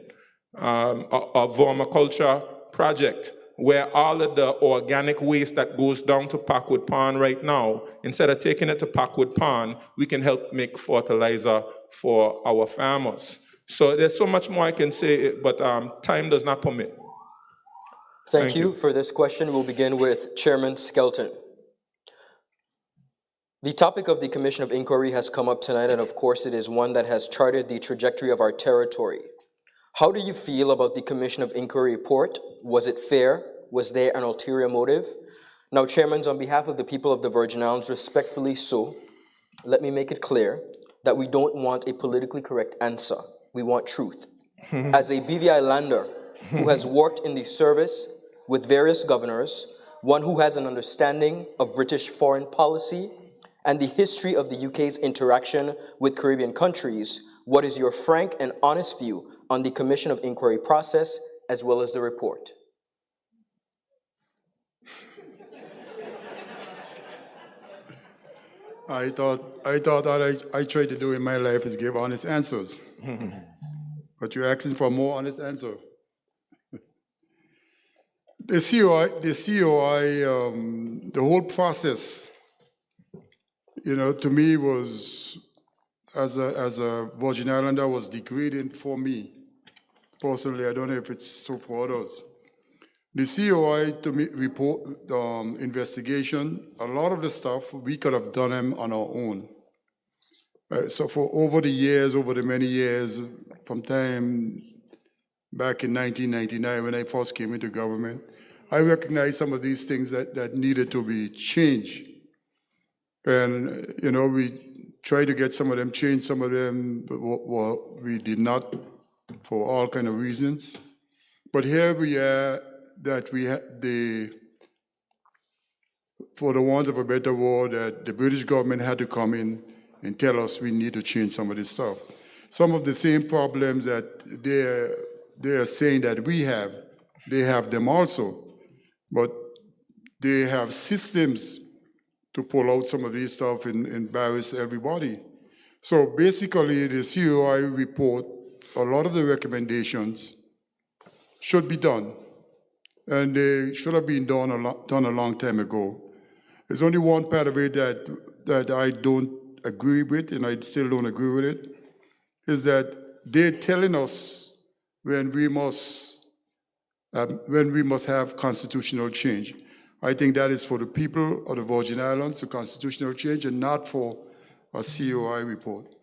a vermiculture project, where all of the organic waste that goes down to Packwood Pond right now, instead of taking it to Packwood Pond, we can help make fertilizer for our farmers. So there's so much more I can say, but time does not permit. Thank you for this question. We'll begin with Chairman Skelton. The topic of the Commission of Inquiry has come up tonight, and of course it is one that has charted the trajectory of our territory. How do you feel about the Commission of Inquiry report? Was it fair? Was there an ulterior motive? Now, Chairmans, on behalf of the people of the Virgin Islands, respectfully so, let me make it clear that we don't want a politically correct answer. We want truth. As a BVI lander who has worked in the service with various governors, one who has an understanding of British foreign policy and the history of the UK's interaction with Caribbean countries, what is your frank and honest view on the Commission of Inquiry process as well as the report? I thought that I tried to do in my life is give honest answers. But you're asking for a more honest answer. The whole process, to me was, as a Virgin Islander, was degrading for me. Personally, I don't know if it's so for others. The COI, to me, report, investigation, a lot of the stuff, we could have done them on our own. So for over the many years, from time back in 1999 when I first came into government, I recognized some of these things that needed to be changed. And, we tried to get some of them changed, some of them we did not for all kind of reasons. But here we are, that we have for the want of a better word, that the British government had to come in and tell us we need to change some of this stuff. Some of the same problems that they are saying that we have, they have them also. But they have systems to pull out some of these stuff and embarrass everybody. So basically, the COI report, a lot of the recommendations should be done. And they should have been done a long time ago. There's only one part of it that I don't agree with, and I still don't agree with it, is that they're telling us when we must have constitutional change. I think that is for the people of the Virgin Islands, the constitutional change, and not for a COI report.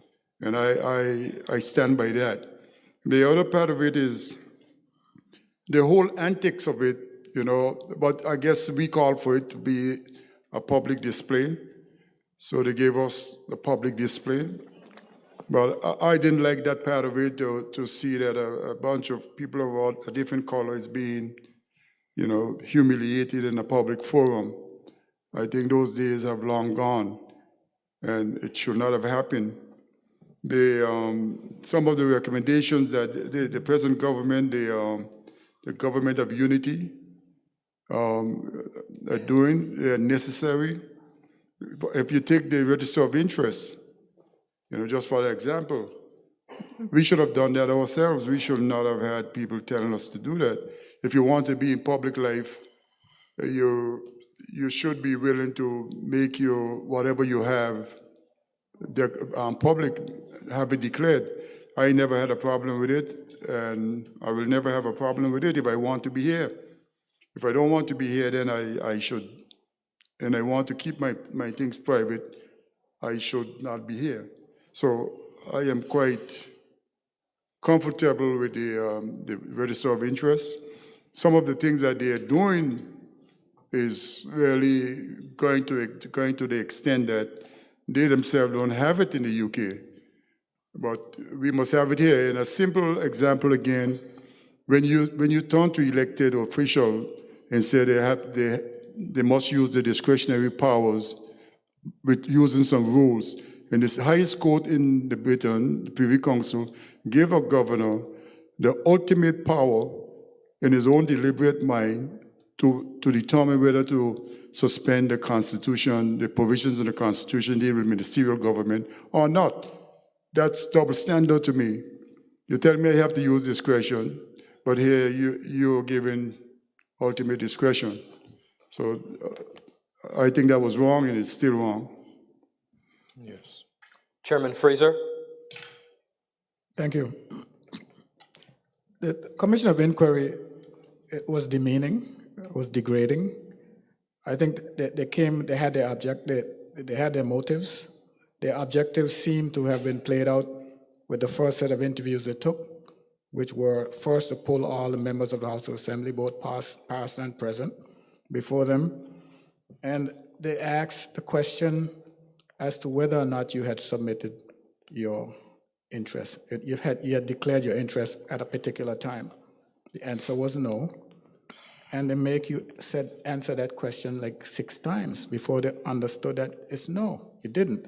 And I stand by that. The other part of it is the whole antics of it, but I guess we called for it to be a public display. So they gave us the public display. But I didn't like that part of it, to see that a bunch of people of all a different color is being, humiliated in a public forum. I think those days have long gone, and it should not have happened. Some of the recommendations that the present government, the government of unity, are doing, they're necessary. If you take the register of interest, just for example, We should have done that ourselves. We should not have had people telling us to do that. If you want to be in public life, you should be willing to make your whatever you have, the public, have it declared. I never had a problem with it, and I will never have a problem with it if I want to be here. If I don't want to be here, then I should, and I want to keep my things private, I should not be here. So I am quite comfortable with the register of interest. Some of the things that they are doing is really going to the extent that they themselves don't have it in the UK. But we must have it here. And a simple example again, when you turn to elected official and say they must use the discretionary powers with using some rules. And the highest court in the Britain, the Privy Council, gave a governor the ultimate power in his own deliberate mind to determine whether to suspend the Constitution, the provisions of the Constitution dealing with ministerial government or not. That's double standard to me. You tell me I have to use discretion, but here you're given ultimate discretion. So I think that was wrong, and it's still wrong. Yes. Chairman Fraser. Thank you. The Commission of Inquiry, it was demeaning, it was degrading. I think they had their motives. Their objectives seem to have been played out with the first set of interviews they took, which were first to pull all the members of the House of Assembly, both past and present, before them. And they asked the question as to whether or not you had submitted your interest. You had declared your interest at a particular time. The answer was no. And they make you answer that question like 6 times before they understood that it's no, you didn't.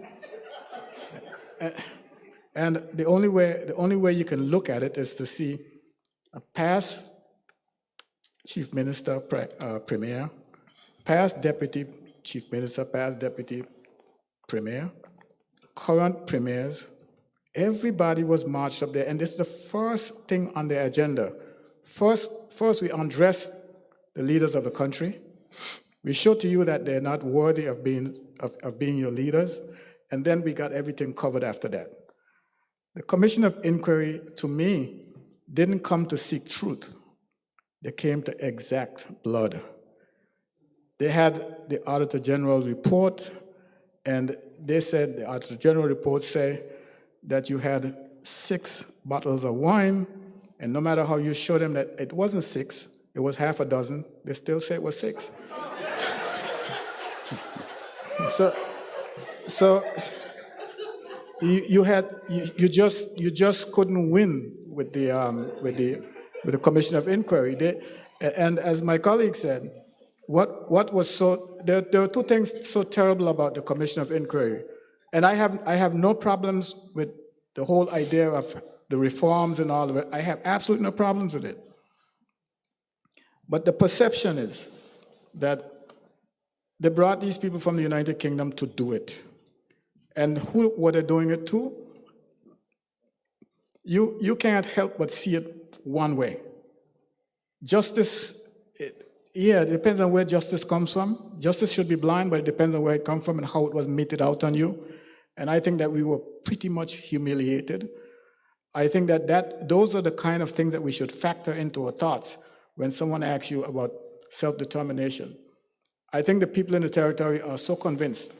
And the only way you can look at it is to see a past chief minister, premier, past deputy chief minister, past deputy premier, current premiers. Everybody was marched up there, and this is the first thing on the agenda. First we undress the leaders of the country. We show to you that they're not worthy of being your leaders, and then we got everything covered after that. The Commission of Inquiry, to me, didn't come to seek truth. They came to exact blood. They had the Auditor General report, and they said, the Auditor General report say that you had 6 bottles of wine, and no matter how you show them that it wasn't 6, it was half a dozen, they still say it was 6. So you just couldn't win with the Commission of Inquiry. And as my colleague said, what was so there were 2 things so terrible about the Commission of Inquiry, and I have no problems with the whole idea of the reforms and all of it. I have absolutely no problems with it. But the perception is that they brought these people from the United Kingdom to do it. And who were they doing it to? You can't help but see it one way. Justice, it depends on where justice comes from. Justice should be blind, but it depends on where it comes from and how it was meted out on you. And I think that we were pretty much humiliated. I think that those are the kind of things that we should factor into our thoughts when someone asks you about self-determination. I think the people in the territory are so convinced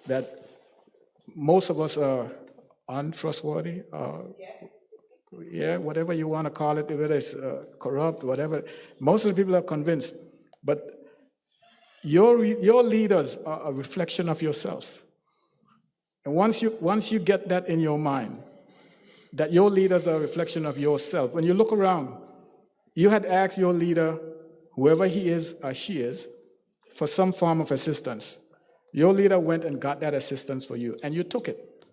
that most of us are untrustworthy, whatever you want to call it, whether it's corrupt, whatever. Most of the people are convinced, but your leaders are a reflection of yourself. And once you get that in your mind, that your leaders are a reflection of yourself, when you look around, you had asked your leader, whoever he is or she is, for some form of assistance. Your leader went and got that assistance for you, and you took it.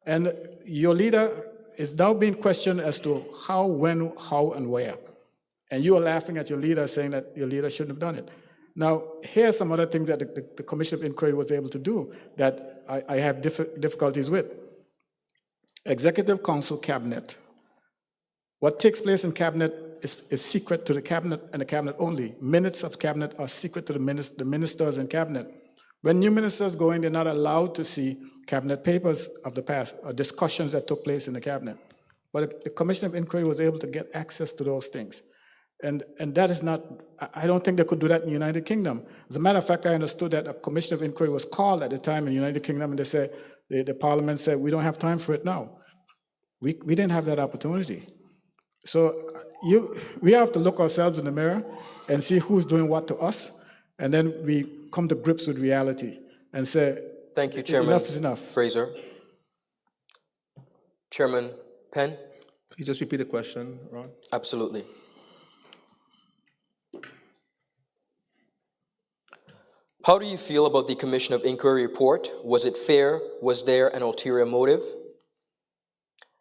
And your leader is now being questioned as to how, when, how, and where. And you are laughing at your leader, saying that your leader shouldn't have done it. Now, here are some other things that the Commission of Inquiry was able to do that I have difficulties with. Executive Council Cabinet. What takes place in Cabinet is secret to the Cabinet and the Cabinet only. Minutes of Cabinet are secret to the ministers in Cabinet. When new ministers go in, they're not allowed to see Cabinet papers of the past or discussions that took place in the Cabinet. But the Commission of Inquiry was able to get access to those things. And that is not, I don't think they could do that in the United Kingdom. As a matter of fact, I understood that a Commission of Inquiry was called at the time in the United Kingdom, and they said, the Parliament said, we don't have time for it now. We didn't have that opportunity. So we have to look ourselves in the mirror and see who's doing what to us, and then we come to grips with reality and say, Thank you, Chairman enough is enough. Fraser. Chairman Penn? Can you just repeat the question, Ron? Absolutely. How do you feel about the Commission of Inquiry report? Was it fair? Was there an ulterior motive?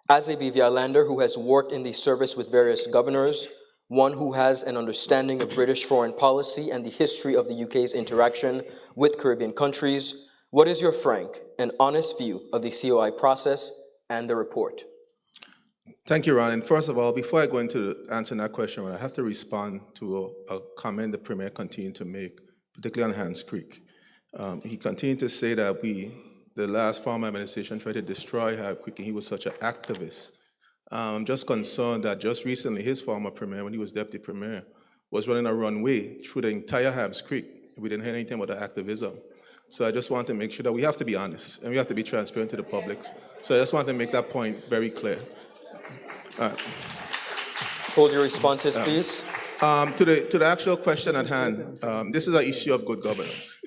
As a BVI lander who has worked in the service with various governors, one who has an understanding of British foreign policy and the history of the UK's interaction with Caribbean countries, what is your frank and honest view of the COI process and the report? Thank you, Ron. And first of all, before I go into answering that question, I have to respond to a comment the Premier continued to make, particularly on Hans Creek. He continued to say that the last former administration tried to destroy Hans Creek, and he was such an activist. I'm just concerned that just recently his former Premier, when he was Deputy Premier, was running a runway through the entire Hans Creek. We didn't hear anything about the activism. So I just want to make sure that we have to be honest, and we have to be transparent to the public. So I just want to make that point very clear. Hold your responses, please. To the actual question at hand, this is an issue of good governance.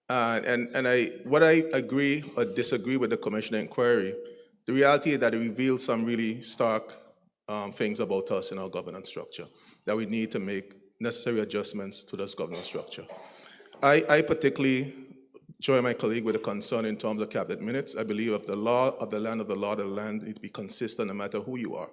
What I agree or disagree with the Commission of Inquiry, the reality is that it reveals some really stark things about us in our governance structure, that we need to make necessary adjustments to this governance structure. I particularly join my colleague with a concern in terms of cabinet minutes. I believe if the law of the land of the law of the land needs to be consistent no matter who you are.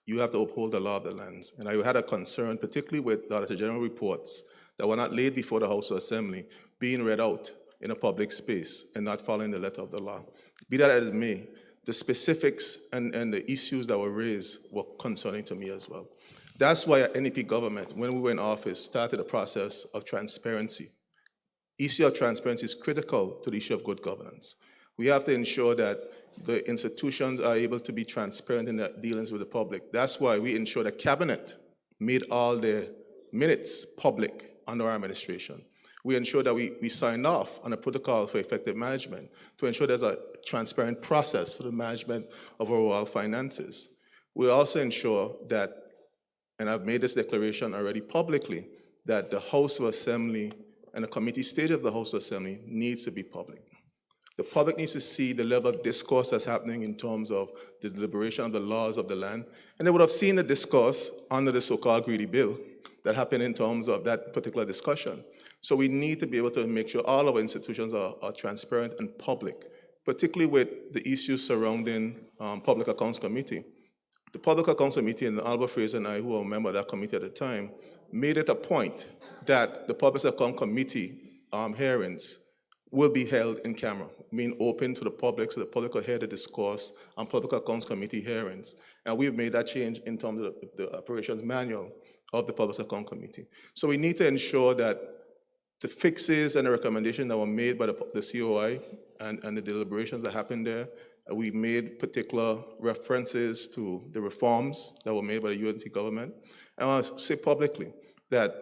You have to uphold the law of the lands. And I had a concern, particularly with the Auditor General reports that were not laid before the House of Assembly, being read out in a public space and not following the letter of the law. Be that as it may, the specifics and the issues that were raised were concerning to me as well. That's why our NEP government, when we were in office, started a process of transparency. Issue of transparency is critical to the issue of good governance. We have to ensure that the institutions are able to be transparent in their dealings with the public. That's why we ensure the Cabinet made all the minutes public under our administration. We ensure that we signed off on a protocol for effective management to ensure there's a transparent process for the management of our royal finances. We also ensure that, and I've made this declaration already publicly, that the House of Assembly and the committee stage of the House of Assembly needs to be public. The public needs to see the level of discourse that's happening in terms of the deliberation of the laws of the land. And they would have seen the discourse under the so-called Greedy Bill that happened in terms of that particular discussion. So we need to be able to make sure all of our institutions are transparent and public, particularly with the issues surrounding Public Accounts Committee. The Public Accounts Committee, and Albert Fraser and I, who were a member of that committee at the time, made it a point that the Public Accounts Committee hearings will be held in camera, being open to the public so the public will hear the discourse on Public Accounts Committee hearings. And we've made that change in terms of the operations manual of the Public Accounts Committee. So we need to ensure that the fixes and the recommendations that were made by the COI and the deliberations that happened there, we made particular references to the reforms that were made by the UNT government. And I want to say publicly that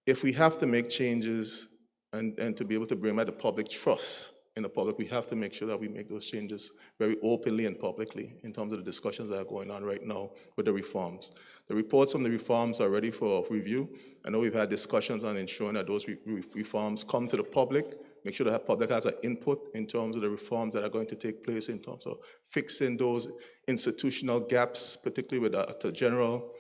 if we have to make changes and to be able to bring back the public trust in the public, we have to make sure that we make those changes very openly and publicly in terms of the discussions that are going on right now with the reforms. The reports from the reforms are ready for review. I know we've had discussions on ensuring that those reforms come to the public, make sure that the public has an input in terms of the reforms that are going to take place in terms of fixing those institutional gaps, particularly with the Auditor General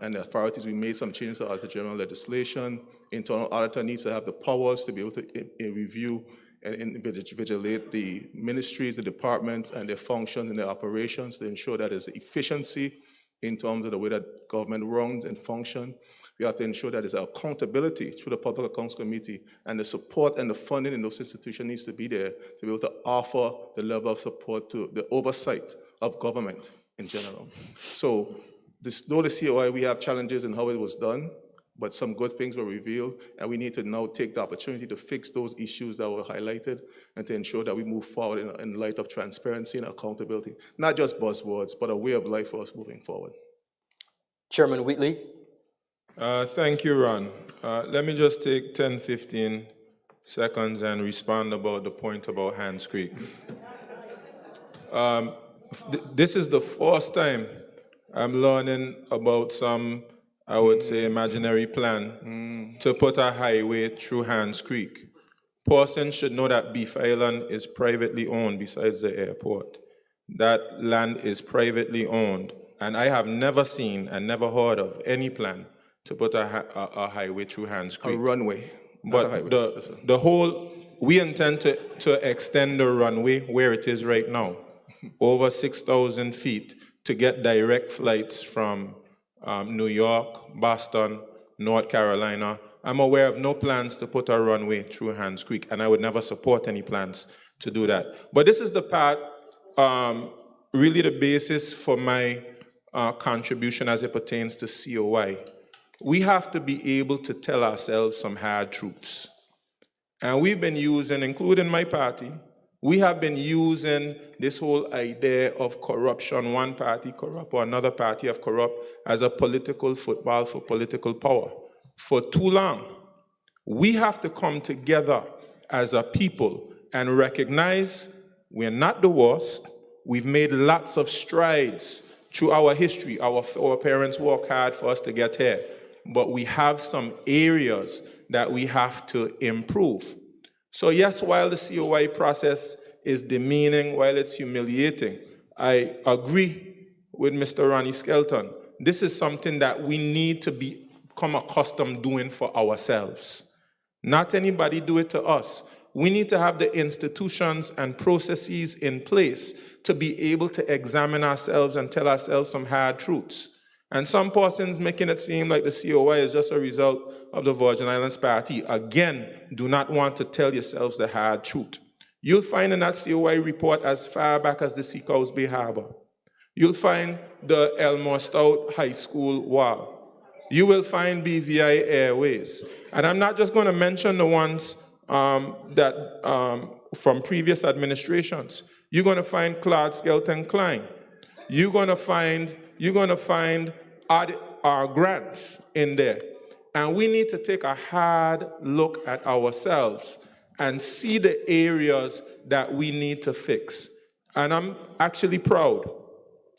and the authorities. We made some changes to Auditor General legislation. Internal auditor needs to have the powers to be able to review and vigilate the ministries, the departments, and their functions and their operations to ensure that there's efficiency in terms of the way that government runs and functions. We have to ensure that there's accountability through the Public Accounts Committee, and the support and the funding in those institutions needs to be there to be able to offer the level of support to the oversight of government in general. So though the COI, we have challenges in how it was done, but some good things were revealed, and we need to now take the opportunity to fix those issues that were highlighted and to ensure that we move forward in light of transparency and accountability. Not just buzzwords, but a way of life for us moving forward. Chairman Wheatley. Thank you, Ron. Let me just take 10, 15 seconds and respond about the point about Hans Creek. This is the first time I'm learning about some, I would say, imaginary plan to put a highway through Hans Creek. Persons should know that Beef Island is privately owned besides the airport. That land is privately owned, and I have never seen and never heard of any plan to put a highway through Hans Creek. A runway, not a highway. But the whole, we intend to extend the runway where it is right now, over 6,000 feet, to get direct flights from New York, Boston, North Carolina. I'm aware of no plans to put a runway through Hans Creek, and I would never support any plans to do that. But this is the part, really the basis for my contribution as it pertains to COI. We have to be able to tell ourselves some hard truths. And we've been using, including my party, we have been using this whole idea of corruption, one party corrupt or another party of corrupt, as a political football for political power for too long. We have to come together as a people and recognize we're not the worst. We've made lots of strides through our history. Our parents worked hard for us to get here. But we have some areas that we have to improve. So yes, while the COI process is demeaning, while it's humiliating, I agree with Mr. Ronnie Skelton. This is something that we need to become accustomed doing for ourselves. Not anybody do it to us. We need to have the institutions and processes in place to be able to examine ourselves and tell ourselves some hard truths. And some persons making it seem like the COI is just a result of the Virgin Islands Party, again, do not want to tell yourselves the hard truth. You'll find in that COI report as far back as the Seacoast Bay Harbor. You'll find the Elmore Stout High School wall. You will find BVI Airways. And I'm not just going to mention the ones that from previous administrations. You're going to find Claude Skelton Klein. You're going to find our grants in there. And we need to take a hard look at ourselves and see the areas that we need to fix. And I'm actually proud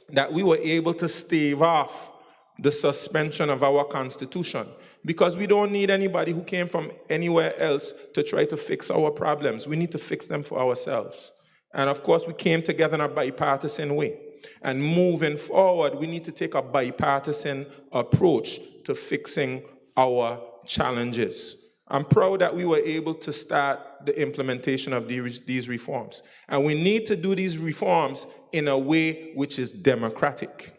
that we were able to stave off the suspension of our Constitution, because we don't need anybody who came from anywhere else to try to fix our problems. We need to fix them for ourselves. And of course, we came together in a bipartisan way. And moving forward, we need to take a bipartisan approach to fixing our challenges. I'm proud that we were able to start the implementation of these reforms. And we need to do these reforms in a way which is democratic.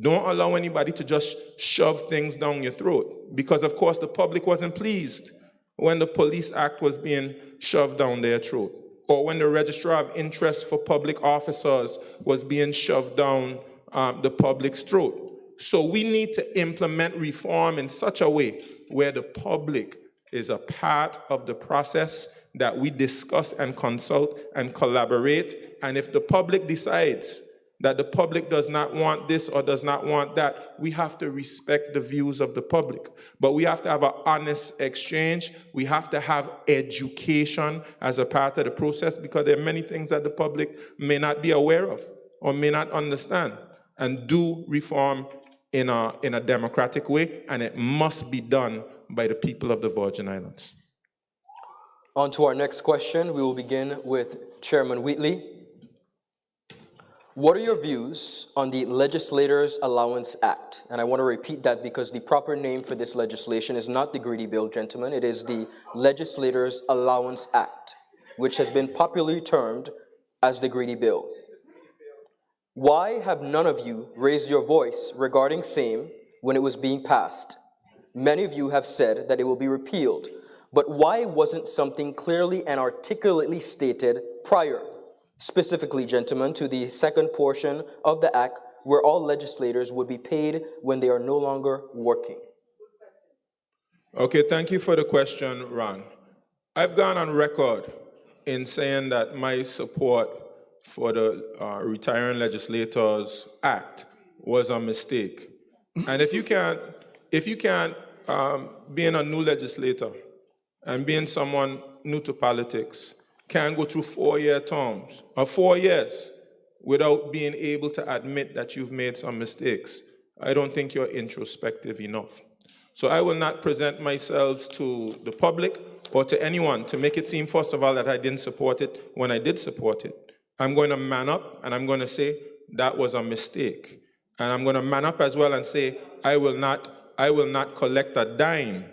Don't allow anybody to just shove things down your throat. Because, of course, the public wasn't pleased when the Police Act was being shoved down their throat, or when the Registrar of Interest for Public Officers was being shoved down the public's throat. So we need to implement reform in such a way where the public is a part of the process, that we discuss and consult and collaborate. And if the public decides that the public does not want this or does not want that, we have to respect the views of the public. But we have to have an honest exchange. We have to have education as a part of the process, because there are many things that the public may not be aware of or may not understand. And do reform in a democratic way, and it must be done by the people of the Virgin Islands. On to our next question. We will begin with Chairman Wheatley. What are your views on the Legislators' Allowance Act? And I want to repeat that because the proper name for this legislation is not the Greedy Bill, gentlemen. It is the Legislators' Allowance Act, which has been popularly termed as the Greedy Bill. Why have none of you raised your voice regarding same when it was being passed? Many of you have said that it will be repealed, but why wasn't something clearly and articulately stated prior? Specifically, gentlemen, to the second portion of the act where all legislators would be paid when they are no longer working. Okay, thank you for the question, Ron. I've gone on record in saying that my support for the Retiring Legislators Act was a mistake. And if you can't, being a new legislator and being someone new to politics, can go through 4-year terms or 4 years without being able to admit that you've made some mistakes, I don't think you're introspective enough. So I will not present myself to the public or to anyone to make it seem, first of all, that I didn't support it when I did support it. I'm going to man up and I'm going to say that was a mistake. And I'm going to man up as well and say I will not collect a dime.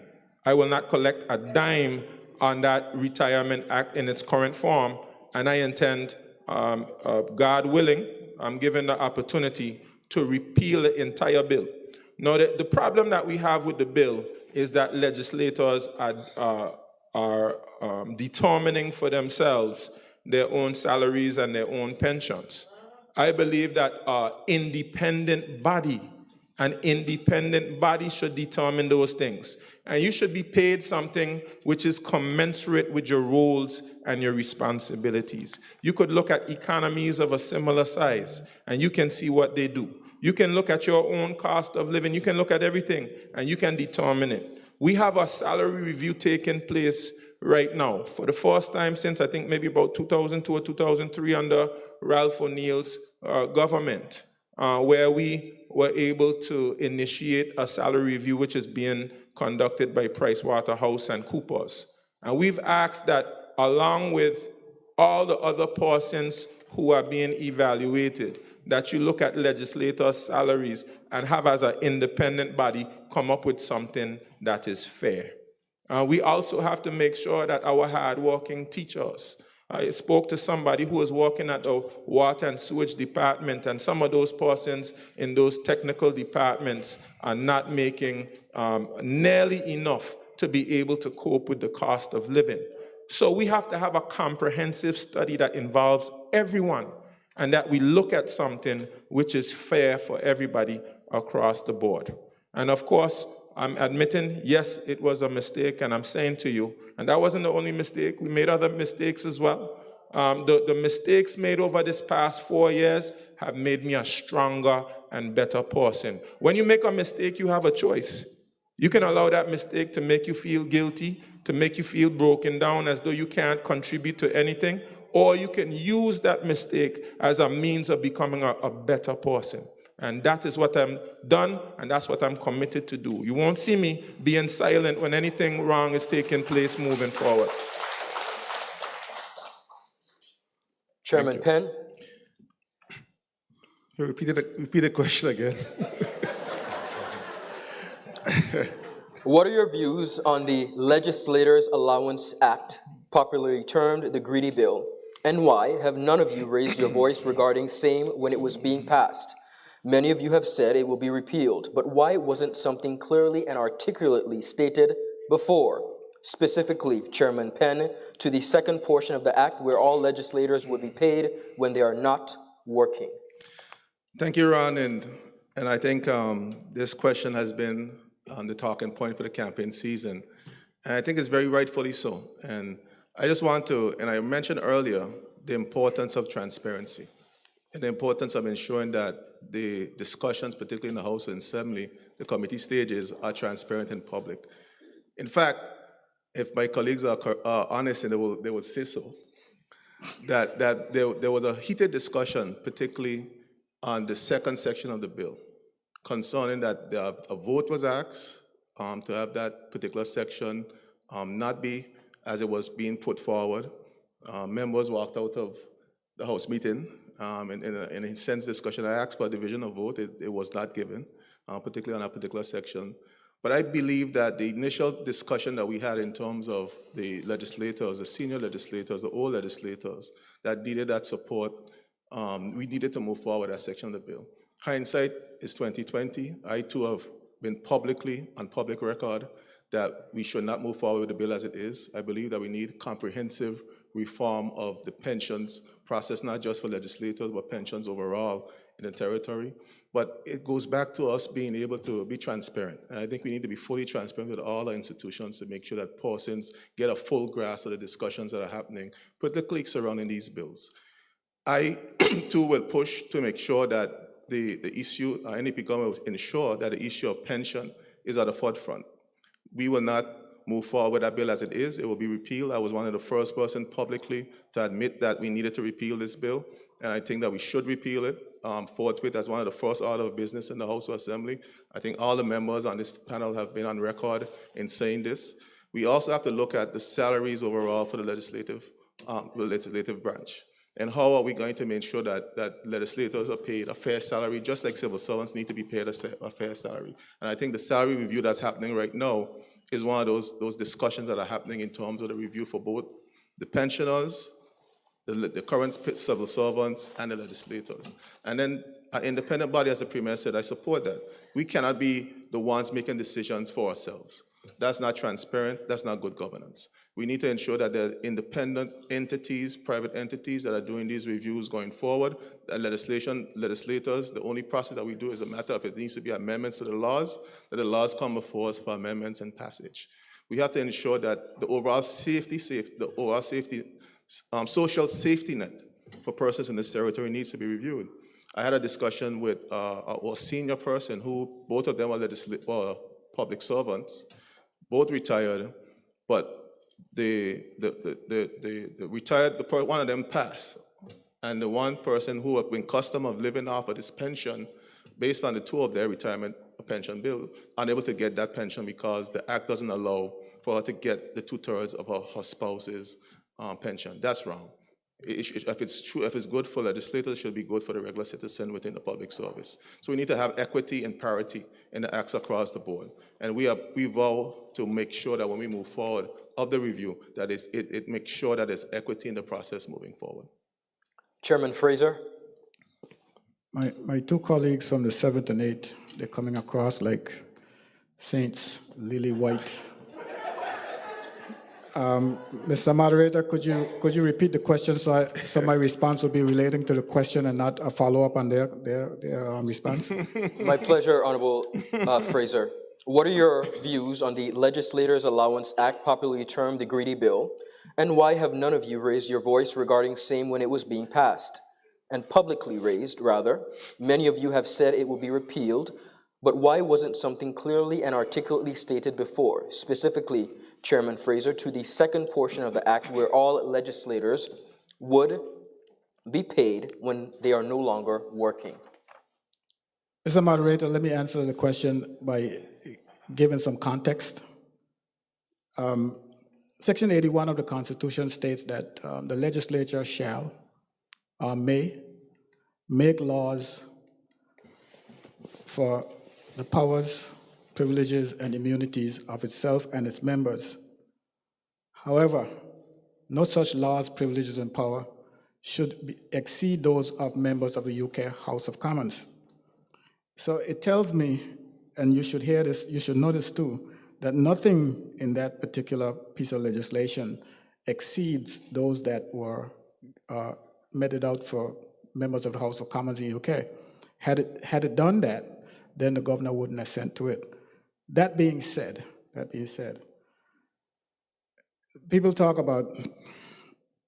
I will not collect a dime on that Retirement Act in its current form, and I intend, God willing, I'm given the opportunity to repeal the entire bill. Now, the problem that we have with the bill is that legislators are determining for themselves their own salaries and their own pensions. I believe that an independent body should determine those things. And you should be paid something which is commensurate with your roles and your responsibilities. You could look at economies of a similar size, and you can see what they do. You can look at your own cost of living. You can look at everything, and you can determine it. We have a salary review taking place right now for the first time since I think maybe about 2002 or 2003 under Ralph O'Neill's government, where we were able to initiate a salary review which is being conducted by PricewaterhouseCoopers. And we've asked that along with all the other persons who are being evaluated, that you look at legislators' salaries and have as an independent body come up with something that is fair. We also have to make sure that our hardworking teachers, I spoke to somebody who was working at the water and sewage department, and some of those persons in those technical departments are not making nearly enough to be able to cope with the cost of living. So we have to have a comprehensive study that involves everyone, and that we look at something which is fair for everybody across the board. And of course, I'm admitting, yes, it was a mistake, and I'm saying to you, and that wasn't the only mistake. We made other mistakes as well. The mistakes made over this past 4 years have made me a stronger and better person. When you make a mistake, you have a choice. You can allow that mistake to make you feel guilty, to make you feel broken down as though you can't contribute to anything, or you can use that mistake as a means of becoming a better person. And that is what I'm done, and that's what I'm committed to do. You won't see me being silent when anything wrong is taking place moving forward. Chairman Penn. Repeat the question again. What are your views on the Legislators Allowance Act, popularly termed the Greedy Bill, and why have none of you raised your voice regarding same when it was being passed? Many of you have said it will be repealed, but why wasn't something clearly and articulately stated before? Specifically, Chairman Penn, to the second portion of the act where all legislators would be paid when they are not working. Thank you, Ron, and I think this question has been on the talking point for the campaign season, and I think it's very rightfully so. And I just want to, and I mentioned earlier, the importance of transparency and the importance of ensuring that the discussions, particularly in the House and Assembly, the committee stages, are transparent and public. In fact, if my colleagues are honest, and they will say so, that there was a heated discussion, particularly on the second section of the bill, concerning that a vote was asked to have that particular section not be as it was being put forward. Members walked out of the House meeting in a sense discussion. I asked for a division of vote. It was not given, particularly on a particular section. But I believe that the initial discussion that we had in terms of the legislators, the senior legislators, the old legislators that needed that support, we needed to move forward that section of the bill. Hindsight is 2020. I too have been publicly on public record that we should not move forward with the bill as it is. I believe that we need comprehensive reform of the pensions process, not just for legislators, but pensions overall in the territory. But it goes back to us being able to be transparent. And I think we need to be fully transparent with all our institutions to make sure that persons get a full grasp of the discussions that are happening, particularly surrounding these bills. I, too, will push to make sure that the issue, NDP government will ensure that the issue of pension is at the forefront. We will not move forward with that bill as it is. It will be repealed. I was one of the first persons publicly to admit that we needed to repeal this bill, and I think that we should repeal it forthwith as one of the first order of business in the House of Assembly. I think all the members on this panel have been on record in saying this. We also have to look at the salaries overall for the legislative branch. And how are we going to make sure that legislators are paid a fair salary, just like civil servants need to be paid a fair salary? And I think the salary review that's happening right now is one of those discussions that are happening in terms of the review for both the pensioners, the current civil servants, and the legislators. And then an independent body, as the Premier said, I support that. We cannot be the ones making decisions for ourselves. That's not transparent, that's not good governance. We need to ensure that there are independent entities, private entities that are doing these reviews going forward. And legislators, the only process that we do is a matter of it needs to be amendments to the laws, that the laws come before us for amendments and passage. We have to ensure that the overall social safety net for persons in this territory needs to be reviewed. I had a discussion with a senior person who, both of them are public servants, both retired, but one of them passed, and the one person who had been accustomed of living off of this pension, based on the two of their retirement pension bill, unable to get that pension because the act doesn't allow for her to get the 2/3 of her spouse's pension. That's wrong. If it's true, if it's good for legislators, it should be good for the regular citizen within the public service. So we need to have equity and parity in the acts across the board. And we vow to make sure that when we move forward of the review, that it makes sure that there's equity in the process moving forward. Chairman Fraser. My two colleagues from the 7th and 8th, they're coming across like saints, lily white. Mr. Moderator, could you repeat the question so my response will be relating to the question and not a follow-up on their response? My pleasure, Honorable Fraser. What are your views on the Legislators' Allowance Act, popularly termed the Greedy Bill, and why have none of you raised your voice regarding same when it was being passed? And publicly raised, rather. Many of you have said it will be repealed, but why wasn't something clearly and articulately stated before, specifically, Chairman Fraser, to the second portion of the act where all legislators would be paid when they are no longer working? Mr. Moderator, let me answer the question by giving some context. Section 81 of the Constitution states that the legislature shall or may make laws for the powers, privileges, and immunities of itself and its members. However, no such laws, privileges, and power should exceed those of members of the UK House of Commons. So it tells me, and you should hear this, you should know this too, that nothing in that particular piece of legislation exceeds those that were meted out for members of the House of Commons in the UK. Had it done that, then the governor wouldn't assent to it. That being said, people talk about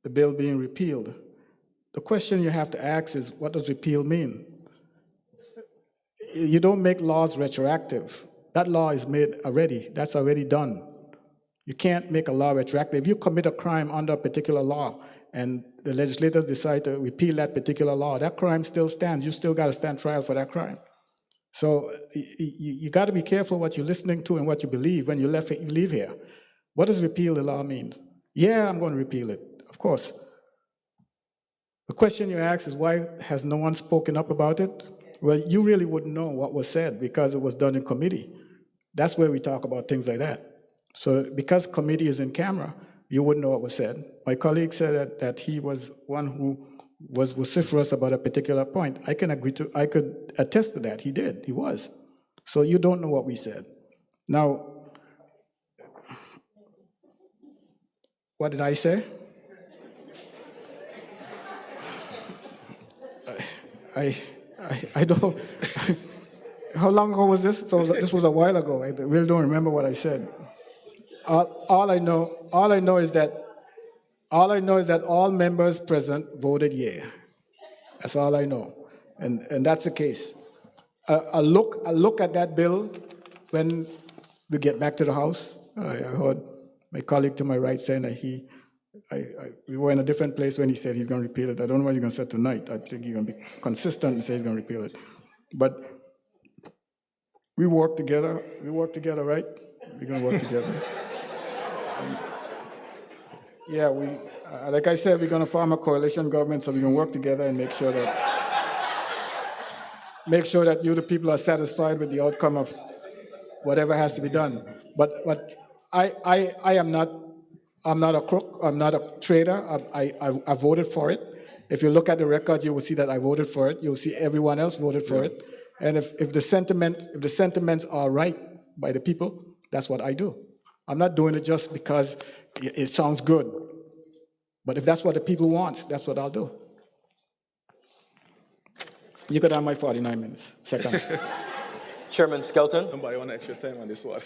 the bill being repealed. The question you have to ask is, what does repeal mean? You don't make laws retroactive. That law is made already. That's already done. You can't make a law retroactive. If you commit a crime under a particular law and the legislators decide to repeal that particular law, that crime still stands. You still got to stand trial for that crime. So you got to be careful what you're listening to and what you believe when you leave here. What does repeal the law mean? Yeah, I'm going to repeal it, of course. The question you ask is, why has no one spoken up about it? Well, you really wouldn't know what was said because it was done in committee. That's where we talk about things like that. So because committee is in camera, you wouldn't know what was said. My colleague said that he was one who was vociferous about a particular point. I could attest to that. He did, he was. So you don't know what we said. Now, what did I say? I don't. How long ago was this? So this was a while ago. I really don't remember what I said. All I know is that all members present voted yeah. That's all I know, and that's the case. I'll look at that bill when we get back to the House. I heard my colleague to my right saying that we were in a different place when he said he's going to repeal it. I don't know what he's going to say tonight. I think he's going to be consistent and say he's going to repeal it. But we work together. We work together, right? We're going to work together. Yeah, like I said, we're going to form a coalition government, so we can work together and make sure that you, the people, are satisfied with the outcome of whatever has to be done. But I am not. I'm not a crook. I'm not a traitor. I voted for it. If you look at the records, you will see that I voted for it. You'll see everyone else voted for it. And if the sentiments are right by the people, that's what I do. I'm not doing it just because it sounds good. But if that's what the people want, that's what I'll do. You could have my 49 seconds. Chairman Skelton. Somebody want extra time on this one.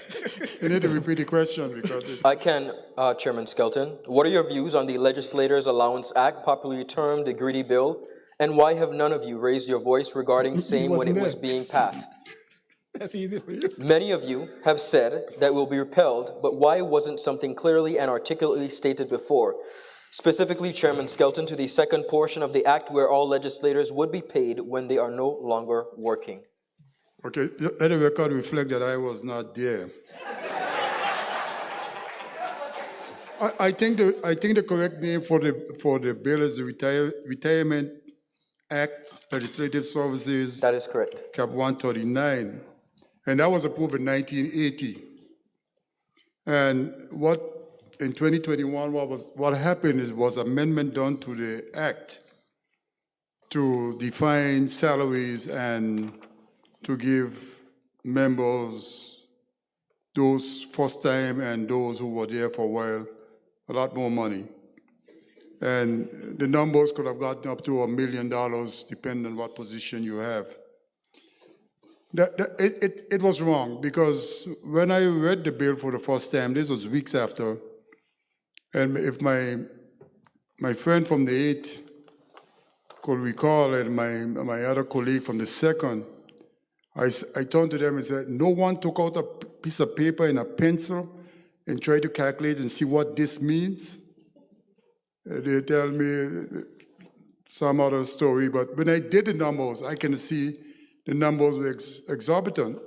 You need to repeat the question because I can, Chairman Skelton. What are your views on the Legislators' Allowance Act, popularly termed the Greedy Bill, and why have none of you raised your voice regarding same when it was being passed? That's easy for you. Many of you have said that will be repelled, but why wasn't something clearly and articulately stated before? Specifically, Chairman Skelton, to the second portion of the act where all legislators would be paid when they are no longer working. okay, let the record reflect that I was not there. I think the correct name for the bill is the Retirement Act, Legislative Services, That is correct. Cap 139, and that was approved in 1980. And in 2021, what happened was amendment done to the act to define salaries and to give members, those first time and those who were there for a while, a lot more money. And the numbers could have gotten up to $1 million, depending on what position you have. It was wrong, because when I read the bill for the first time, this was weeks after, and if my friend from the 8th could recall, and my other colleague from the 2nd, I turned to them and said, no one took out a piece of paper and a pencil and tried to calculate and see what this means? They tell me some other story, but when I did the numbers, I can see the numbers were exorbitant.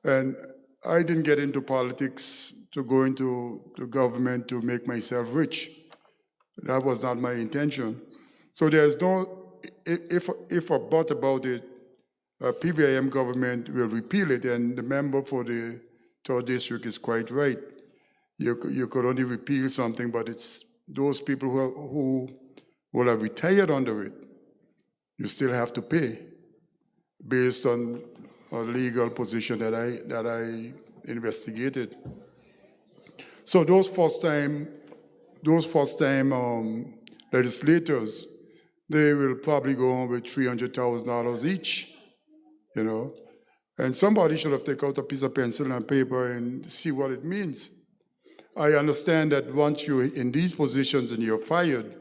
And I didn't get into politics to go into the government to make myself rich. That was not my intention. So there's no, if a but about it, PVIM government will repeal it, and the member for the 3rd District is quite right. You could only repeal something, but it's those people who will have retired under it, you still have to pay based on a legal position that I investigated. So those first-time legislators, they will probably go on with $300,000 each, you know. And somebody should have taken out a piece of pencil and paper and see what it means. I understand that once you're in these positions and you're fired,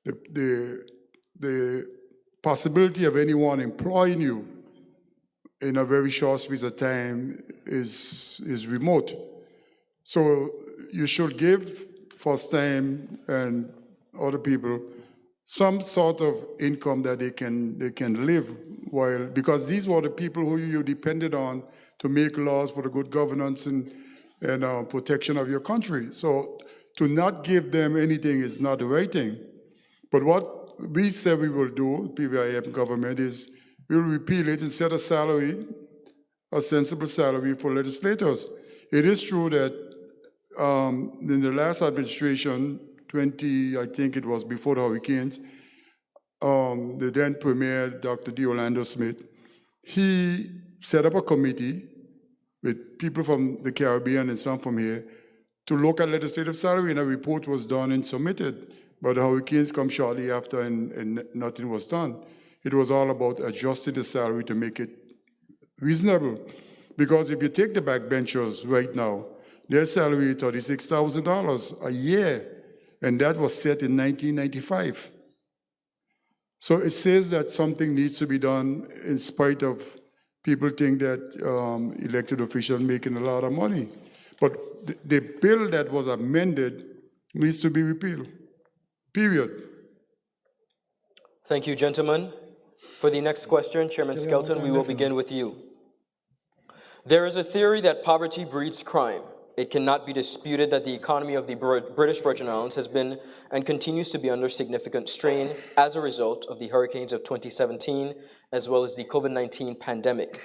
the possibility of anyone employing you in a very short space of time is remote. So you should give first time and other people some sort of income that they can live while, because these were the people who you depended on to make laws for the good governance and protection of your country. So to not give them anything is not the right thing. But what we said we will do, PVIM government, is we'll repeal it and set a salary, a sensible salary for legislators. It is true that in the last administration, I think it was before the hurricanes, the then Premier, Dr. D. Orlando Smith, he set up a committee with people from the Caribbean and some from here to look at legislative salary, and a report was done and submitted. But the hurricanes come shortly after and nothing was done. it was all about adjusting the salary to make it reasonable. Because if you take the backbenchers right now, their salary is $36,000 a year, and that was set in 1995. So it says that something needs to be done in spite of people think that elected officials making a lot of money. But the bill that was amended needs to be repealed, period. Thank you, gentlemen. For the next question, Chairman Skelton, we will begin with you. There is a theory that poverty breeds crime. It cannot be disputed that the economy of the British Virgin Islands has been and continues to be under significant strain as a result of the hurricanes of 2017, as well as the COVID-19 pandemic.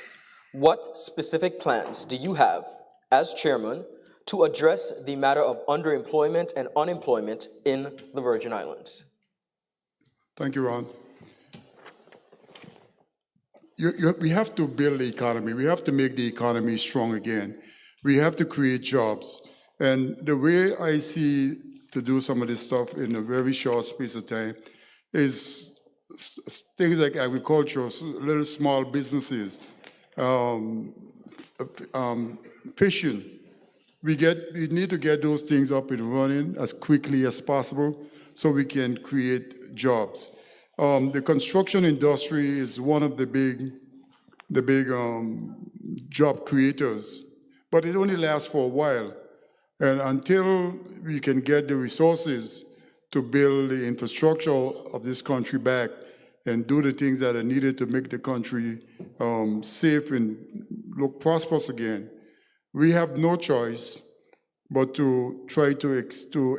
What specific plans do you have, as chairman, to address the matter of underemployment and unemployment in the Virgin Islands? Thank you, Ron. We have to build the economy. We have to make the economy strong again. We have to create jobs. And the way I see to do some of this stuff in a very short space of time is things like agriculture, little small businesses, fishing. We need to get those things up and running as quickly as possible so we can create jobs. The construction industry is one of the big job creators, but it only lasts for a while. And until we can get the resources to build the infrastructure of this country back and do the things that are needed to make the country safe and look prosperous again, we have no choice but to try to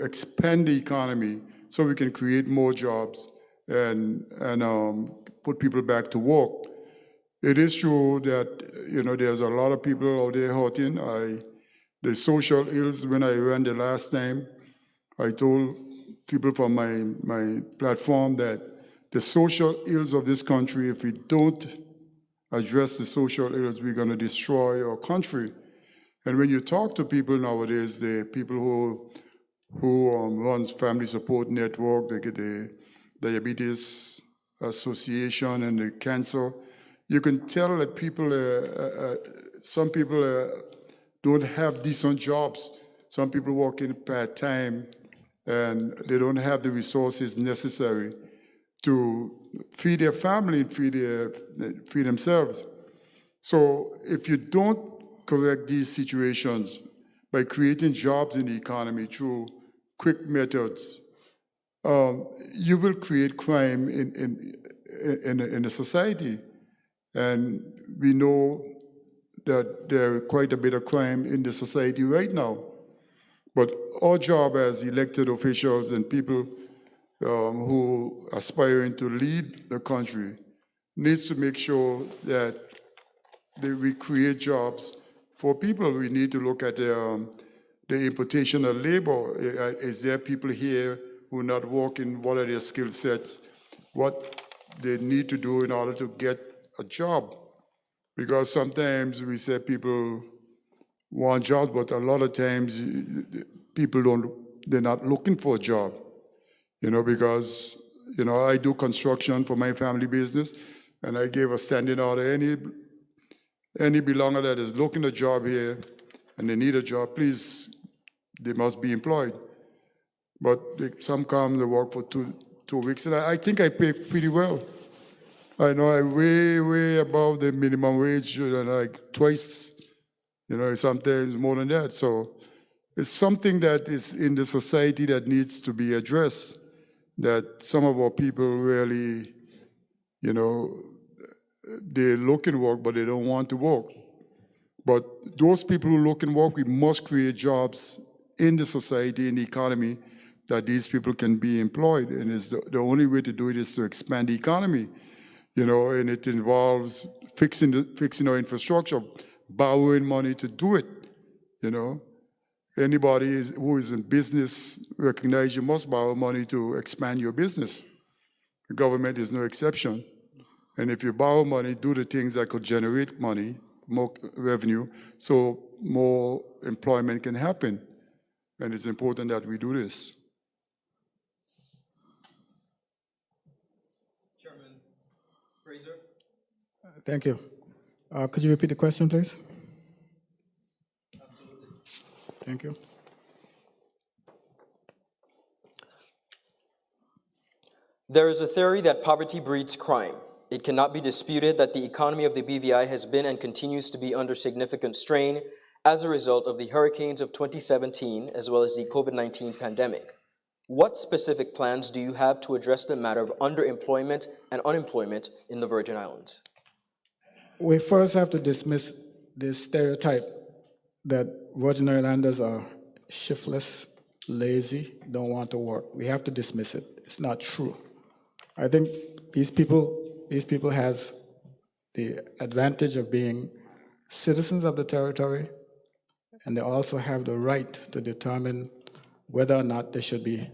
expand the economy so we can create more jobs and put people back to work. It is true that there's a lot of people out there hurting. The social ills, when I ran the last time, I told people from my platform that the social ills of this country, if we don't address the social ills, we're going to destroy our country. And when you talk to people nowadays, the people who runs Family Support Network, the Diabetes Association and the cancer, you can tell that some people don't have decent jobs. Some people work in part-time and they don't have the resources necessary to feed their family and feed themselves. So if you don't correct these situations by creating jobs in the economy through quick methods, you will create crime in the society. And we know that there is quite a bit of crime in the society right now. But our job as elected officials and people who are aspiring to lead the country needs to make sure that we create jobs for people. We need to look at the importation of labor. Is there people here who are not working? What are their skill sets? What they need to do in order to get a job? Because sometimes we say people want jobs, but a lot of times they're not looking for a job, because, I do construction for my family business, and I gave a standing order, any belonger that is looking a job here and they need a job, please, they must be employed. But some come, they work for two weeks, and I think I pay pretty well. I know I'm way above the minimum wage, like twice, sometimes more than that. So it's something that is in the society that needs to be addressed, that some of our people really, they look and work, but they don't want to work. But those people who look and work, we must create jobs in the society, in the economy, that these people can be employed. And it's the only way to do it is to expand the economy. And it involves fixing our infrastructure, borrowing money to do it. Anybody who is in business recognize you must borrow money to expand your business. The government is no exception. And if you borrow money, do the things that could generate money, more revenue, so more employment can happen. And it's important that we do this. Thank you. Could you repeat the question, please? Absolutely. Thank you. There is a theory that poverty breeds crime. It cannot be disputed that the economy of the BVI has been and continues to be under significant strain as a result of the hurricanes of 2017 as well as the COVID-19 pandemic. What specific plans do you have to address the matter of underemployment and unemployment in the Virgin Islands? We first have to dismiss this stereotype that Virgin Islanders are shiftless, lazy, don't want to work. We have to dismiss it. It's not true. I think these people has the advantage of being citizens of the territory, and they also have the right to determine whether or not they should be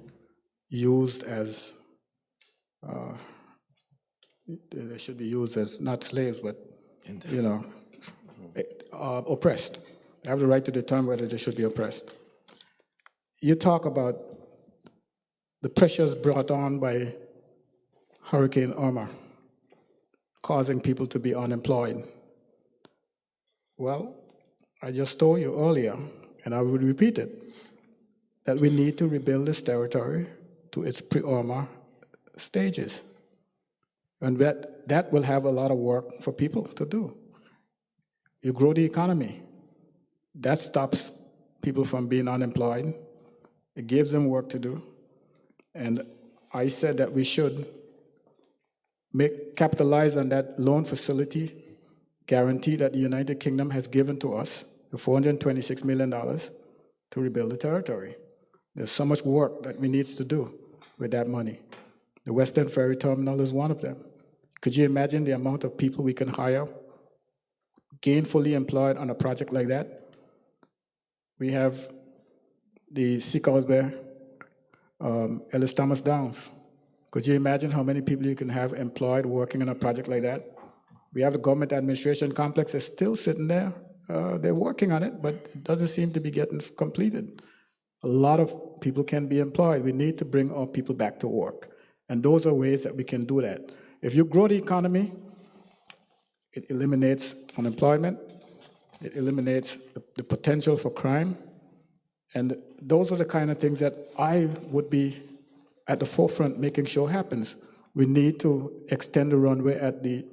used as not slaves, but oppressed. They have the right to determine whether they should be oppressed. You talk about the pressures brought on by Hurricane Irma, causing people to be unemployed. Well, I just told you earlier, and I will repeat it, that we need to rebuild this territory to its pre-Irma stages. And that will have a lot of work for people to do. You grow the economy. That stops people from being unemployed. It gives them work to do. And I said that we should capitalize on that loan facility guarantee that the United Kingdom has given to us, the $426 million, to rebuild the territory. There's so much work that we need to do with that money. The Western Ferry Terminal is one of them. Could you imagine the amount of people we can hire, gainfully employed on a project like that? We have the Seacoast Bay, Ellis Thomas Downs. Could you imagine how many people you can have employed working on a project like that? We have the government administration complex that's still sitting there. They're working on it, but it doesn't seem to be getting completed. A lot of people can be employed. We need to bring our people back to work. And those are ways that we can do that. If you grow the economy, it eliminates unemployment, it eliminates the potential for crime, and those are the kind of things that I would be at the forefront making sure happens. We need to extend the runway at the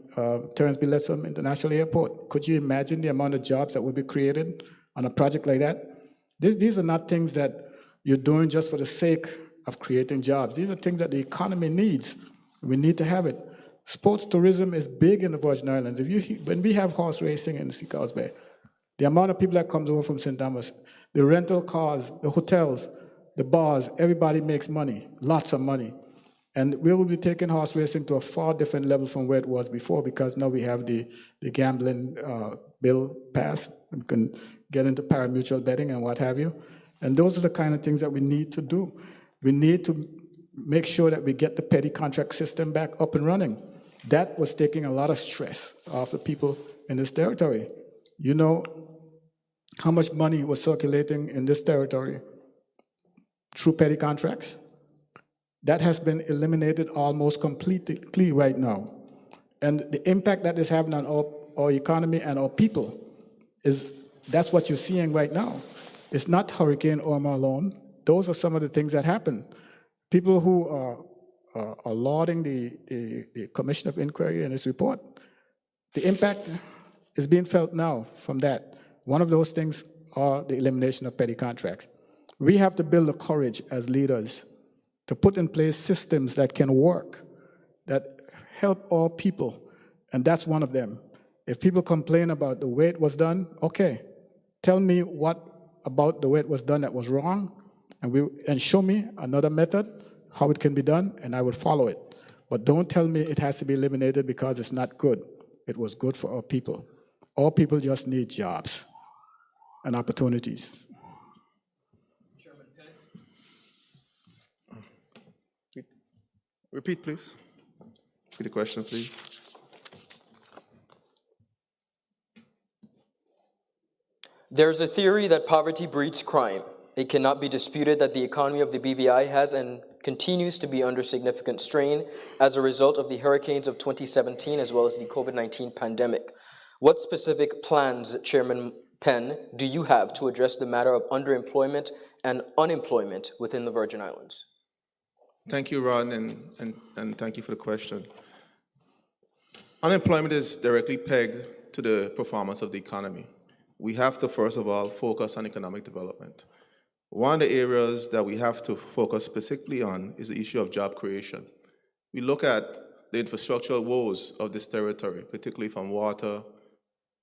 Terence B. Lettsome International Airport. Could you imagine the amount of jobs that would be created on a project like that? These are not things that you're doing just for the sake of creating jobs. These are things that the economy needs. We need to have it. Sports tourism is big in the Virgin Islands. When we have horse racing in Seacoast Bay, the amount of people that comes over from St. Thomas, the rental cars, the hotels, the bars, everybody makes money, lots of money. And we will be taking horse racing to a far different level from where it was before, because now we have the gambling bill passed. We can get into pari-mutuel betting and what have you. And those are the kind of things that we need to do. We need to make sure that we get the petty contract system back up and running. That was taking a lot of stress off the people in this territory. You know how much money was circulating in this territory through petty contracts? That has been eliminated almost completely right now. And the impact that is having on our economy and our people that's what you're seeing right now. It's not Hurricane Irma alone. Those are some of the things that happen. People who are lauding the Commission of Inquiry and its report, the impact is being felt now from that. One of those things are the elimination of petty contracts. We have to build the courage as leaders to put in place systems that can work, that help all people, and that's one of them. If people complain about the way it was done, okay, tell me what about the way it was done that was wrong, and show me another method, how it can be done, and I will follow it. But don't tell me it has to be eliminated because it's not good. It was good for our people. All people just need jobs and opportunities. Repeat, please. Repeat the question, please. There's a theory that poverty breeds crime. It cannot be disputed that the economy of the BVI has and continues to be under significant strain as a result of the hurricanes of 2017 as well as the COVID-19 pandemic. What specific plans, Chairman Penn, do you have to address the matter of underemployment and unemployment within the Virgin Islands? Thank you, Ron, and thank you for the question. Unemployment is directly pegged to the performance of the economy. We have to, first of all, focus on economic development. One of the areas that we have to focus specifically on is the issue of job creation. We look at the infrastructural woes of this territory, particularly from water,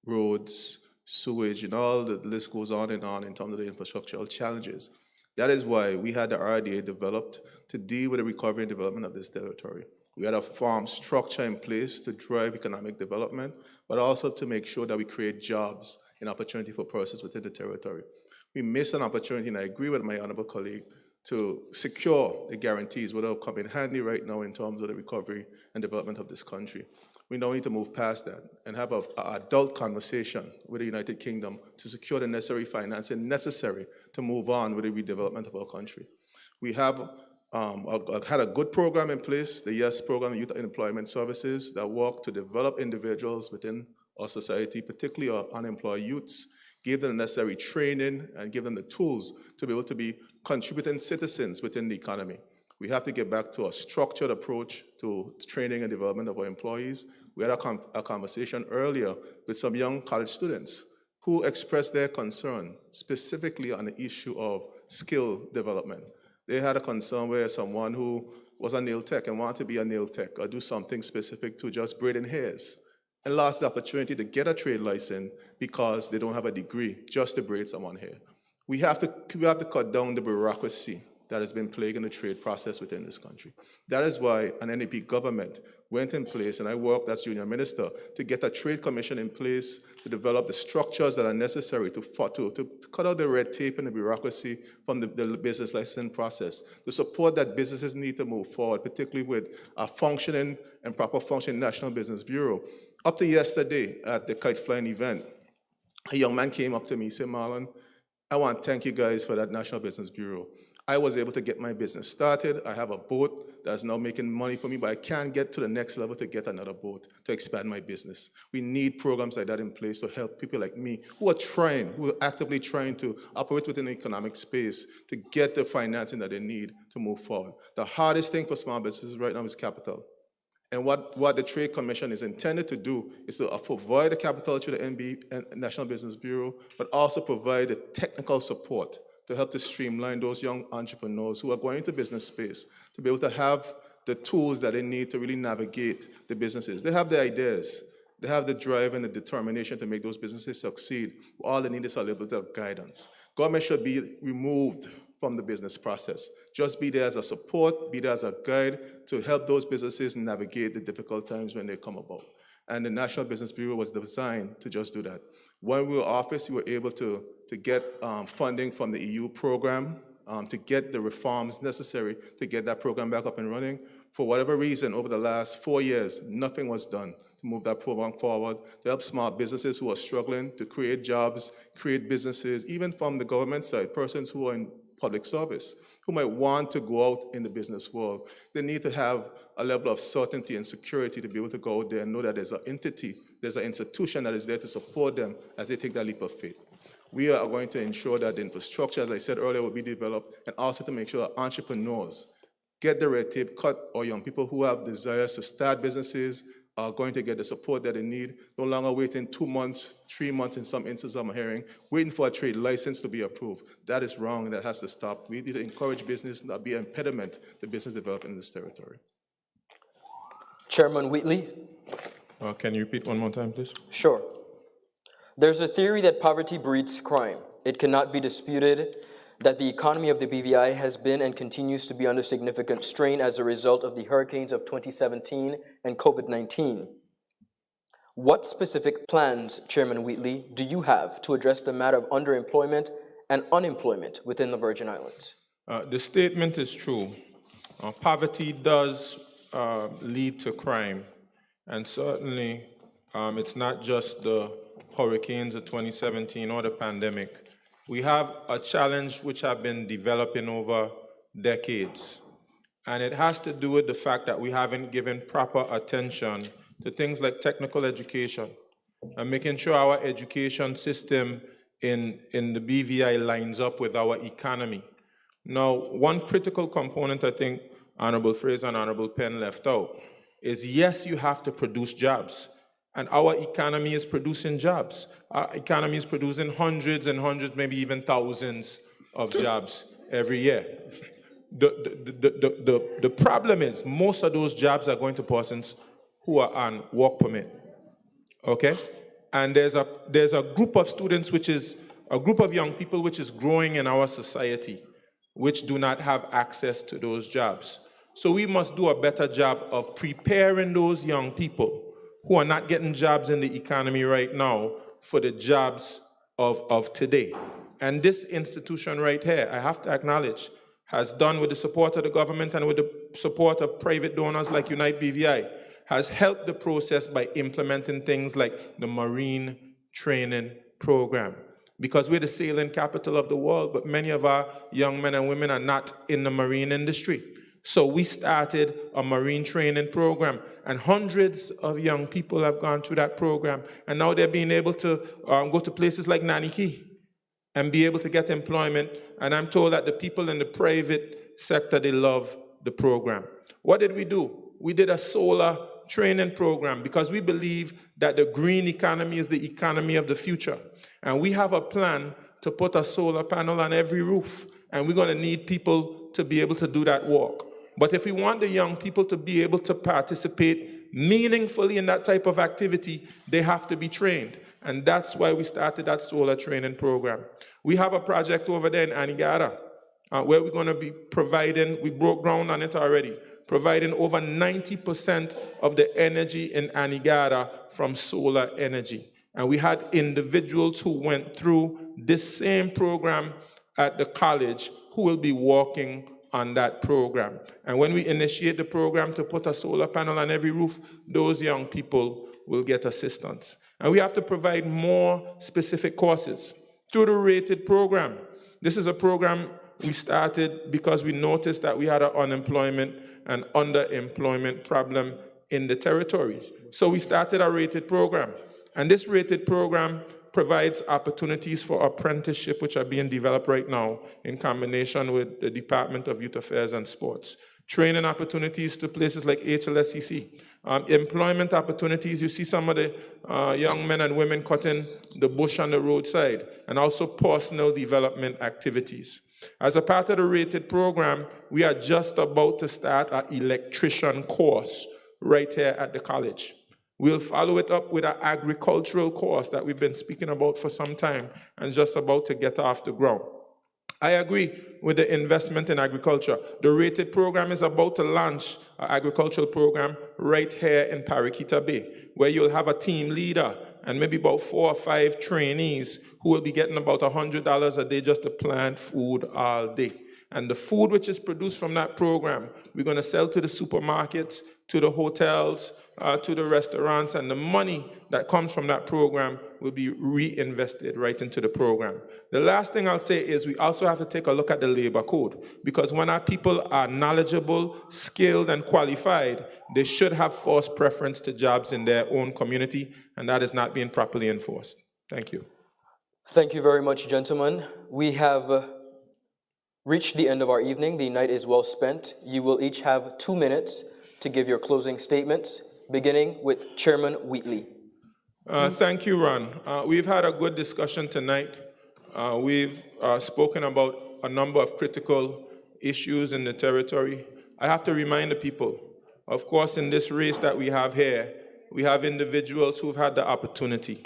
roads, sewage, and all the list goes on in terms of the infrastructural challenges. That is why we had the RDA developed to deal with the recovery and development of this territory. We had a farm structure in place to drive economic development, but also to make sure that we create jobs and opportunity for persons within the territory. We missed an opportunity, and I agree with my honorable colleague, to secure the guarantees that will come in handy right now in terms of the recovery and development of this country. We now need to move past that and have an adult conversation with the United Kingdom to secure the necessary financing necessary to move on with the redevelopment of our country. We have had a good program in place, the YES program, Youth Employment Services, that work to develop individuals within our society, particularly our unemployed youths, give them the necessary training and give them the tools to be able to be contributing citizens within the economy. We have to get back to a structured approach to training and development of our employees. We had a conversation earlier with some young college students who expressed their concern specifically on the issue of skill development. They had a concern where someone who was a nail tech and wanted to be a nail tech or do something specific to just braiding hairs and lost the opportunity to get a trade license because they don't have a degree just to braid someone's hair. We have to cut down the bureaucracy that has been plaguing the trade process within this country. That is why an NDP government went in place, and I worked as junior minister to get a trade commission in place to develop the structures that are necessary to cut out the red tape and the bureaucracy from the business licensing process, the support that businesses need to move forward, particularly with a functioning and proper functioning National Business Bureau. Up to yesterday at the kite flying event, a young man came up to me and said, Marlon, I want to thank you guys for that National Business Bureau. I was able to get my business started. I have a boat that's now making money for me, but I can't get to the next level to get another boat to expand my business. We need programs like that in place to help people like me who are actively trying to operate within the economic space to get the financing that they need to move forward. The hardest thing for small businesses right now is capital. And what the Trade Commission is intended to do is to provide the capital to the National Business Bureau, but also provide the technical support to help to streamline those young entrepreneurs who are going into business space to be able to have the tools that they need to really navigate the businesses. They have the ideas, they have the drive and the determination to make those businesses succeed. All they need is a little bit of guidance. Government should be removed from the business process. Just be there as a support, be there as a guide to help those businesses navigate the difficult times when they come about. And the National Business Bureau was designed to just do that. When we were in office, we were able to get funding from the EU program to get the reforms necessary to get that program back up and running. For whatever reason, over the last 4 years, nothing was done to move that program forward, to help small businesses who are struggling, to create jobs, create businesses, even from the government side, persons who are in public service, who might want to go out in the business world. They need to have a level of certainty and security to be able to go out there and know that there's an entity, there's an institution that is there to support them as they take that leap of faith. We are going to ensure that the infrastructure, as I said earlier, will be developed, and also to make sure that entrepreneurs get the red tape cut, or young people who have desires to start businesses are going to get the support that they need, no longer waiting 2 months, 3 months in some instances I'm hearing, waiting for a trade license to be approved. That is wrong, and that has to stop. We need to encourage business, not be an impediment to business development in this territory. Chairman Wheatley? Can you repeat one more time, please? Sure. There's a theory that poverty breeds crime. It cannot be disputed that the economy of the BVI has been and continues to be under significant strain as a result of the hurricanes of 2017 and COVID-19. What specific plans, Chairman Wheatley, do you have to address the matter of underemployment and unemployment within the Virgin Islands? The statement is true. Poverty does lead to crime, and certainly it's not just the hurricanes of 2017 or the pandemic. We have a challenge which have been developing over decades. And it has to do with the fact that we haven't given proper attention to things like technical education and making sure our education system in the BVI lines up with our economy. Now, one critical component I think Honorable Fraser and Honorable Penn left out is, yes, you have to produce jobs. And our economy is producing jobs. Our economy is producing hundreds and hundreds, maybe even thousands of jobs every year. The problem is most of those jobs are going to persons who are on work permit, okay? And there's a group of students, which is a group of young people which is growing in our society, which do not have access to those jobs. So we must do a better job of preparing those young people who are not getting jobs in the economy right now for the jobs of today. And this institution right here, I have to acknowledge, has done with the support of the government and with the support of private donors like Unite BVI, has helped the process by implementing things like the Marine Training Program. Because we're the sailing capital of the world, but many of our young men and women are not in the marine industry. So we started a marine training program, and hundreds of young people have gone through that program, and now they're being able to go to places like Naniki and be able to get employment. And I'm told that the people in the private sector, they love the program. What did we do? We did a solar training program because we believe that the green economy is the economy of the future. And we have a plan to put a solar panel on every roof, and we're going to need people to be able to do that work. But if we want the young people to be able to participate meaningfully in that type of activity, they have to be trained. And that's why we started that solar training program. We have a project over there in Anegada where we're going to be providing, we broke ground on it already, providing over 90% of the energy in Anegada from solar energy. And we had individuals who went through this same program at the college who will be working on that program. And when we initiate the program to put a solar panel on every roof, those young people will get assistance. And we have to provide more specific courses through the rated program. This is a program we started because we noticed that we had an unemployment and underemployment problem in the territories. So we started a rated program. And this rated program provides opportunities for apprenticeship, which are being developed right now in combination with the Department of Youth Affairs and Sports. Training opportunities to places like HLSCC. Employment opportunities, you see some of the young men and women cutting the bush on the roadside, and also personal development activities. As a part of the rated program, we are just about to start an electrician course right here at the college. We'll follow it up with an agricultural course that we've been speaking about for some time and just about to get off the ground. I agree with the investment in agriculture. The rated program is about to launch an agricultural program right here in Paraquita Bay, where you'll have a team leader and maybe about 4 or 5 trainees who will be getting about $100 a day just to plant food all day. And the food which is produced from that program, we're going to sell to the supermarkets, to the hotels, to the restaurants, and the money that comes from that program will be reinvested right into the program. The last thing I'll say is we also have to take a look at the labor code, because when our people are knowledgeable, skilled, and qualified, they should have first preference to jobs in their own community, and that is not being properly enforced. Thank you. Thank you very much, gentlemen. We have reached the end of our evening. The night is well spent. You will each have 2 minutes to give your closing statements, beginning with Chairman Wheatley. Thank you, Ron. We've had a good discussion tonight. We've spoken about a number of critical issues in the territory. I have to remind the people, of course, in this race that we have here, we have individuals who've had the opportunity.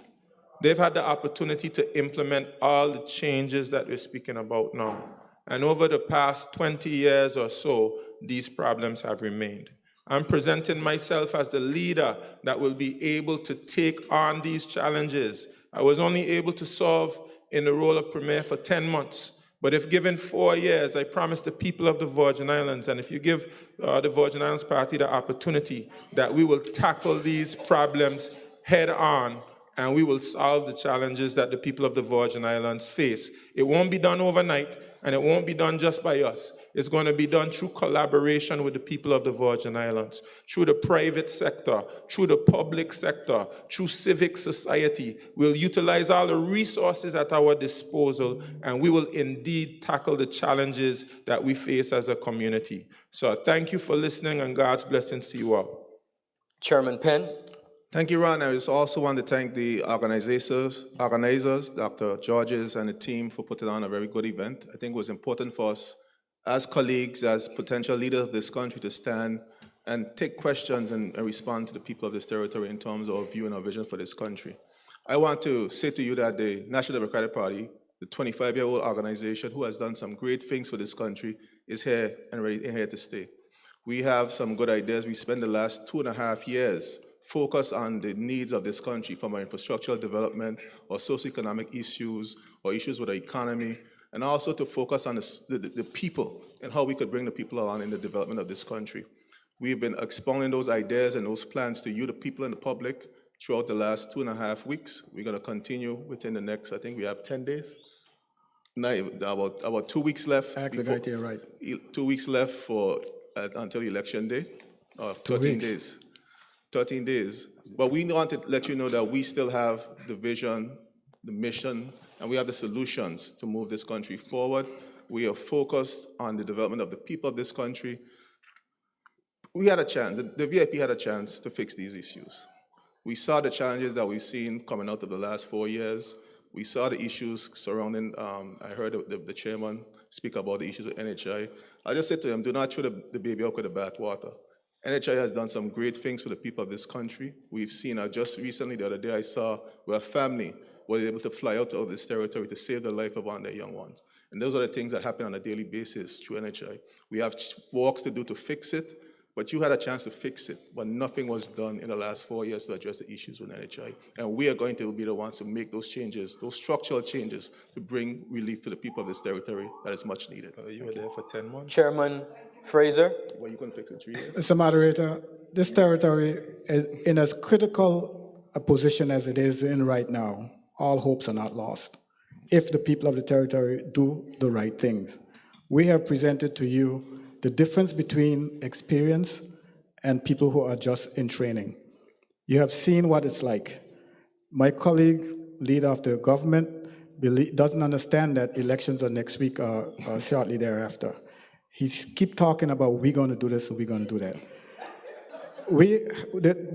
They've had the opportunity to implement all the changes that we're speaking about now. And over the past 20 years or so, these problems have remained. I'm presenting myself as the leader that will be able to take on these challenges. I was only able to serve in the role of Premier for 10 months. But if given 4 years, I promise the people of the Virgin Islands, and if you give the Virgin Islands Party the opportunity, that we will tackle these problems head on, and we will solve the challenges that the people of the Virgin Islands face. It won't be done overnight, and it won't be done just by us. is going to be done through collaboration with the people of the Virgin Islands, through the private sector, through the public sector, through civic society. We'll utilize all the resources at our disposal, and we will indeed tackle the challenges that we face as a community. So thank you for listening, and God's blessings to you all. Chairman Penn. Thank you, Ron. I just also want to thank the organizers, Dr. Georges and the team, for putting on a very good event. I think it was important for us as colleagues, as potential leaders of this country, to stand and take questions and respond to the people of this territory in terms of view and our vision for this country. I want to say to you that the National Democratic Party, the 25-year-old organization who has done some great things for this country, is here and ready and here to stay. We have some good ideas. We spent the last 2.5 years focused on the needs of this country, from our infrastructural development or socioeconomic issues or issues with the economy, and also to focus on the people and how we could bring the people along in the development of this country. We've been expounding those ideas and those plans to you, the people and the public, throughout the last 2.5 weeks. We're going to continue within the next, I think we have 10 days. No, about 2 weeks left. Exactly, right. 2 weeks left for until election day, 13 days. 13 days. But we want to let you know that we still have the vision, the mission, and we have the solutions to move this country forward. We are focused on the development of the people of this country. We had a chance, the VIP had a chance to fix these issues. We saw the challenges that we've seen coming out of the last 4 years. We saw the issues surrounding, I heard the chairman speak about the issues with NHI. I just said to him, do not throw the baby out with the bathwater. NHI has done some great things for the people of this country. We've seen, just recently, the other day, I saw where a family was able to fly out of this territory to save the life of one of their young ones. And those are the things that happen on a daily basis through NHI. We have works to do to fix it, but you had a chance to fix it, but nothing was done in the last 4 years to address the issues with NHI. And we are going to be the ones to make those changes, those structural changes, to bring relief to the people of this territory that is much needed. You were there for 10 months? Chairman Fraser. Well, you couldn't fix it 3 years? Mr. Moderator, this territory is in as critical a position as it is in right now. All hopes are not lost if the people of the territory do the right things. We have presented to you the difference between experience and people who are just in training. You have seen what it's like. My colleague, leader of the government, doesn't understand that elections are next week or shortly thereafter. He keep talking about we're going to do this and we're going to do that.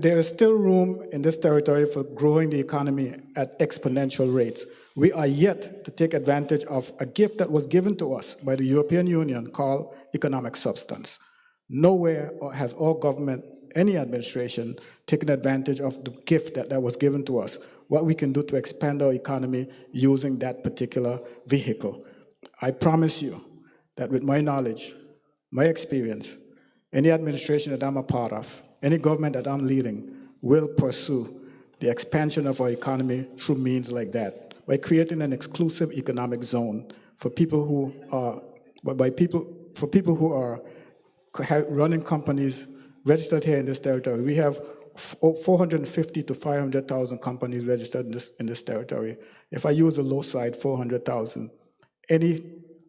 There is still room in this territory for growing the economy at exponential rates. We are yet to take advantage of a gift that was given to us by the European Union called economic substance. Nowhere has our government, any administration, taken advantage of the gift that was given to us, what we can do to expand our economy using that particular vehicle. I promise you that with my knowledge, my experience, any administration that I'm a part of, any government that I'm leading will pursue the expansion of our economy through means like that, by creating an exclusive economic zone for people who are, running companies registered here in this territory. We have 450 to 500,000 companies registered in this territory. If I use the low side, 400,000,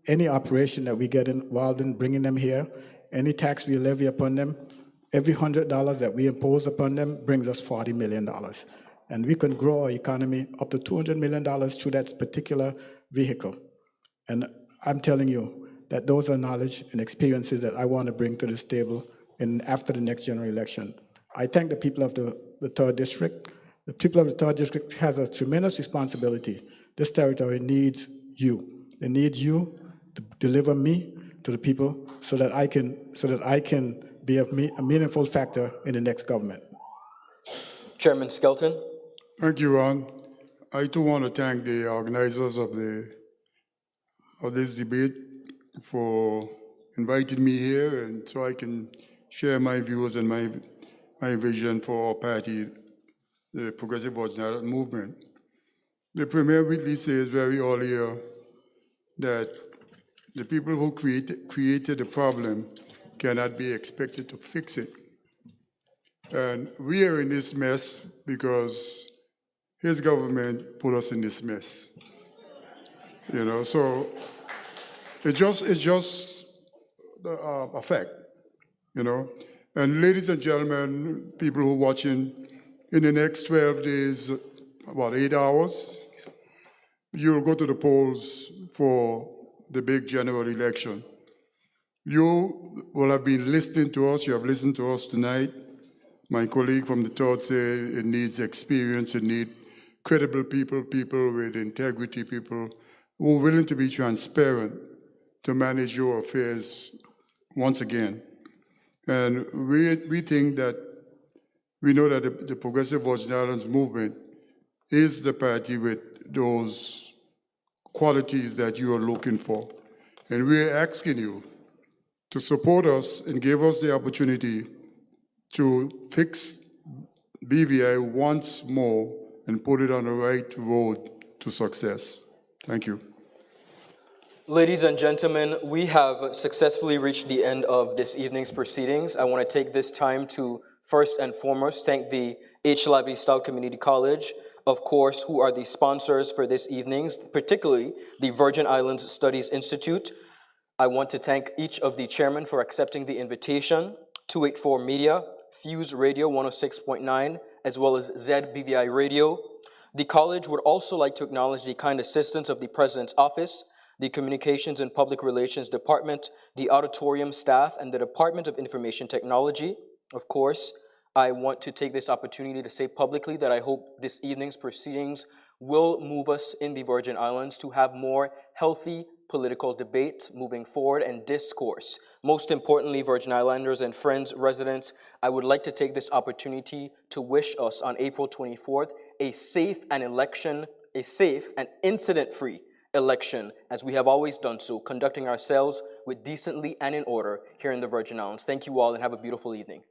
any operation that we get involved in bringing them here, any tax we levy upon them, every $100 that we impose upon them brings us $40 million. And we can grow our economy up to $200 million through that particular vehicle. And I'm telling you that those are knowledge and experiences that I want to bring to this table after the next general election. I thank the people of the 3rd District. The people of the 3rd District has a tremendous responsibility. This territory needs you. They need you to deliver me to the people so that I can be a meaningful factor in the next government. Chairman Skelton. Thank you, Ron. I too want to thank the organizers of this debate for inviting me here, and so I can share my views and my vision for our party, the Progressive Virgin Islands Movement. The Premier Whitley says very earlier that the people who created the problem cannot be expected to fix it. And we are in this mess because his government put us in this mess. So it's just effect, you know. And ladies and gentlemen, people who are watching, in the next 12 days, about 8 hours, you'll go to the polls for the big general election. You will have been listening to us, you have listened to us tonight. My colleague from the third said it needs experience, it needs credible people, people with integrity, people who are willing to be transparent to manage your affairs once again. And we think that, we know that the Progressive Virgin Islands movement is the party with those qualities that you are looking for. And we're asking you to support us and give us the opportunity to fix BVI once more and put it on the right road to success. Thank you. Ladies and gentlemen, we have successfully reached the end of this evening's proceedings. I want to take this time to first and foremost thank the H. Lively Style Community College, of course, who are the sponsors for this evening's, particularly the Virgin Islands Studies Institute. I want to thank each of the chairmen for accepting the invitation, 284 Media, Fuse Radio 106.9, as well as ZBVI Radio. The college would also like to acknowledge the kind assistance of the President's Office, the Communications and Public Relations Department, the auditorium staff, and the Department of Information Technology. Of course, I want to take this opportunity to say publicly that I hope this evening's proceedings will move us in the Virgin Islands to have more healthy political debate moving forward and discourse. Most importantly, Virgin Islanders and friends, residents, I would like to take this opportunity to wish us on April 24th a safe and incident-free election, as we have always done so, conducting ourselves with decently and in order here in the Virgin Islands. Thank you all and have a beautiful evening.